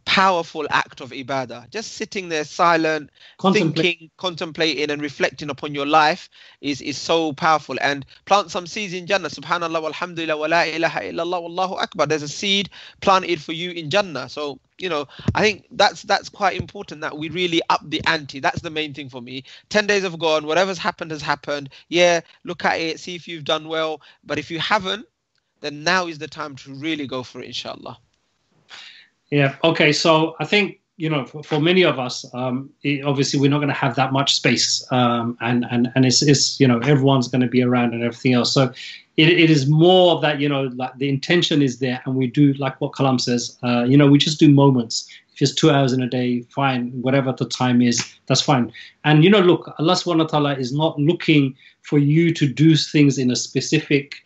S3: powerful act of ibadah. Just sitting there silent, thinking, contemplating and reflecting upon your life is so powerful. And plant some seeds in Jannah. Subhanallah, walhamdulillah, wa la ilaha illallah, wallahu akbar. There's a seed planted for you in Jannah. So, you know, I think that's quite important that we really up the ante. That's the main thing for me. 10 days have gone. Whatever's happened has happened. Yeah, look at it, see if you've done well. But if you haven't, then now is the time to really go for it, inshallah.
S1: Yeah. Okay. So I think, you know, for many of us, obviously we're not going to have that much space, and it's you know, everyone's going to be around and everything else. So it is more that, you know, like the intention is there, and we do like what Kalam says. You know, we just do moments. If it's 2 hours in a day, fine. Whatever the time is, that's fine. And you know, look, Allah subhanahu wa ta'ala is not looking for you to do things in a specific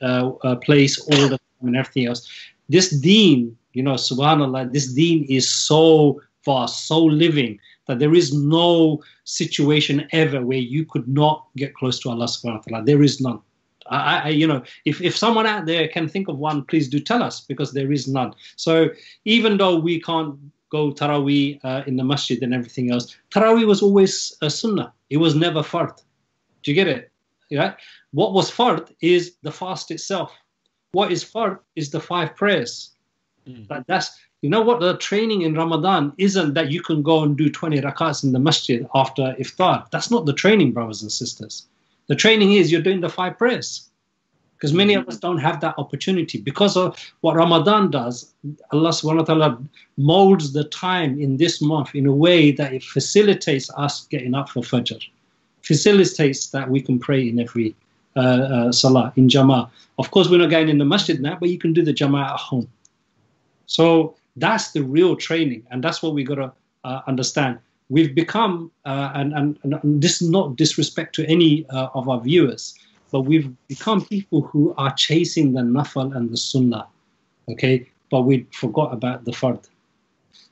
S1: place all the time and everything else. This deen, you know, subhanallah, this deen is so vast, so living, that there is no situation ever where you could not get close to Allah subhanahu wa ta'ala. There is none. You know, if someone out there can think of one, please do tell us, because there is none. So even though we can't go Taraweeh in the masjid and everything else, Taraweeh was always a sunnah. It was never fard. Do you get it? Yeah. What was fard is the fast itself. What is fard is the 5 prayers. That's, you know what, the training in Ramadan isn't that you can go and do 20 rakats in the masjid after iftar. That's not the training, brothers and sisters. The training is you're doing the 5 prayers. Because many of us don't have that opportunity. Because of what Ramadan does, Allah subhanahu wa ta'ala molds the time in this month in a way that it facilitates us getting up for Fajr. Facilitates that we can pray in every salah, in Jama'ah. Of course, we're not going in the masjid now, but you can do the Jama'ah at home. So that's the real training. And that's what we got to understand. We've become, and this is not disrespect to any of our viewers, but we've become people who are chasing the nafal and the sunnah, okay? But we forgot about the fard.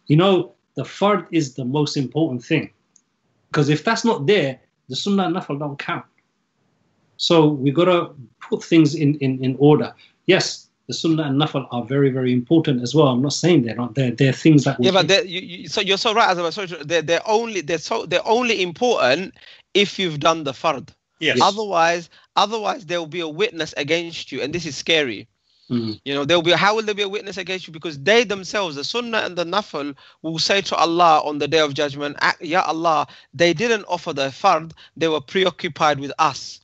S1: You know, the fard is the most important thing. Because if that's not there, the sunnah and nafal don't count. So we got to put things in order. Yes, the sunnah and nafal are very, very important as well. I'm not saying they're not. They're things that.
S3: Yeah, but so you're so right. They're only important if you've done the fard.
S4: Yes.
S3: Otherwise there will be a witness against you, and this is scary. You know, how will there be a witness against you? Because they themselves, the sunnah and the nafal, will say to Allah on the day of judgment, Ya Allah, they didn't offer the fard, they were preoccupied with us.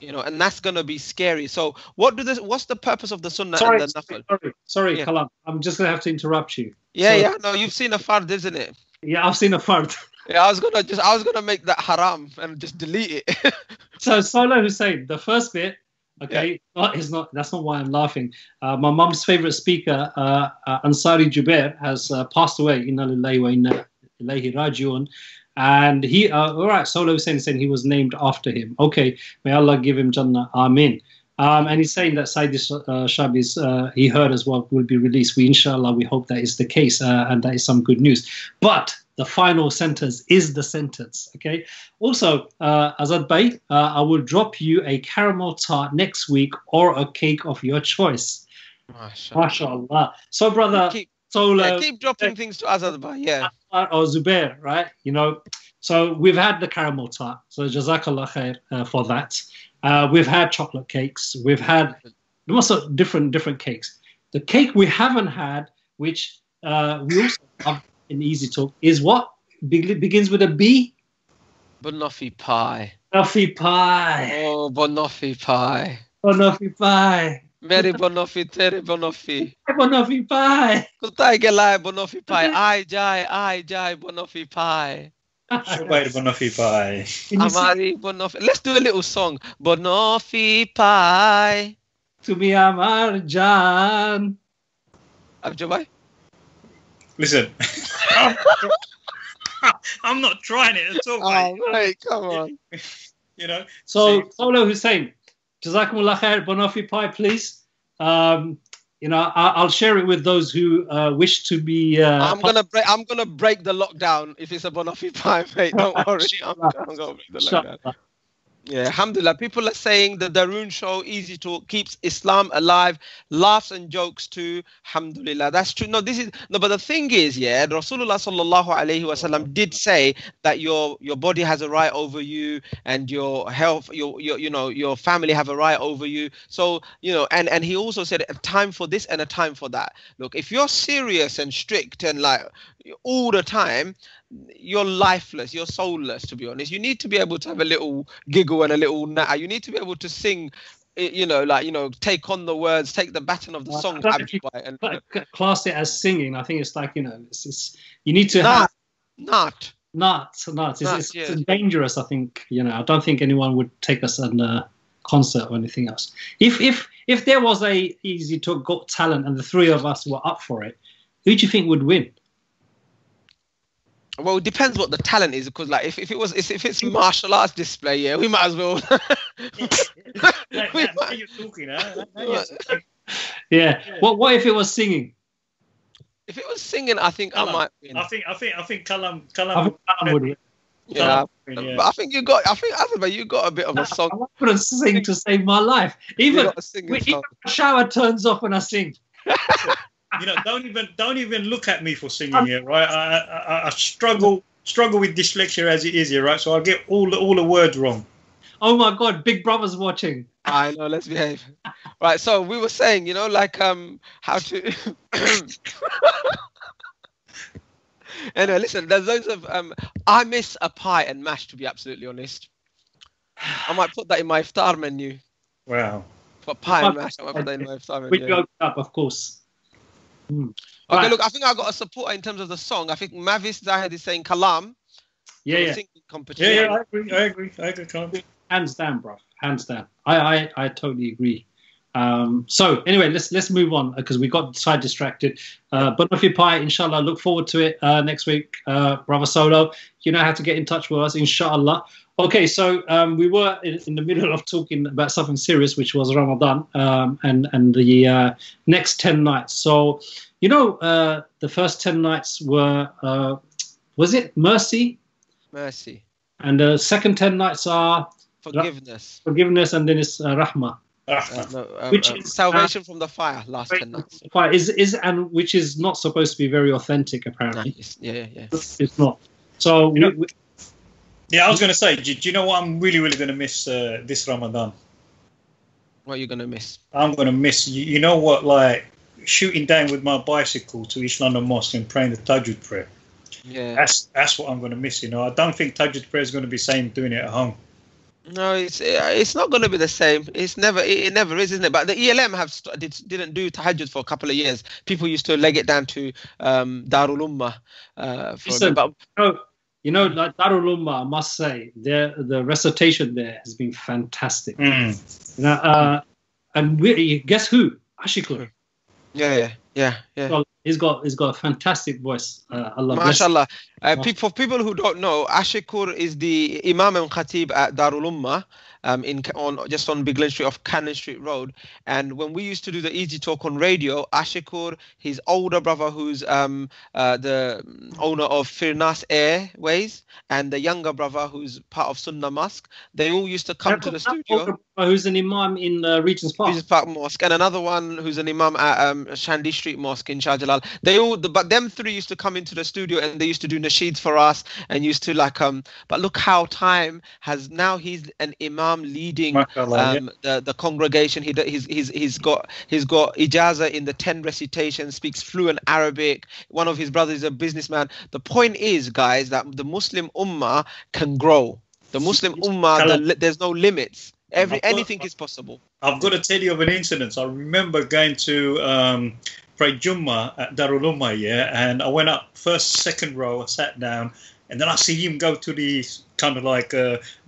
S3: You know, and that's going to be scary. So what's the purpose of the sunnah and the nafal?
S1: Sorry, Kalam. I'm just going to have to interrupt you.
S3: No, you've seen a fard, isn't it?
S1: Yeah, I've seen a fard.
S3: Yeah, I was gonna make that haram and just delete it.
S1: So Salah Hussein, the first bit, Okay, it's not. That's not why I'm laughing. My mum's favorite speaker, Ansari Jubair, has passed away. Inna lillahi wa inna ilayhi rajiun. And he, all right, Solo Hussein saying he was named after him. Okay, may Allah give him Jannah. Amin. And he's saying that Sayyid Shabi's, he heard as well, will be released. We, inshallah, we hope that is the case, and that is some good news. But the final sentence is the sentence, okay? Also, Azad Bhai, I will drop you a caramel tart next week or a cake of your choice. MashaAllah. So, brother, Solo,
S3: keep dropping things to Azad Bhai, yeah.
S1: Or Zubair, right? You know, so we've had the caramel tart. So Jazakallah khair for that. We've had chocolate cakes. We've had lots of different cakes. The cake we haven't had, which we also have in Easy Talk, is what? Begins with a B?
S3: Banoffee pie.
S1: Banoffee pie.
S3: Oh, banoffee pie.
S1: Banoffee pie.
S3: Meri banoffee, tere banoffee.
S1: Banoffee pie.
S3: Kutai gelai banoffee pie. I jai banoffee pie.
S4: Shubair banoffee pie.
S3: Amari banoffee. Let's do a little song. Banoffee pie.
S1: Tumi Amar Jan.
S3: Abjabai?
S4: Listen. I'm not trying it at all.
S3: Oh, mate, come on.
S4: You know.
S1: So, Solo Hussein, Jazakumullah khair, banoffee pie, please. You know, I'll share it with those who wish to be.
S3: I'm gonna break the lockdown if it's a banoffee pie, mate. Don't worry. I'm gonna break the lockdown. Yeah, alhamdulillah. People are saying the Daroon show, Easy Talk, keeps Islam alive, laughs and jokes too. Alhamdulillah. That's true. No, but the thing is, yeah, Rasulullah sallallahu alaihi wasallam did say that your body has a right over you, and your health, your family have a right over you. So, and he also said a time for this and a time for that. Look, if you're serious and strict and like all the time, you're lifeless, you're soulless, to be honest. You need to be able to have a little giggle and a little natter. You need to be able to sing, take on the words, take the baton of the song.
S1: Class it as singing. I think it's like, you need to have
S3: not.
S1: It's dangerous, I think. I don't think anyone would take us on a concert or anything else. If there was a Easy Talk Got Talent and the three of us were up for it, who do you think would win?
S3: Well, it depends what the talent is, because like if it's martial arts display, yeah, we might as well.
S4: You're talking, huh?
S1: Yeah. What if it was singing?
S3: If it was singing, I think
S4: Kalam.
S3: I might win.
S4: I think Kalam
S1: would win.
S3: Yeah, but I think you got a bit of a song.
S1: I'm not going to sing to save my life. Even the shower turns off when I sing.
S4: Don't even look at me for singing here, right? I struggle with dyslexia as it is here, right? So I get all the words wrong.
S1: Oh my God, Big Brother's watching.
S3: I know, let's behave. Right, so we were saying, how to. Anyway, listen, there's loads of. I miss a pie and mash, to be absolutely honest. I might put that in my iftar menu.
S4: Wow.
S3: But pie and mash, I might put that in my iftar menu.
S1: We go up, of course.
S3: Okay, right. Look, I think I got a supporter in terms of the song. I think Mavis Zahid is saying Kalam.
S1: Yeah.
S3: Competition.
S4: Yeah, I agree. Kalam.
S1: Hands down, bro. Hands down. I totally agree. So anyway, let's move on because we got side distracted. Banoffee pie, inshallah. Look forward to it next week, Brother Solo. You know how to get in touch with us, inshallah. Okay, so we were in the middle of talking about something serious, which was Ramadan and the next 10 nights. So, the first 10 nights were, was it Mercy?
S3: Mercy.
S1: And the second 10 nights are?
S3: Forgiveness.
S1: Forgiveness, and then it's Rahmah.
S3: Which is salvation from the fire, last 10 nights.
S1: Fire and which is not supposed to be very authentic, apparently.
S3: Yeah.
S1: It's not. So,
S4: yeah, I was going to say, do you know what I'm really, really going to miss this Ramadan?
S3: What are you going to miss?
S4: I'm going to miss, you know what, like shooting down with my bicycle to East London Mosque and praying the Tahajjud prayer.
S3: Yeah.
S4: That's what I'm going to miss, I don't think Tahajjud prayer is going to be the same doing it at home.
S3: No, it's not going to be the same. It never is, isn't it? But the ELM didn't do Tahajjud for a couple of years. People used to leg it down to Darul Ummah.
S1: Like Darul Ummah, I must say, the recitation there has been fantastic. And guess who? Ashikur.
S3: Yeah.
S1: Well, he's got a fantastic voice. Allah bless him.
S3: MashaAllah. For people who don't know, Ashikur is the Imam and Khatib at Darul Ummah, just on Big Lane Street off Cannon Street Road. And when we used to do the Easy Talk on radio, Ashikur, his older brother, who's the owner of Firnas Airways, and the younger brother, who's part of Sunnah Mosque, they all used to come to the studio.
S1: Who's an imam in Regent's Park?
S3: Regent's Park Mosque, and another one who's an imam at Shandy Street Mosque in Shah Jalal. But them three used to come into the studio and they used to do nasheeds for us and used to but look how time has now. He's an imam leading the congregation. He's got ijaza in the 10 recitations, speaks fluent Arabic. One of his brothers is a businessman. The point is, guys, that the Muslim Ummah can grow. The Muslim Ummah, there's no limits. Anything is possible.
S4: I've got to tell you of an incident. I remember going to pray Jummah at Darul Ummah, and I went up second row, I sat down, and then I see him go to the kind of like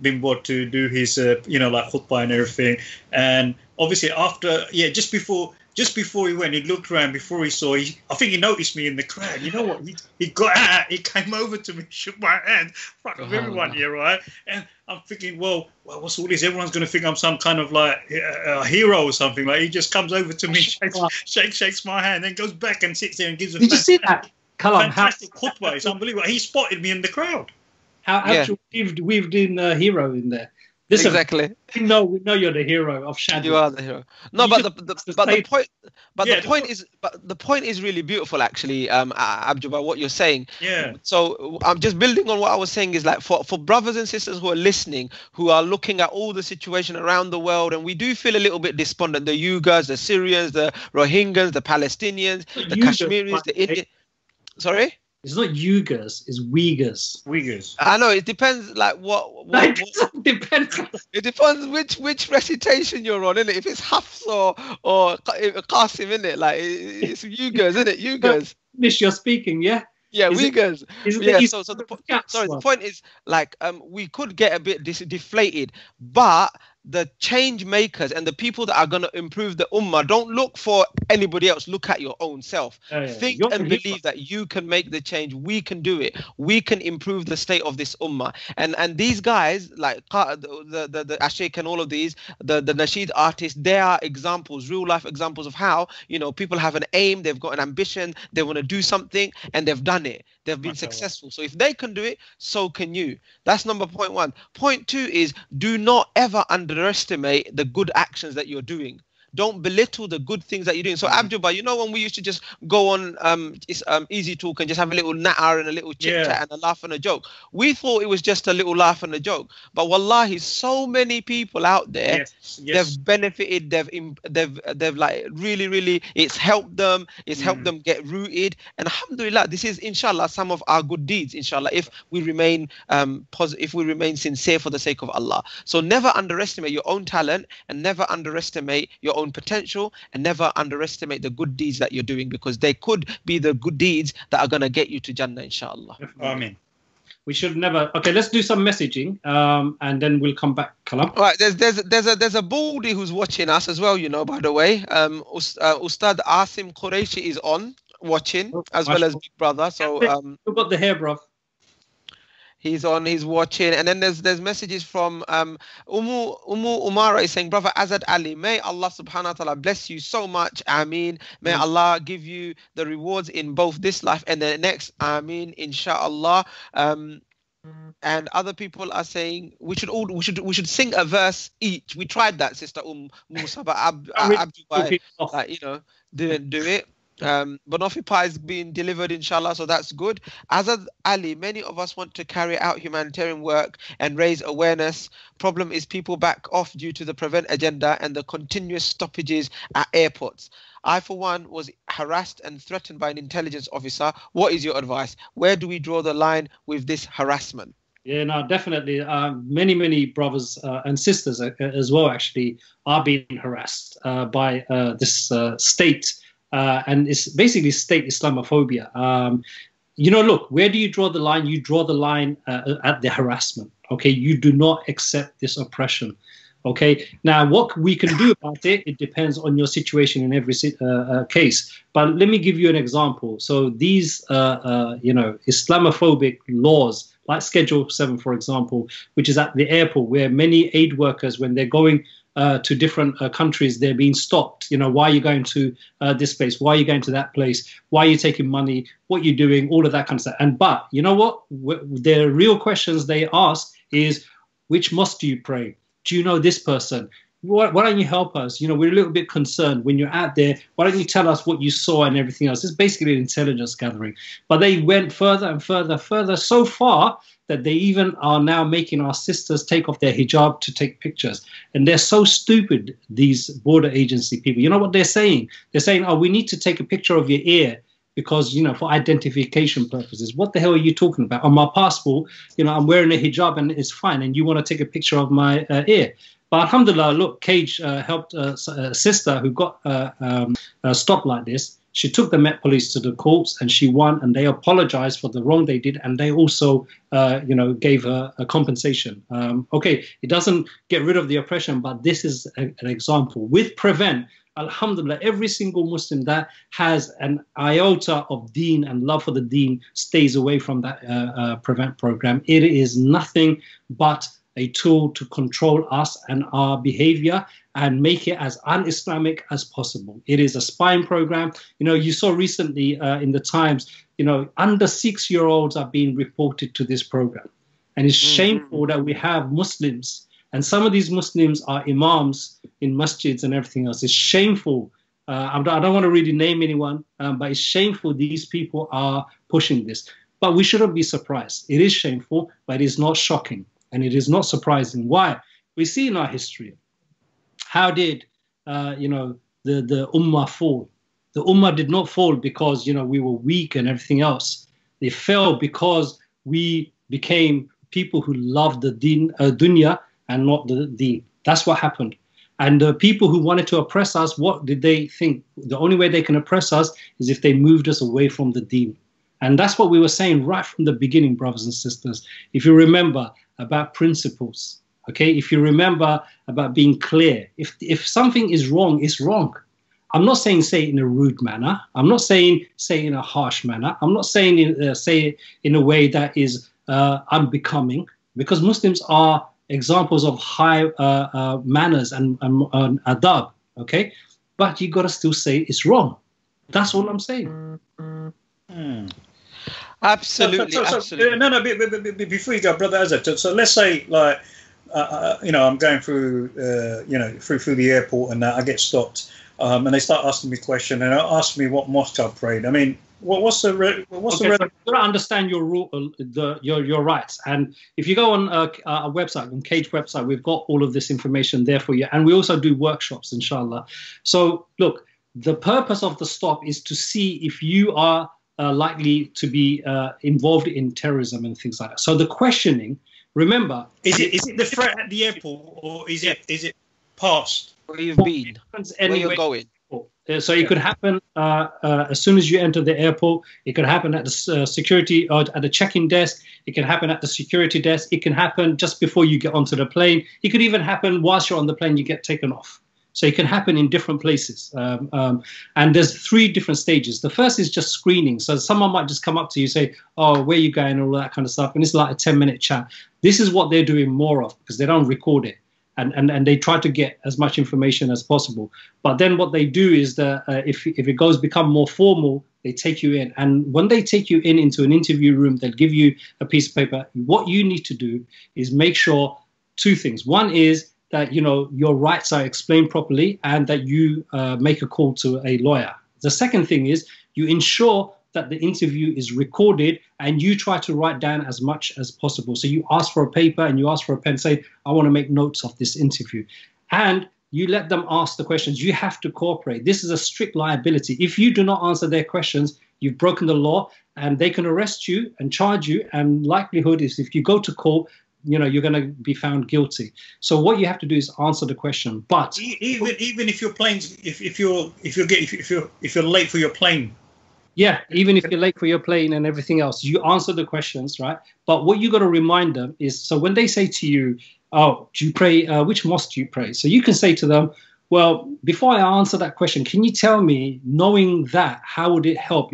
S4: Bimbo to do his, like khutbah and everything. And obviously after, just before he went, he looked around before he saw, I think he noticed me in the crowd. You know what? He got out, he came over to me, shook my hand in front of everyone here, right? And I'm thinking, well, what's all this? Everyone's going to think I'm some kind of like a hero or something. Like he just comes over to me, shakes my hand, then goes back and sits there and gives a
S1: Did you see that?
S4: Fantastic khutbah. It's unbelievable. He spotted me in the crowd.
S1: How weaved in a hero in there. Listen,
S3: exactly.
S1: We know you're the hero of Shadi.
S3: You are the hero. No, the point is really beautiful, actually, Abdul, by what you're saying.
S4: Yeah.
S3: So I'm just building on what I was saying is like for brothers and sisters who are listening, who are looking at all the situation around the world, and we do feel a little bit despondent. The Uyghurs, the Syrians, the Rohingyas, the Palestinians, the Kashmiris, the Indians. Sorry?
S1: It's not Uyghurs, it's Uyghurs.
S4: Uyghurs.
S3: I know, it depends like what
S1: depends.
S3: It depends which recitation you're on, innit? If it's Hafs or Qasim, innit? Like it's Uyghurs, innit? Uyghurs.
S1: English you're speaking, yeah?
S3: Yeah, Uyghurs. So the point is like we could get a bit deflated, but the change makers and the people that are going to improve the ummah, don't look for anybody else. Look at your own self. Think and believe that you can make the change. We can do it. We can improve the state of this ummah. And these guys, like the Ashik and all of these, the Nasheed artists, they are examples, real life examples of how, people have an aim, they've got an ambition, they want to do something, and they've done it. They've been successful. So if they can do it, so can you. That's point 1. Point 2 is do not ever underestimate the good actions that you're doing. Don't belittle the good things that you're doing. So Abdul, when we used to just go on Easy Talk and just have a little natter and a little chit chat and a laugh and a joke, we thought it was just a little laugh and a joke. But wallahi, so many people out there, they've benefited, they've like really, it's helped them, helped them get rooted. And alhamdulillah, this is inshallah some of our good deeds, inshallah, if we remain positive, if we remain sincere for the sake of Allah. So never underestimate your own talent and never underestimate your own potential, and never underestimate the good deeds that you're doing, because they could be the good deeds that are going to get you to Jannah, inshallah.
S4: Amen.
S1: We should never. Okay, let's do some messaging, and then we'll come back. Kalam.
S3: All right, there's a Baldy who's watching us as well. By the way, Ustad Asim Qureshi is on watching as well as Big Brother. So
S1: you've got the hair, bro.
S3: He's on, he's watching. And then there's messages from Ummu Umara is saying, Brother Azad Ali, may Allah subhanahu wa ta'ala bless you so much. Ameen. May Allah give you the rewards in both this life and the next. Ameen. Inshallah. And other people are saying we should sing a verse each. We tried that, Sister Musa, but didn't do it. Banoffee pie is being delivered, inshallah, so that's good. Azad Ali, many of us want to carry out humanitarian work and raise awareness. Problem is people back off due to the prevent agenda and the continuous stoppages at airports. I, for one, was harassed and threatened by an intelligence officer. What is your advice? Where do we draw the line with this harassment?
S1: Yeah, no, definitely. Many brothers and sisters as well, actually, are being harassed by this state. And it's basically state Islamophobia. Look, where do you draw the line? You draw the line at the harassment. Okay, you do not accept this oppression. Okay. Now, what we can do about it, it depends on your situation in every case. But let me give you an example. So these, Islamophobic laws, like Schedule 7, for example, which is at the airport, where many aid workers, when they're going to different countries, they're being stopped. Why are you going to this place? Why are you going to that place? Why are you taking money? What are you doing? All of that kind of stuff. But you know what? The real questions they ask is, which mosque do you pray? Do you know this person? Why don't you help us? We're a little bit concerned when you're out there. Why don't you tell us what you saw and everything else? It's basically an intelligence gathering. But they went further and further, so far that they even are now making our sisters take off their hijab to take pictures. And they're so stupid, these border agency people. You know what they're saying? They're saying, oh, we need to take a picture of your ear because, for identification purposes. What the hell are you talking about? On my passport, I'm wearing a hijab and it's fine. And you want to take a picture of my ear. But alhamdulillah, look, Cage helped a sister who got stopped like this. She took the Met Police to the courts and she won, and they apologized for the wrong they did, and they also, gave her a compensation. Okay, it doesn't get rid of the oppression, but this is an example. With Prevent, alhamdulillah, every single Muslim that has an iota of deen and love for the deen stays away from that Prevent program. It is nothing but a tool to control us and our behavior and make it as un-Islamic as possible. It is a spying program. You saw recently in the Times, under 6-year-olds are being reported to this program. And it's shameful that we have Muslims, and some of these Muslims are imams in masjids and everything else. It's shameful. I don't want to really name anyone, but it's shameful these people are pushing this. But we shouldn't be surprised. It is shameful, but it is not shocking. And it is not surprising. Why? We see in our history, how did, the Ummah fall? The Ummah did not fall because, we were weak and everything else. They fell because we became people who loved the deen, dunya and not the deen. That's what happened. And the people who wanted to oppress us, what did they think? The only way they can oppress us is if they moved us away from the deen. And that's what we were saying right from the beginning, brothers and sisters. If you remember about principles, okay? If you remember about being clear, if something is wrong, it's wrong. I'm not saying say it in a rude manner. I'm not saying say it in a harsh manner. I'm not saying say it in a way that is unbecoming, because Muslims are examples of high manners and adab, okay? But you got to still say it's wrong. That's all I'm saying.
S3: Absolutely, absolutely.
S4: No, before you go, Brother Azhar, so let's say, like, I'm going through, through the airport, and I get stopped, and they start asking me questions, and they ask me what mosque I prayed. I mean, what's the
S1: so you got to understand your rights. And if you go on our website, on Cage website, we've got all of this information there for you, and we also do workshops, inshallah. So look, the purpose of the stop is to see if you are likely to be involved in terrorism and things like that. So the questioning, remember,
S4: is it the threat at the airport, or is it past
S3: where you've been, where you're going?
S1: So it could happen as soon as you enter the airport. It could happen at the security or at the check-in desk. It can happen at the security desk. It can happen just before you get onto the plane. It could even happen whilst you're on the plane, you get taken off. So it can happen in different places. And there's 3 different stages. The first is just screening. So someone might just come up to you, say, oh, where are you going, and all that kind of stuff. And it's like a 10-minute chat. This is what they're doing more of, because they don't record it. And they try to get as much information as possible. But then what they do is that if it become more formal, they take you in. And when they take you into an interview room, they'll give you a piece of paper. What you need to do is make sure 2 things. One is that your rights are explained properly, and that you make a call to a lawyer. The second thing is you ensure that the interview is recorded, and you try to write down as much as possible. So you ask for a paper and you ask for a pen, say, I want to make notes of this interview. And you let them ask the questions. You have to cooperate. This is a strict liability. If you do not answer their questions, you've broken the law, and they can arrest you and charge you. And likelihood is if you go to court, you're going to be found guilty. So what you have to do is answer the question. But
S4: even if your plane's if you're late for your plane,
S1: Yeah, even if you're late for your plane and everything else, you answer the questions, right? But what you got to remind them is, so when they say to you, oh, do you pray, which mosque do you pray? So you can say to them, well, before I answer that question, can you tell me, knowing that, how would it help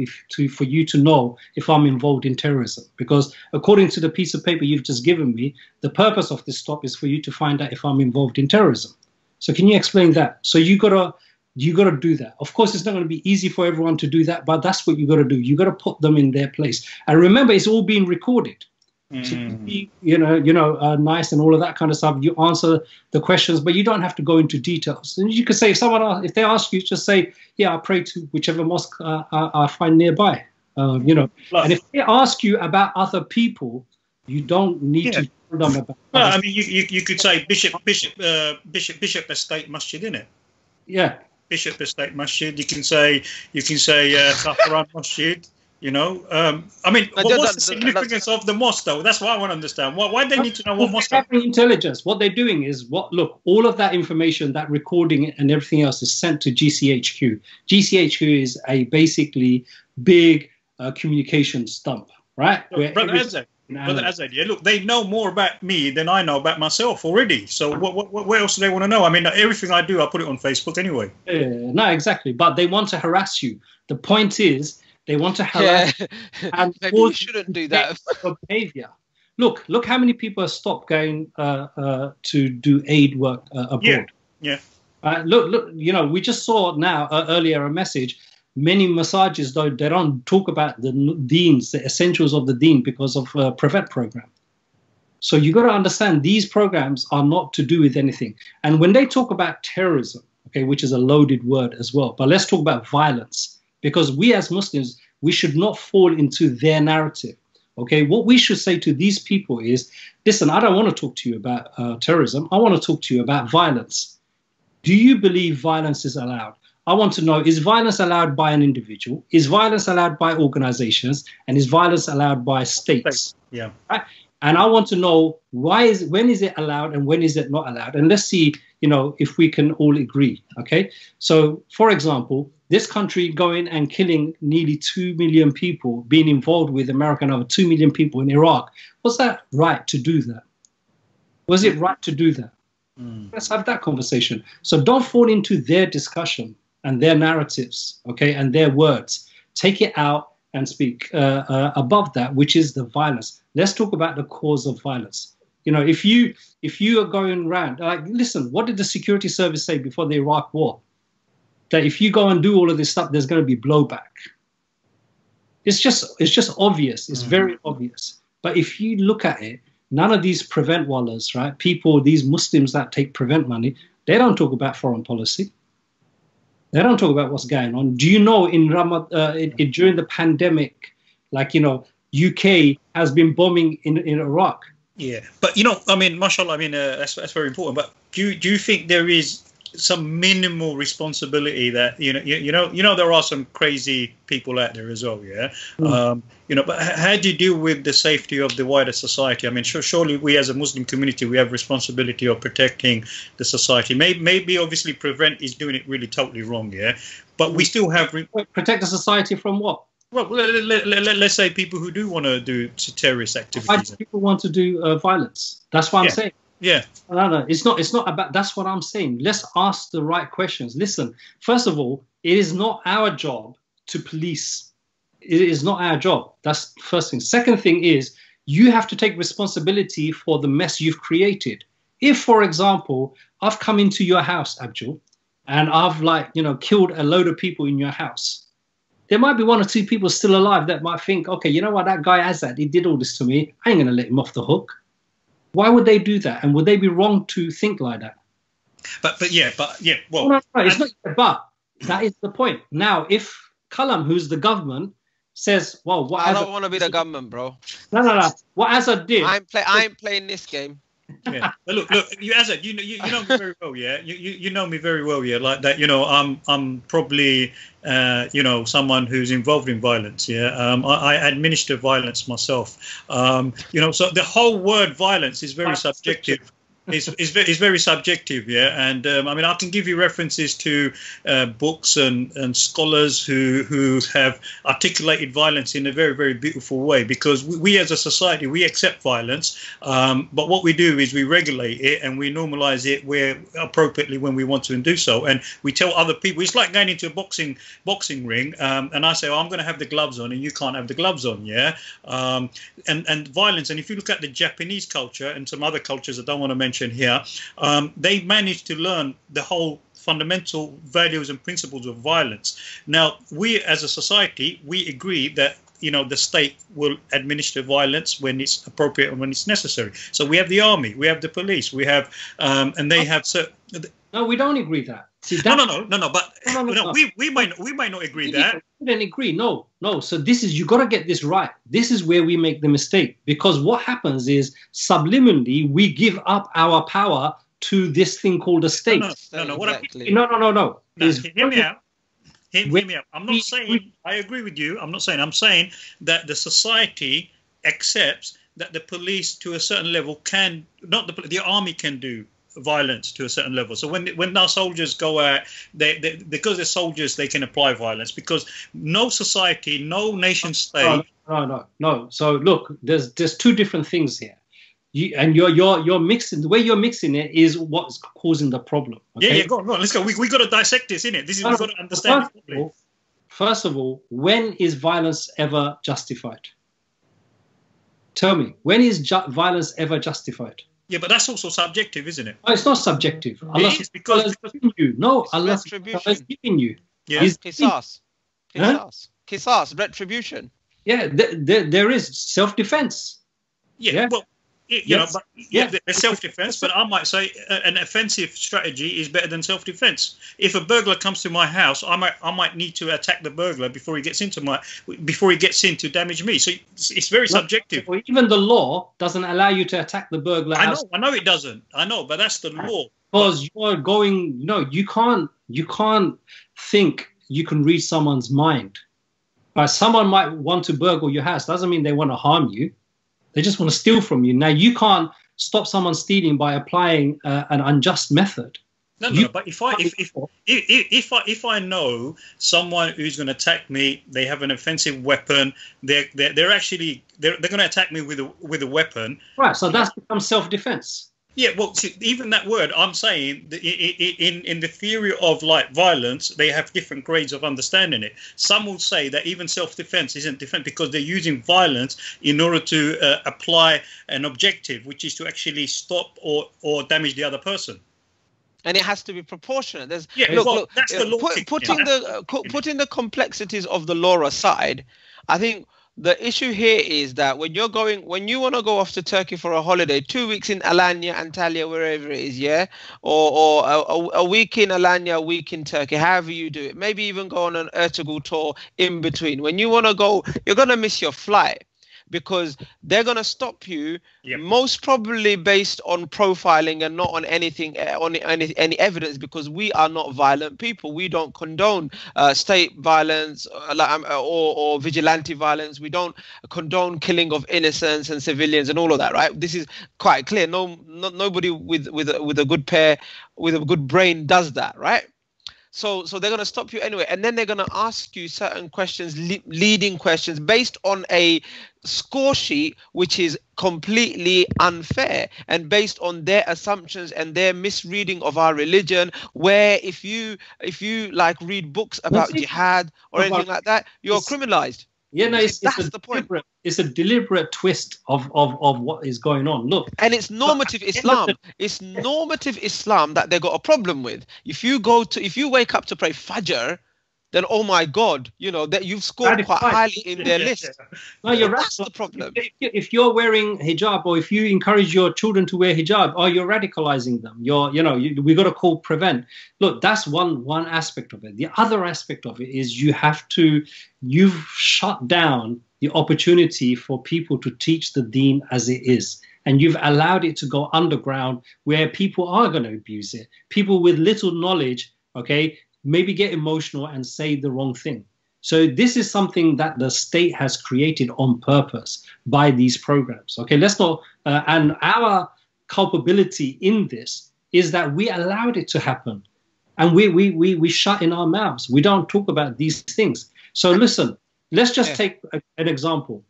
S1: for you to know if I'm involved in terrorism? Because according to the piece of paper you've just given me, the purpose of this stop is for you to find out if I'm involved in terrorism. So can you explain that? So you gotta do that. Of course, it's not going to be easy for everyone to do that, but that's what you got to do. You got to put them in their place. And remember, it's all being recorded. So be, nice and all of that kind of stuff. You answer the questions, but you don't have to go into details. And you could say, if they ask you, just say, yeah, I pray to whichever mosque I find nearby. And if they ask you about other people, you don't need to tell them about.
S4: Well, I mean, you could say Bishop Estate Masjid, innit?
S1: Yeah.
S4: Bishop Estate Masjid. You can say Safaran Masjid. I mean, what's the significance of the mosque, though? That's what I want to understand. Why do they need to know what mosque?
S1: Intelligence. What they're doing is, all of that information, that recording and everything else is sent to GCHQ. GCHQ is a basically big communication stump, right?
S4: Brother Azad, yeah, look, they know more about me than I know about myself already. So what else do they want to know? I mean, everything I do, I put it on Facebook anyway.
S1: No, exactly. But they want to harass you. The point is, they want to harass and
S3: maybe we shouldn't do that.
S1: Behavior. Look how many people have stopped going to do aid work abroad.
S4: Yeah.
S1: Look. We just saw now earlier a message. Many massages, though, they don't talk about the deens, the essentials of the deen, because of Prevent program. So you got to understand, these programs are not to do with anything. And when they talk about terrorism, okay, which is a loaded word as well, but let's talk about violence. Because we as Muslims, we should not fall into their narrative. Okay, what we should say to these people is, listen, I don't want to talk to you about terrorism. I want to talk to you about violence. Do you believe violence is allowed? I want to know, is violence allowed by an individual? Is violence allowed by organizations? And is violence allowed by states?
S4: Yeah.
S1: Right? And I want to know when is it allowed and when is it not allowed? And let's see, if we can all agree. Okay. So, for example, this country going and killing nearly 2 million people, being involved with America and over 2 million people in Iraq. Was that right to do that? Was it right to do that? Let's have that conversation. So don't fall into their discussion and their narratives, okay, and their words. Take it out and speak above that, which is the violence. Let's talk about the cause of violence. If you are going around, listen, what did the security service say before the Iraq war? That if you go and do all of this stuff, there's going to be blowback. It's just obvious. It's very obvious. But if you look at it, none of these Prevent wallahs, right? People, these Muslims that take Prevent money, they don't talk about foreign policy. They don't talk about what's going on. Do you know during the pandemic, UK has been bombing in Iraq?
S4: Yeah, but mashallah, that's very important. But do you think there is some minimal responsibility that there are some crazy people out there as well, yeah. But how do you deal with the safety of the wider society? I mean, surely we as a Muslim community, we have responsibility of protecting the society. Maybe obviously Prevent is doing it really totally wrong, yeah. But we still have
S1: protect the society from what?
S4: Well, let's say people who do want to do terrorist activities.
S1: Why do people want to do violence? That's what I'm saying.
S4: Yeah.
S1: No. It's not about. That's what I'm saying. Let's ask the right questions. Listen. First of all, it is not our job to police. It is not our job. That's the first thing. Second thing is, you have to take responsibility for the mess you've created. If, for example, I've come into your house, Abdul, and I've killed a load of people in your house, there might be 1 or 2 people still alive that might think, okay, you know what, that guy Azad, he did all this to me. I ain't going to let him off the hook. Why would they do that? And would they be wrong to think like that?
S4: But yeah. Well,
S1: no, it's not. But that is the point. Now, if Kalam, who's the government, says, "Well, what
S3: I don't want to be the government, bro."
S1: No. What Azad did?
S3: I ain't playing this game.
S4: Yeah. But look, you Azad, you know me very well, yeah. You know me very well, yeah. Like that, I'm probably someone who's involved in violence, yeah. I administer violence myself, so the whole word violence is very subjective. it's very subjective, yeah. And I mean, I can give you references to books and scholars who have articulated violence in a very, very beautiful way, because we as a society, we accept violence, but what we do is we regulate it and we normalize it where appropriately when we want to do so, and we tell other people. It's like going into a boxing ring, and I say, oh, I'm going to have the gloves on and you can't have the gloves on, yeah. And violence, and if you look at the Japanese culture and some other cultures I don't want to mention here, they managed to learn the whole fundamental values and principles of violence. Now, we as a society, we agree that, you know, the state will administer violence when it's appropriate and when it's necessary. So we have the army, we have the police, we have, and they have certain.
S1: No, we don't agree that. See,
S4: no. But we might not agree that.
S1: We don't agree. No. So this is, you got to get this right. This is where we make the mistake, because what happens is subliminally we give up our power to this thing called a state.
S4: No.
S1: No.
S4: Hear me out. Hear me out. I'm not saying I agree with you. I'm saying that the society accepts that the police to a certain level can, not the army can do violence to a certain level. So when our soldiers go out, they because they're soldiers, they can apply violence, because no society, no nation state.
S1: No. So look, there's two different things here. You're mixing, the way you're mixing it is what's causing the problem. Okay?
S4: Yeah, go on. Let's go. We got to dissect this, innit? This is, we've got to understand it properly.
S1: First of all, when is violence ever justified? Tell me, when is violence ever justified?
S4: Yeah, but that's also subjective, isn't it?
S1: No, it's not subjective. Allah is
S4: because
S1: giving you. No, Allah is giving you.
S3: Yeah, Qisas, retribution.
S1: Yeah, there is self-defense.
S4: Yeah, well, you know, but there's self-defense, but I might say an offensive strategy is better than self-defense. If a burglar comes to my house, I might need to attack the burglar before he gets in to damage me. So it's very subjective.
S1: Well, even the law doesn't allow you to attack the burglar.
S4: I know it doesn't. I know, but that's the law.
S1: Because you're going. No, you can't think you can read someone's mind. But someone might want to burgle your house. Doesn't mean they want to harm you. They just want to steal from you. Now, you can't stop someone stealing by applying an unjust method.
S4: No. But if I know someone who's going to attack me, they have an offensive weapon. They're going to attack me with a weapon.
S1: Right. So that's become self-defense.
S4: Yeah, well, see, even that word, I'm saying, in the theory of like violence, they have different grades of understanding it. Some will say that even self-defense isn't defense because they're using violence in order to apply an objective, which is to actually stop or damage the other person.
S3: And it has to be proportionate. That's
S4: the law.
S3: Putting the complexities of the law aside, I think the issue here is that when you want to go off to Turkey for a holiday, 2 weeks in Alanya, Antalya, wherever it is, yeah, or a week in Alanya, a week in Turkey, however you do it, maybe even go on an Ertugrul tour in between. When you want to go, you're going to miss your flight, because they're going to stop you, most probably based on profiling and not on anything, on any evidence, because we are not violent people. We don't condone state violence or vigilante violence. We don't condone killing of innocents and civilians and all of that, right? This is quite clear. Nobody with a good brain does that, right? So they're going to stop you anyway, and then they're going to ask you certain questions, leading questions, based on a score sheet which is completely unfair and based on their assumptions and their misreading of our religion. Where if you like read books about jihad or anything like that, you're criminalized.
S1: Yeah, no, that's the point. It's a deliberate twist of what is going on. Look,
S3: and it's normative Islam. It's normative Islam that they got a problem with. If you wake up to pray Fajr, then oh my God, you know that you've scored quite highly in their list.
S1: No, you're right.
S3: That's the problem.
S1: If you're wearing hijab, or if you encourage your children to wear hijab, you're radicalizing them. We got to call prevent. Look, that's one aspect of it. The other aspect of it is you've shut down the opportunity for people to teach the deen as it is. And you've allowed it to go underground where people are going to abuse it. People with little knowledge, okay, maybe get emotional and say the wrong thing. So this is something that the state has created on purpose by these programs. Okay, let's not, and our culpability in this is that we allowed it to happen. And we shut in our mouths. We don't talk about these things. So listen, let's just take an example.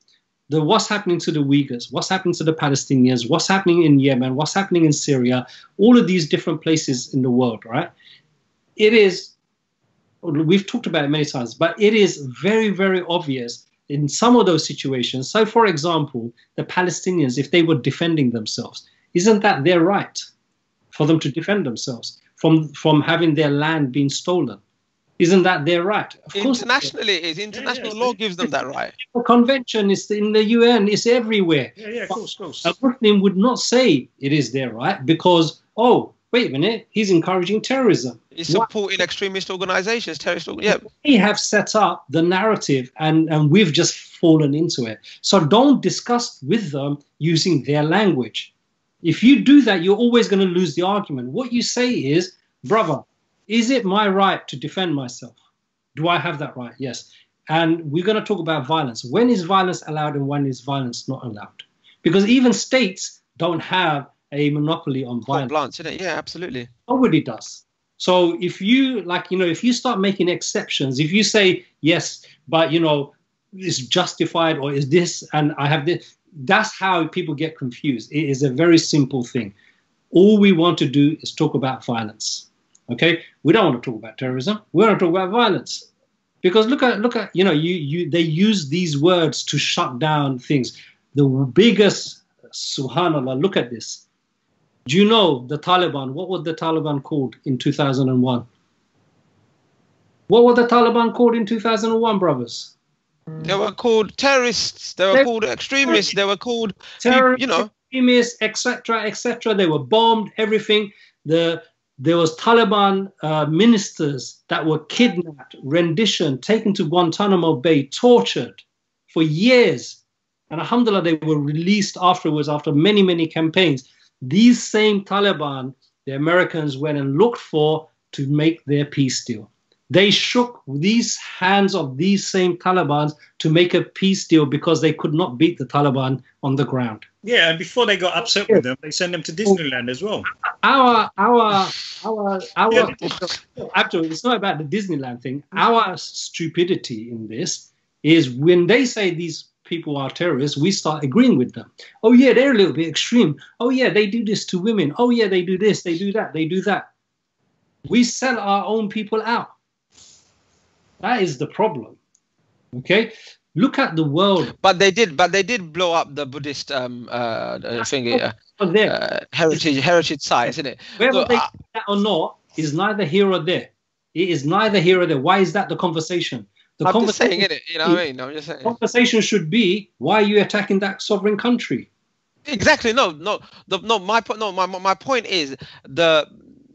S1: What's happening to the Uyghurs, what's happening to the Palestinians, what's happening in Yemen, what's happening in Syria, all of these different places in the world, right? It is, we've talked about it many times, but it is very, very obvious in some of those situations. So, for example, the Palestinians, if they were defending themselves, isn't that their right for them to defend themselves from having their land being stolen? Isn't that their right? Of course,
S3: internationally, it is. International law gives them that right.
S1: The convention is in the UN. It's everywhere.
S4: Yeah, of course.
S1: A Muslim would not say it is their right because, oh, wait a minute, he's encouraging terrorism.
S3: He's supporting extremist organizations, terrorist. Yeah,
S1: they have set up the narrative, and we've just fallen into it. So don't discuss with them using their language. If you do that, you're always going to lose the argument. What you say is, brother, is it my right to defend myself? Do I have that right? Yes. And we're going to talk about violence. When is violence allowed and when is violence not allowed? Because even states don't have a monopoly on violence.
S3: Yeah, absolutely.
S1: Nobody does. So if you, if you start making exceptions, if you say, yes, but, it's justified or is this, and I have this, that's how people get confused. It is a very simple thing. All we want to do is talk about violence. Okay, we don't want to talk about terrorism. We want to talk about violence, because look at they use these words to shut down things. The biggest, subhanallah, look at this. Do you know the Taliban? What was the Taliban called in 2001? What were the Taliban called in 2001, brothers?
S3: They were called terrorists. They were called extremists. They were called
S1: terrorists, extremists, etc., etc. They were bombed. Everything. There was Taliban ministers that were kidnapped, renditioned, taken to Guantanamo Bay, tortured for years. And alhamdulillah, they were released afterwards after many, many campaigns. These same Taliban, the Americans went and looked for to make their peace deal. They shook these hands of these same Taliban to make a peace deal because they could not beat the Taliban on the ground.
S4: Yeah, and before they got upset with them, they sent them to Disneyland as well.
S1: Actually, it's not about the Disneyland thing. Our stupidity in this is when they say these people are terrorists, we start agreeing with them. Oh yeah, they're a little bit extreme. Oh yeah, they do this to women. Oh yeah, they do this, they do that, they do that. We sell our own people out. That is the problem. Okay, look at the world.
S3: But they did blow up the Buddhist heritage site, isn't it?
S1: Whether they did that or not is neither here or there. It is neither here or there. Why is that the conversation?
S3: I'm just saying, innit? You know what I mean? I'm just saying.
S1: The conversation should be, why are you attacking that sovereign country?
S3: Exactly. My point is the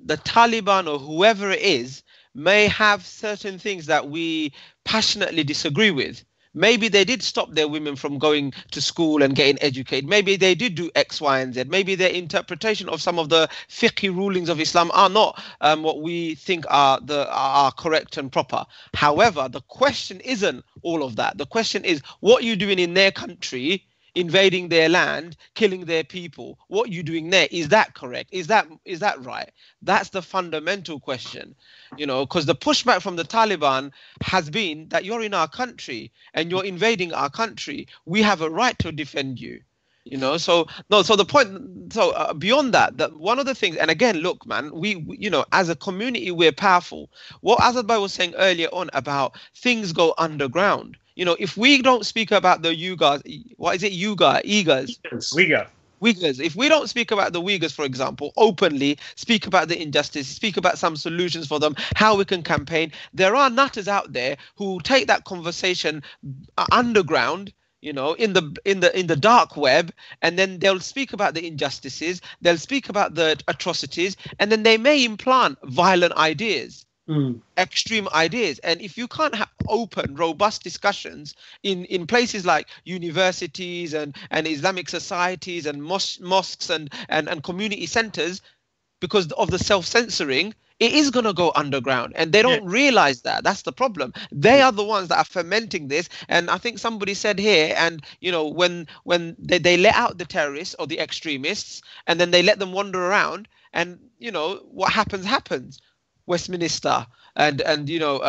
S3: Taliban or whoever it is may have certain things that we passionately disagree with. Maybe they did stop their women from going to school and getting educated. Maybe they did do X, Y, and Z. Maybe their interpretation of some of the fiqh rulings of Islam are not what we think are correct and proper. However, the question isn't all of that. The question is, what are you doing in their country, invading their land, killing their people? What are you doing there? Is that correct? Is that right? That's the fundamental question, because the pushback from the Taliban has been that you're in our country and you're invading our country. We have a right to defend you. So the point, beyond that one of the things, and again, look, man, we as a community, we're powerful. What Azadbay was saying earlier on about things go underground. If we don't speak about the Uyghurs, Uyghurs. If we don't speak about the Uyghurs, for example, openly, speak about the injustice, speak about some solutions for them, how we can campaign, there are nutters out there who take that conversation underground, in the dark web, and then they'll speak about the injustices, they'll speak about the atrocities, and then they may implant violent ideas. Extreme ideas. And if you can't have open, robust discussions in places like universities and Islamic societies and mosques and community centers, because of the self-censoring, it is going to go underground, and they don't realize that. That's the problem. They are the ones that are fermenting this. And I think somebody said here, and you know, when they let out the terrorists or the extremists, and then they let them wander around, and you know what happens. Westminster and you know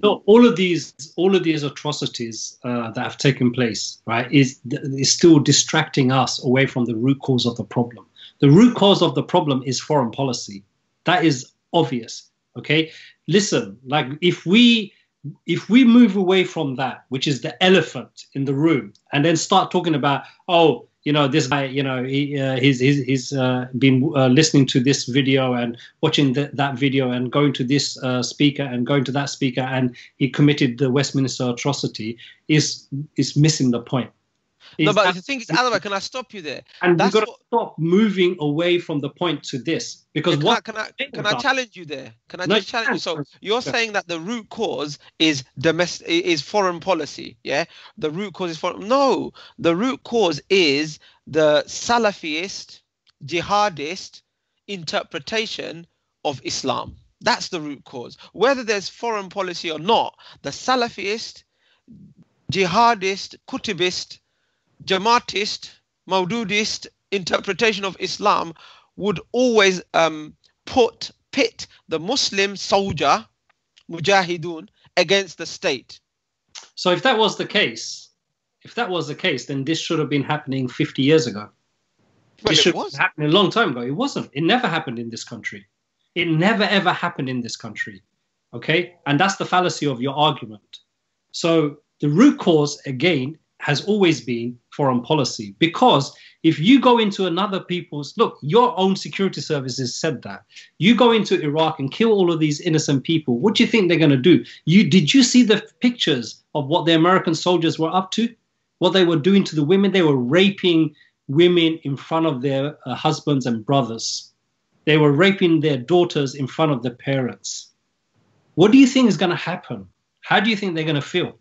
S1: so all of these atrocities that have taken place, right, is still distracting us away from the root cause of the problem. The root cause of the problem is foreign policy. That is obvious. Okay, listen, like if we move away from that, which is the elephant in the room, and then start talking about, oh, you know, this guy, you know, he's been listening to this video and watching that video and going to this speaker and going to that speaker, and he committed the Westminster atrocity, is missing the point.
S3: No, but the thing is, Alva, can I stop you there?
S1: And we've got to stop moving away from the point to this, because
S3: can I challenge you there? Can I just challenge you? So you're saying that the root cause is foreign policy, yeah? The root cause is foreign. No, the root cause is the Salafist, jihadist interpretation of Islam. That's the root cause. Whether there's foreign policy or not, the Salafist, jihadist, Qutbist, Jamaatist, Maududist interpretation of Islam would always pit the Muslim soldier, Mujahideen, against the state.
S1: So if that was the case, then this should have been happening 50 years ago. This should have happened a long time ago. It wasn't. It never happened in this country. It never, ever happened in this country. Okay? And that's the fallacy of your argument. So the root cause, again, has always been foreign policy. Because if you go into another people's, look, your own security services said that. You go into Iraq and kill all of these innocent people, what do you think they're going to do? Did you see the pictures of what the American soldiers were up to? What they were doing to the women? They were raping women in front of their husbands and brothers. They were raping their daughters in front of their parents. What do you think is going to happen? How do you think they're going to feel?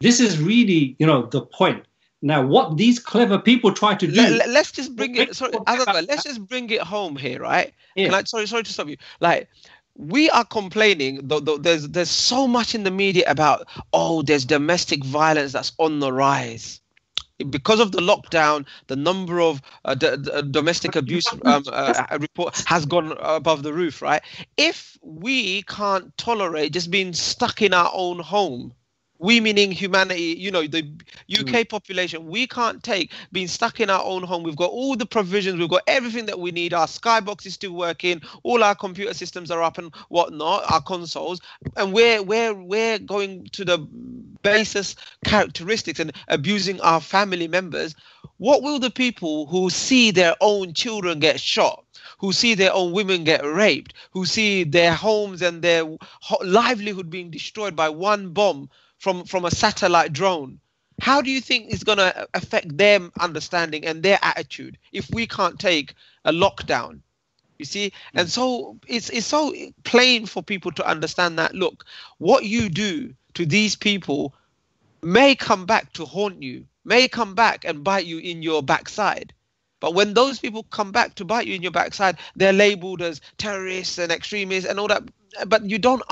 S1: This is really, you know, the point. Now, what these clever people try to do...
S3: Let's just bring it... Sorry, Azabah, let's just bring it home here, right? Yeah. Sorry to stop you. Like, we are complaining, there's so much in the media about, oh, there's domestic violence that's on the rise. Because of the lockdown, the number of domestic abuse report has gone above the roof, right? If we can't tolerate just being stuck in our own home, we meaning humanity, you know, the UK population, we can't take being stuck in our own home. We've got all the provisions, we've got everything that we need. Our Skybox is still working, all our computer systems are up and whatnot, our consoles, and we're going to the basest characteristics and abusing our family members. What will the people who see their own children get shot, who see their own women get raped, who see their homes and their livelihood being destroyed by one bomb from a satellite drone, how do you think it's going to affect their understanding and their attitude if we can't take a lockdown? You see? And so it's so plain for people to understand that, look, what you do to these people may come back to haunt you, may come back and bite you in your backside. But when those people come back to bite you in your backside, they're labeled as terrorists and extremists and all that. But you don't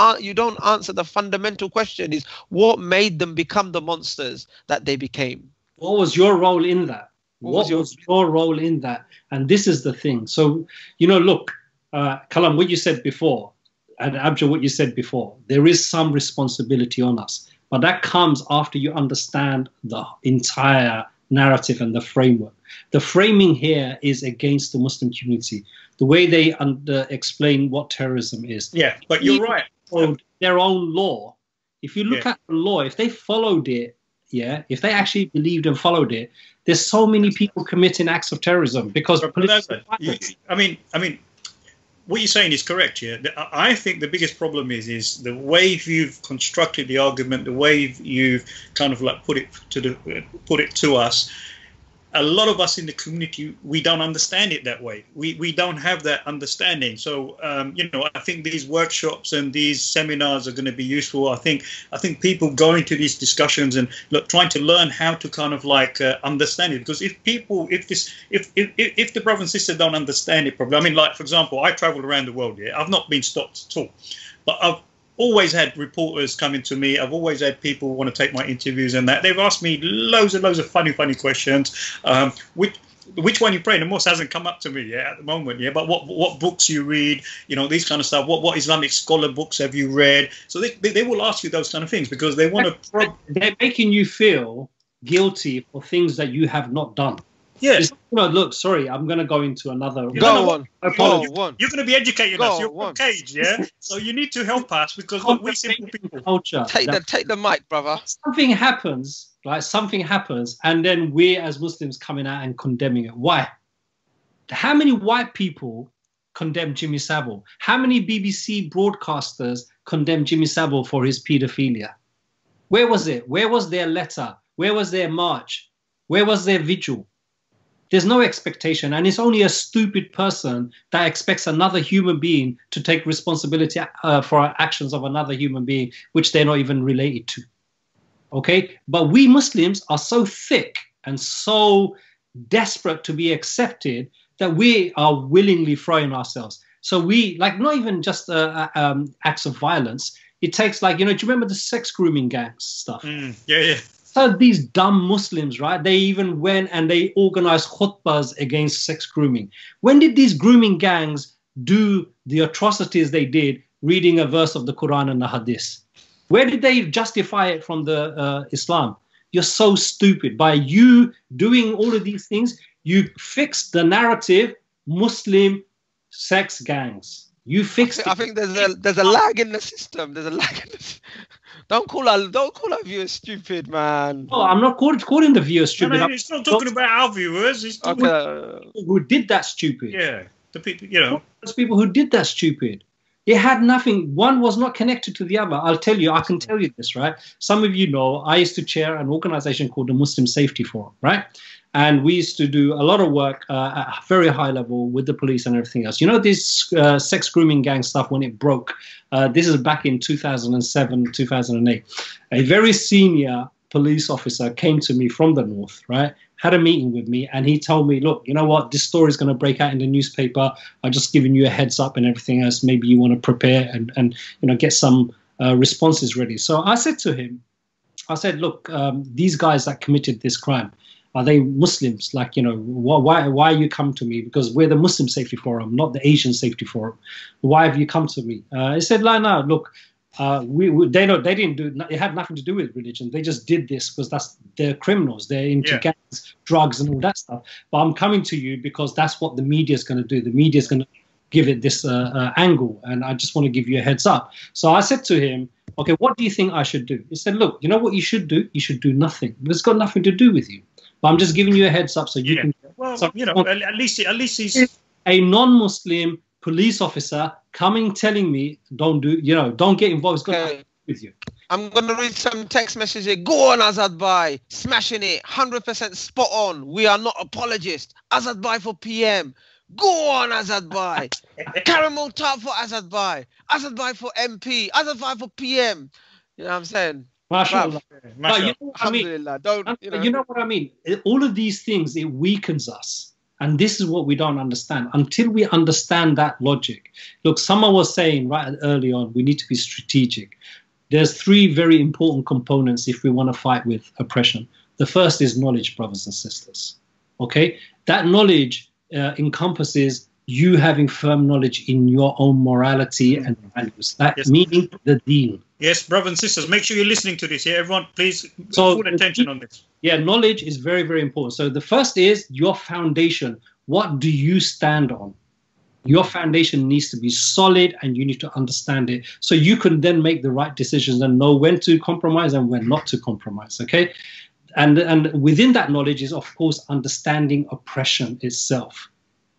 S3: answer the fundamental question: is what made them become the monsters that they became?
S1: What was your role in that? What was your role in that? And this is the thing. So, you know, look, Kalam, what you said before, and Abjad, what you said before, there is some responsibility on us. But that comes after you understand the entire narrative and the framework. The framing here is against the Muslim community. The way they explain what terrorism is.
S4: Yeah, but you're right.
S1: Their own law. If you look at the law, if they followed it, if they actually believed and followed it, there's so many people committing acts of terrorism because.
S4: I mean, what you're saying is correct. Yeah, I think the biggest problem is the way you've constructed the argument, the way you've kind of like put it to us. a lot of us in the community, we don't understand it that way. We don't have that understanding. So, you know, I think these workshops and these seminars are going to be useful. I think people going to these discussions and trying to learn how to kind of like understand it. Because if the brothers and sisters don't understand it properly, I mean, like, for example, I traveled around the world, yeah. I've not been stopped at all. But I've always had reporters coming to me. I've always had people want to take my interviews and that. They've asked me loads and loads of funny questions. Which one you pray? The most hasn't come up to me yet at the moment. Yeah, but what books you read? You know, these kind of stuff. What Islamic scholar books have you read? So they will ask you those kind of things because they want to.
S1: They're making you feel guilty for things that you have not done.
S4: Yes.
S1: No, look, sorry, I'm going to go into another.
S3: Go on.
S4: You're going to be educating us. You're on Cage, yeah? So you need to help us because we simple people.
S1: Culture.
S3: Take the mic, brother.
S1: Something happens, right? Something happens, and then we as Muslims coming out and condemning it. Why? How many white people condemn Jimmy Savile? How many BBC broadcasters condemn Jimmy Savile for his paedophilia? Where was it? Where was their letter? Where was their march? Where was their vigil? There's no expectation, and it's only a stupid person that expects another human being to take responsibility for actions of another human being, which they're not even related to. Okay? But we Muslims are so thick and so desperate to be accepted that we are willingly throwing ourselves. So we, like, not even just acts of violence. It takes, like, you know, do you remember the sex grooming gangs stuff?
S4: Yeah.
S1: So these dumb Muslims, right, they even went and they organized khutbahs against sex grooming. When did these grooming gangs do the atrocities they did reading a verse of the Quran and the Hadith? Where did they justify it from the Islam? You're so stupid. By you doing all of these things, you fixed the narrative Muslim sex gangs. You fixed it.
S3: I think there's a lag in the system. There's a lag in the system. Don't call our viewers stupid, man.
S1: No, I'm not calling the viewers stupid.
S4: No, it's not talking about our viewers. It's talking
S1: about people who did that stupid.
S4: Yeah, the people, you know.
S1: Those people who did that stupid. It had nothing. One was not connected to the other. I'll tell you, I can tell you this, right? Some of you know, I used to chair an organization called the Muslim Safety Forum, right? And we used to do a lot of work at a very high level with the police and everything else. You know, this sex grooming gang stuff, when it broke, this is back in 2007, 2008. A very senior police officer came to me from the north, right? Had a meeting with me, and he told me, look, you know what, this story is going to break out in the newspaper. I'm just giving you a heads up and everything else. Maybe you want to prepare and you know, get some responses ready. So I said to him, I said, look, these guys that committed this crime, are they Muslims? Like, you know, why you come to me? Because we're the Muslim Safety Forum, not the Asian Safety Forum. Why have you come to me? He said, no, look, they didn't do it. It had nothing to do with religion. They just did this because they're criminals. They're into gangs, drugs, and all that stuff. But I'm coming to you because that's what the media is going to do. The media is going to give it this angle, and I just want to give you a heads up. So I said to him, okay, what do you think I should do? He said, look, you know what you should do? You should do nothing. It's got nothing to do with you. But I'm just giving you a heads up so you can.
S4: Well, you know, at least he's
S1: a non-Muslim police officer coming telling me don't get involved. It's got nothing to do with you.
S3: I'm gonna read some text messages. Go on, Azad Bhai, smashing it, 100% spot on. We are not apologists. Azad Bhai for PM. Go on, Azad Bhai. Caramel tart for Azad Bhai. Azad Bhai for MP. Azad Bhai for PM. You know what I'm saying?
S1: MashaAllah.
S3: But
S1: you know what I mean? You know what I mean? All of these things, it weakens us. And this is what we don't understand. Until we understand that logic. Look, someone was saying right early on, we need to be strategic. There's three very important components if we want to fight with oppression. The first is knowledge, brothers and sisters. Okay? That knowledge encompasses you having firm knowledge in your own morality and values. That meaning the deen.
S4: Yes, brothers and sisters, make sure you're listening to this. Yeah, everyone, please full attention on this.
S1: Yeah, knowledge is very, very important. So the first is your foundation. What do you stand on? Your foundation needs to be solid, and you need to understand it so you can then make the right decisions and know when to compromise and when not to compromise. Okay, and within that knowledge is, of course, understanding oppression itself.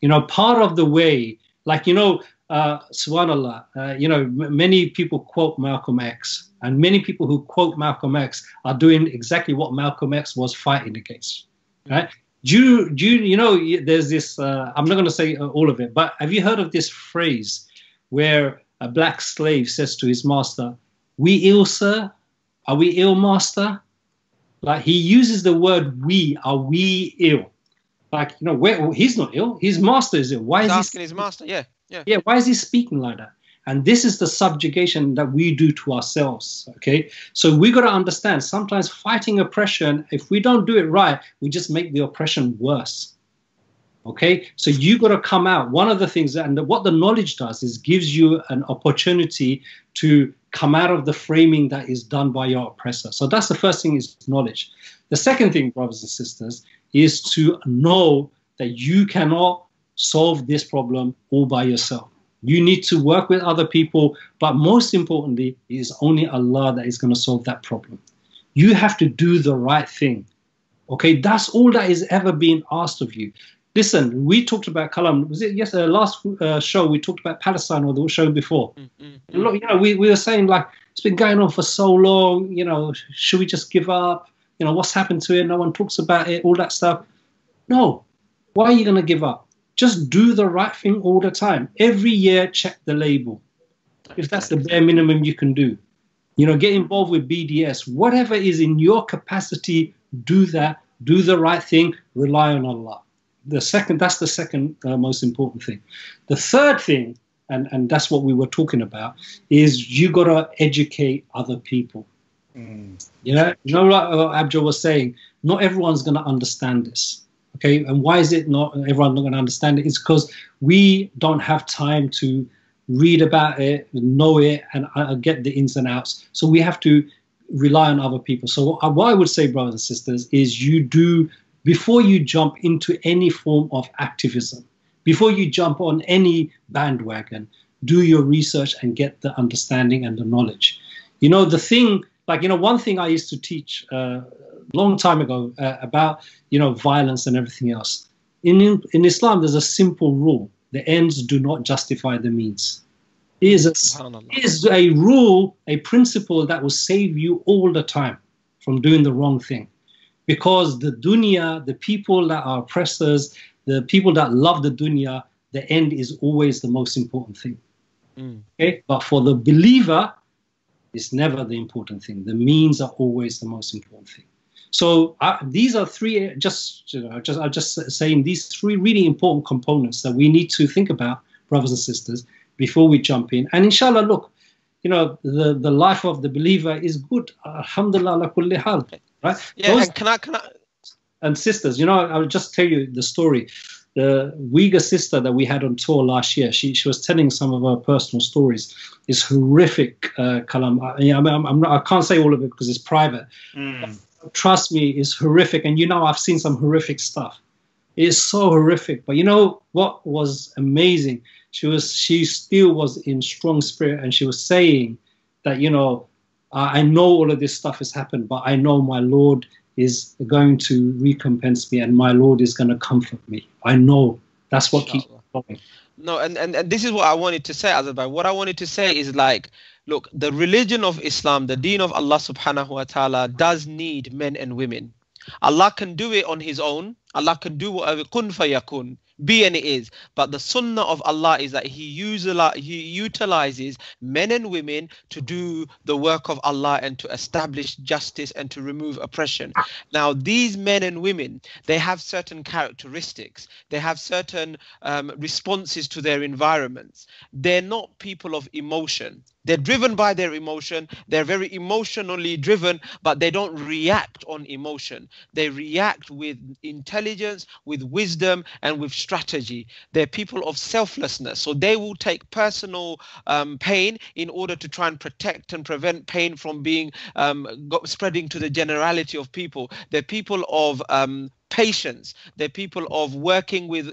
S1: You know, part of the way, like, you know, subhanallah, you know, many people quote Malcolm X, and many people who quote Malcolm X are doing exactly what Malcolm X was fighting against, right? You know, there's this, I'm not going to say all of it, but have you heard of this phrase where a black slave says to his master, "We ill, sir? Are we ill, master?" Like, he uses the word "we." Are we ill? Like, you know, he's not ill. His master is ill. Why is he
S3: asking his master? Yeah.
S1: Why is he speaking like that? And this is the subjugation that we do to ourselves. Okay, so we got to understand. Sometimes fighting oppression, if we don't do it right, we just make the oppression worse. Okay, so you got to come out. One of the things, and what the knowledge does, is gives you an opportunity to come out of the framing that is done by your oppressor. So that's the first thing, is knowledge. The second thing, brothers and sisters, is to know that you cannot solve this problem all by yourself. You need to work with other people, but most importantly, it is only Allah that is going to solve that problem. You have to do the right thing. Okay, that's all that is ever being asked of you. Listen, we talked about Kalam. Was it yesterday? Last show we talked about Palestine, or the show before. Look, you know, we were saying, like, it's been going on for so long. You know, should we just give up? You know, what's happened to it? No one talks about it. All that stuff. No. Why are you going to give up? Just do the right thing all the time. Every year, check the label. If that's the bare minimum you can do. You know, get involved with BDS. Whatever is in your capacity, do that. Do the right thing. Rely on Allah. That's the second most important thing. The third thing, and that's what we were talking about, is you got to educate other people. You know, like Abjad was saying, not everyone's going to understand this. Okay, and why is it not everyone's not going to understand it? It's because we don't have time to read about it, know it, and get the ins and outs. So we have to rely on other people. So what I would say, brothers and sisters, is before you jump into any form of activism, before you jump on any bandwagon, do your research and get the understanding and the knowledge. You know, the thing, like, you know, one thing I used to teach long time ago about, you know, violence and everything else. In Islam, there's a simple rule: the ends do not justify the means. It is a rule, a principle that will save you all the time from doing the wrong thing. Because the dunya, the people that are oppressors, the people that love the dunya, the end is always the most important thing. Okay? But for the believer, it's never the important thing. The means are always the most important thing. So these are three, I'm just saying, these three really important components that we need to think about, brothers and sisters, before we jump in. And inshallah, look, you know, the life of the believer is good. Alhamdulillah ala kulli hal. Right?
S3: Yeah, and can I?
S1: And sisters, you know, I'll just tell you the story. The Uyghur sister that we had on tour last year, she was telling some of her personal stories. It's horrific, Kalam. I can't say all of it because it's private. Trust me, it's horrific. And you know, I've seen some horrific stuff. It's so horrific. But you know what was amazing? She still was in strong spirit, and she was saying that, you know, I know all of this stuff has happened, but I know my Lord is going to recompense me, and my Lord is going to comfort me. I know. That's what keeps me going.
S3: No, and this is what I wanted to say, Azadbai. What I wanted to say is, like, look, the religion of Islam, the deen of Allah subhanahu wa ta'ala, does need men and women. Allah can do it on his own. Allah can do whatever, kun fayakun, be and it is. But the sunnah of Allah is that he utilizes men and women to do the work of Allah and to establish justice and to remove oppression. Now, these men and women, they have certain characteristics. They have certain responses to their environments. They're not people of emotion. They're driven by their emotion. They're very emotionally driven, but they don't react on emotion. They react with intelligence, with wisdom, and with strategy. They're people of selflessness. So they will take personal pain in order to try and protect and prevent pain from being spreading to the generality of people. They're people of patience. They're people of working with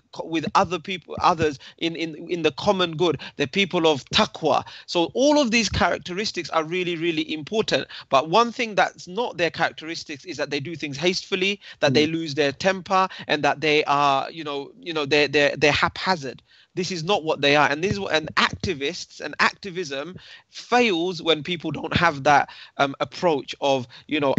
S3: others in the common good. They're people of taqwa. So all of these characteristics are really, really important. But one thing that's not their characteristics is that they do things hastily, that they lose their temper, and that they are, they're haphazard. This is not what they are. And activists and activism fails when people don't have that approach of,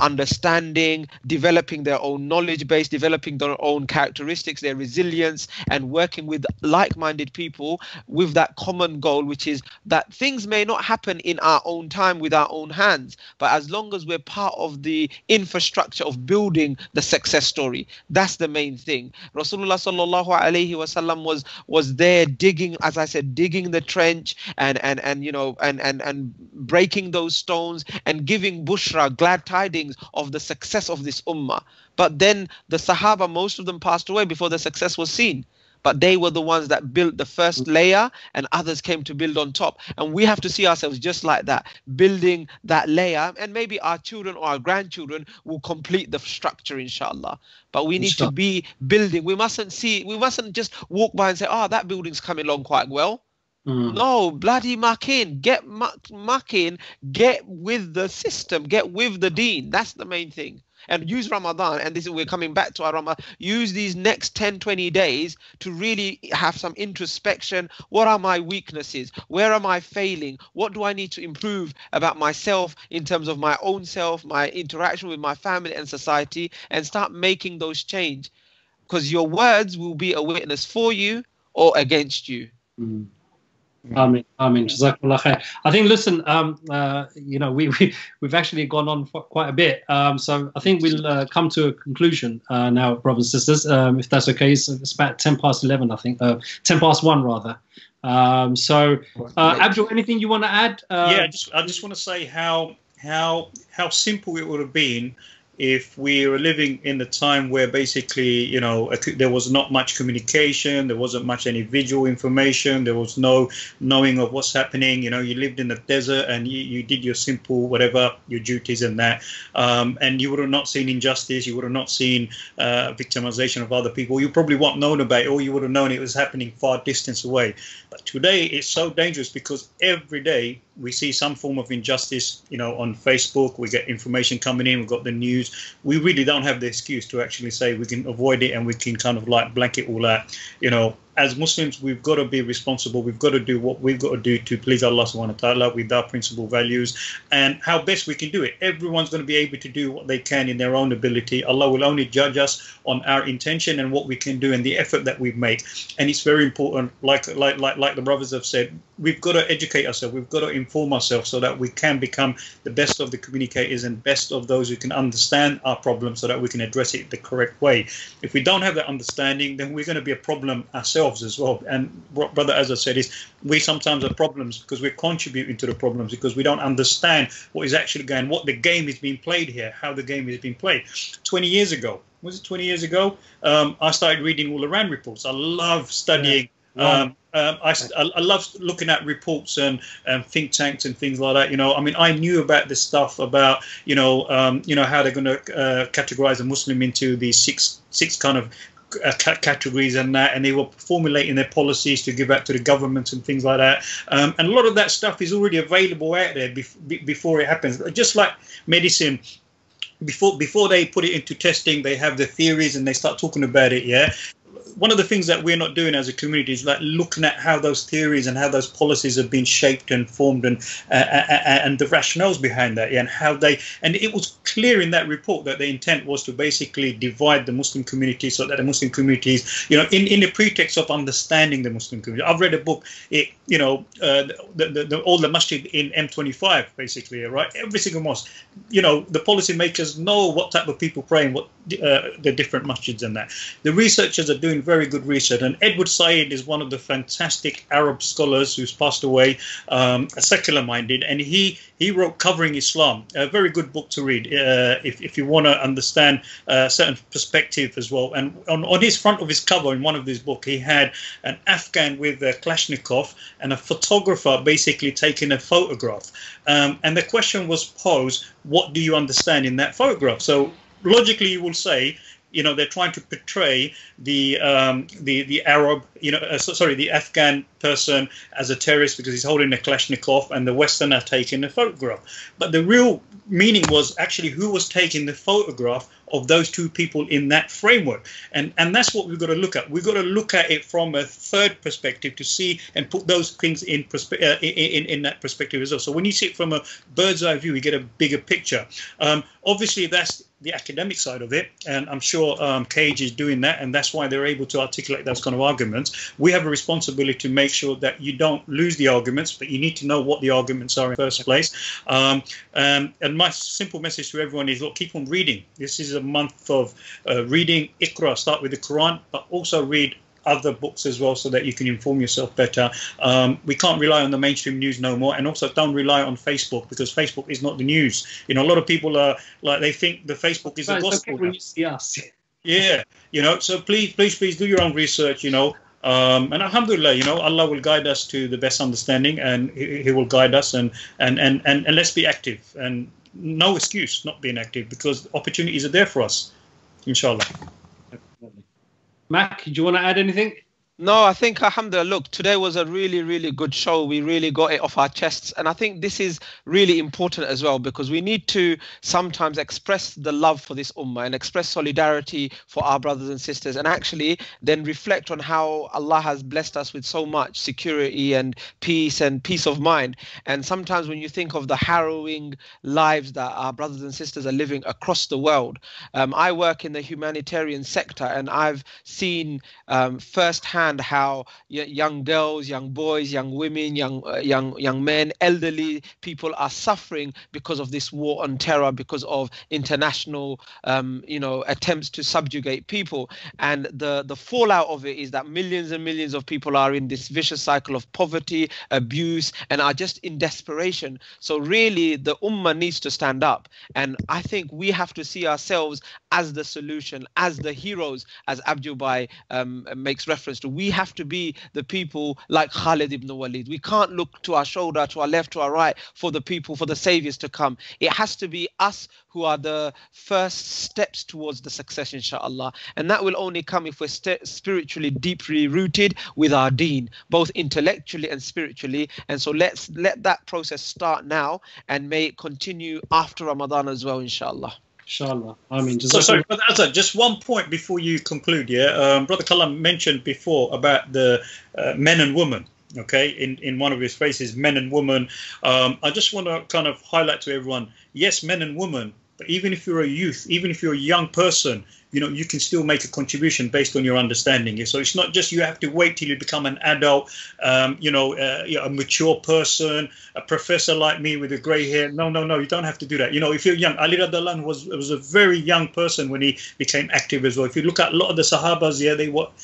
S3: understanding, developing their own knowledge base, developing their own characteristics, their resilience, and working with like-minded people with that common goal, which is that things may not happen in our own time with our own hands, but as long as we're part of the infrastructure of building the success story, that's the main thing. Rasulullah sallallahu alaihi wasallam was there digging, as I said, digging the trench and breaking those stones and giving bushra, glad tidings of the success of this ummah. But then the Sahaba, most of them passed away before the success was seen. But they were the ones that built the first layer, and others came to build on top. And we have to see ourselves just like that, building that layer. And maybe our children or our grandchildren will complete the structure, inshallah. But we need to be building. We mustn't just walk by and say, oh, that building's coming along quite well. No, bloody muck in, get muck in, get with the system, get with the deen. That's the main thing. And use Ramadan, and we're coming back to our Ramadan, use these next 10, 20 days to really have some introspection. What are my weaknesses? Where am I failing? What do I need to improve about myself in terms of my own self, my interaction with my family and society, and start making those change? Because your words will be a witness for you or against you.
S1: Amen. Jazakallah khair. I think, listen, we've actually gone on for quite a bit. So I think we'll come to a conclusion now, brothers and sisters, if that's okay. So it's about 10 past 11, I think. 10 past 1, rather. Abdul, anything you want to add?
S4: I just want to say how simple it would have been if we were living in the time where basically, there was not much communication, there wasn't much any visual information, there was no knowing of what's happening. You lived in the desert and you did your simple whatever, your duties and that. And you would have not seen injustice, you would have not seen victimization of other people. You probably won't known about it, or you would have known it was happening far distance away. But today it's so dangerous because every day we see some form of injustice, on Facebook. We get information coming in, we've got the news. We really don't have the excuse to actually say we can avoid it and we can kind of like blanket all that. As Muslims, we've got to be responsible. We've got to do what we've got to do to please Allah subhanahu wa ta'ala with our principal values and how best we can do it. Everyone's going to be able to do what they can in their own ability. Allah will only judge us on our intention and what we can do and the effort that we make. And it's very important, like the brothers have said, we've got to educate ourselves. We've got to inform ourselves so that we can become the best of the communicators and best of those who can understand our problems so that we can address it the correct way. If we don't have that understanding, then we're going to be a problem ourselves as well. And brother, as I said, is we sometimes are problems because we're contributing to the problems because we don't understand what is actually going, what the game is being played here, how the game is being played. 20 years ago, was it 20 years ago? I started reading all the RAND reports. I love studying. I love looking at reports and think tanks and things like that. I knew about this stuff about how they're going to categorize a Muslim into these six kind of categories and that, and they were formulating their policies to give out to the government and things like that. And a lot of that stuff is already available out there before it happens. Just like medicine, before they put it into testing, they have the theories and they start talking about it. Yeah. One of the things that we're not doing as a community is like looking at how those theories and how those policies have been shaped and formed and the rationales behind that, and how and it was clear in that report that the intent was to basically divide the Muslim community so that the Muslim communities, in the pretext of understanding the Muslim community. I've read a book, all the masjid in M25, basically, right? Every single mosque, the policymakers know what type of people pray and what the different masjids and that. The researchers are doing very good research, and Edward Said is one of the fantastic Arab scholars who's passed away, secular minded, and he wrote Covering Islam, a very good book to read if you want to understand certain perspective as well. And on his front of his cover in one of his books, he had an Afghan with a Kalashnikov and a photographer basically taking a photograph, and the question was posed, what do you understand in that photograph? So logically you will say, they're trying to portray the Arab the Afghan person as a terrorist because he's holding a Kalashnikov, and the Westerner taking a photograph. But the real meaning was actually who was taking the photograph of those two people in that framework. And that's what we've got to look at. We've got to look at it from a third perspective to see and put those things in that perspective as well. So when you see it from a bird's eye view, you get a bigger picture. Obviously, that's the academic side of it, and I'm sure Cage is doing that, and that's why they're able to articulate those kind of arguments. We have a responsibility to make sure that you don't lose the arguments, but you need to know what the arguments are in the first place. And my simple message to everyone is, look, keep on reading. This is a month of reading. Iqra, start with the Quran, but also read other books as well so that you can inform yourself better. We can't rely on the mainstream news no more, and also don't rely on Facebook, because Facebook is not the news. A lot of people are like, they think the Facebook is the gospel.
S1: Okay when you see us.
S4: Yeah, so please do your own research, and alhamdulillah, Allah will guide us to the best understanding, and he will guide us, and let's be active, and no excuse not being active, because opportunities are there for us, inshallah.
S1: Mac, do you want to add anything?
S3: No, I think, alhamdulillah, look, today was a really, really good show. We really got it off our chests. And I think this is really important as well, because we need to sometimes express the love for this ummah and express solidarity for our brothers and sisters, and actually then reflect on how Allah has blessed us with so much security and peace of mind. And sometimes when you think of the harrowing lives that our brothers and sisters are living across the world, I work in the humanitarian sector, and I've seen firsthand how young girls, young boys, young women, young men, elderly people are suffering because of this war on terror, because of international attempts to subjugate people. And the fallout of it is that millions and millions of people are in this vicious cycle of poverty, abuse, and are just in desperation. So really the ummah needs to stand up, and I think we have to see ourselves as the solution, as the heroes, as Abdul Bhai makes reference to. We have to be the people like Khalid ibn Walid. We can't look to our shoulder, to our left, to our right for the people, for the saviors to come. It has to be us who are the first steps towards the success, inshallah. And that will only come if we're spiritually deeply rooted with our deen, both intellectually and spiritually. And so let that process start now, and may it continue after Ramadan as well, inshallah.
S1: Inshallah. I mean,
S4: sorry, Brother Azhar, just one point before you conclude. Brother Kalam mentioned before about the men and women. Okay, in one of his phrases, men and women. I just want to kind of highlight to everyone, yes, men and women, but even if you're a youth, even if you're a young person, you can still make a contribution based on your understanding. So it's not just you have to wait till you become an adult, a mature person, a professor like me with a grey hair. No, you don't have to do that. If you're young, Ali Radhallahu Anhu was a very young person when he became active as well. If you look at a lot of the Sahabas,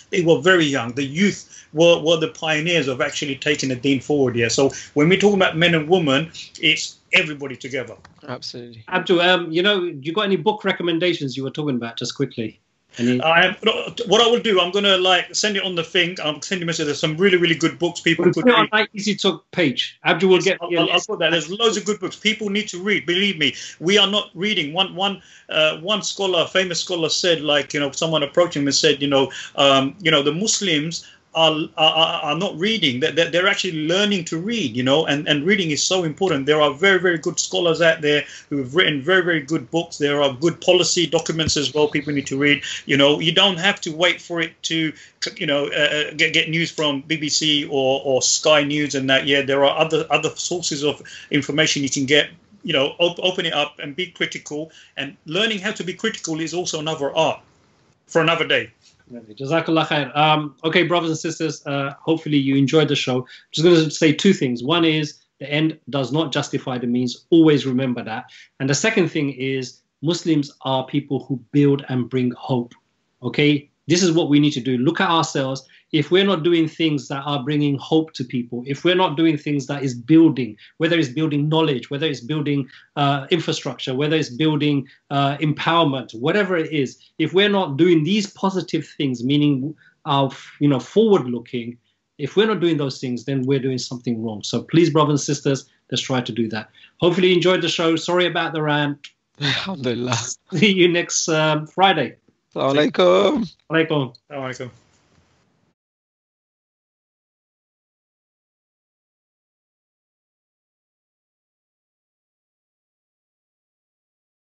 S4: they were very young. The youth were the pioneers of actually taking the deen forward. So when we're talking about men and women, it's everybody together.
S3: Absolutely.
S1: Abdul, you got any book recommendations you were talking about just quickly? What
S4: I will do, I'm going to send it on the thing. I'll send you a message. There's some really, really good books people could read.
S1: On my Easy Talk page. Abdul will get.
S4: I'll put that. There's loads of good books. People need to read. Believe me, we are not reading. One scholar, famous scholar, said, someone approached him and said, the Muslims are not reading. They're actually learning to read, and reading is so important. There are very, very good scholars out there who have written very, very good books. There are good policy documents as well people need to read. You don't have to wait for it to, get news from BBC or Sky News and that. Yeah, there are other sources of information you can get. Open it up and be critical. And learning how to be critical is also another art for another day.
S1: Jazakallah khair. Okay, brothers and sisters, hopefully you enjoyed the show. I'm just going to say two things. One is the end does not justify the means. Always remember that. And the second thing is Muslims are people who build and bring hope. Okay, this is what we need to do. Look at ourselves. If we're not doing things that are bringing hope to people, if we're not doing things that is building, whether it's building knowledge, whether it's building infrastructure, whether it's building empowerment, whatever it is, if we're not doing these positive things, meaning our, forward looking, if we're not doing those things, then we're doing something wrong. So please, brothers and sisters, let's try to do that. Hopefully you enjoyed the show. Sorry about the rant.
S3: Alhamdulillah.
S1: See you next Friday.
S3: Assalamu alaikum.
S1: Alaikum.
S4: Assalamu alaikum.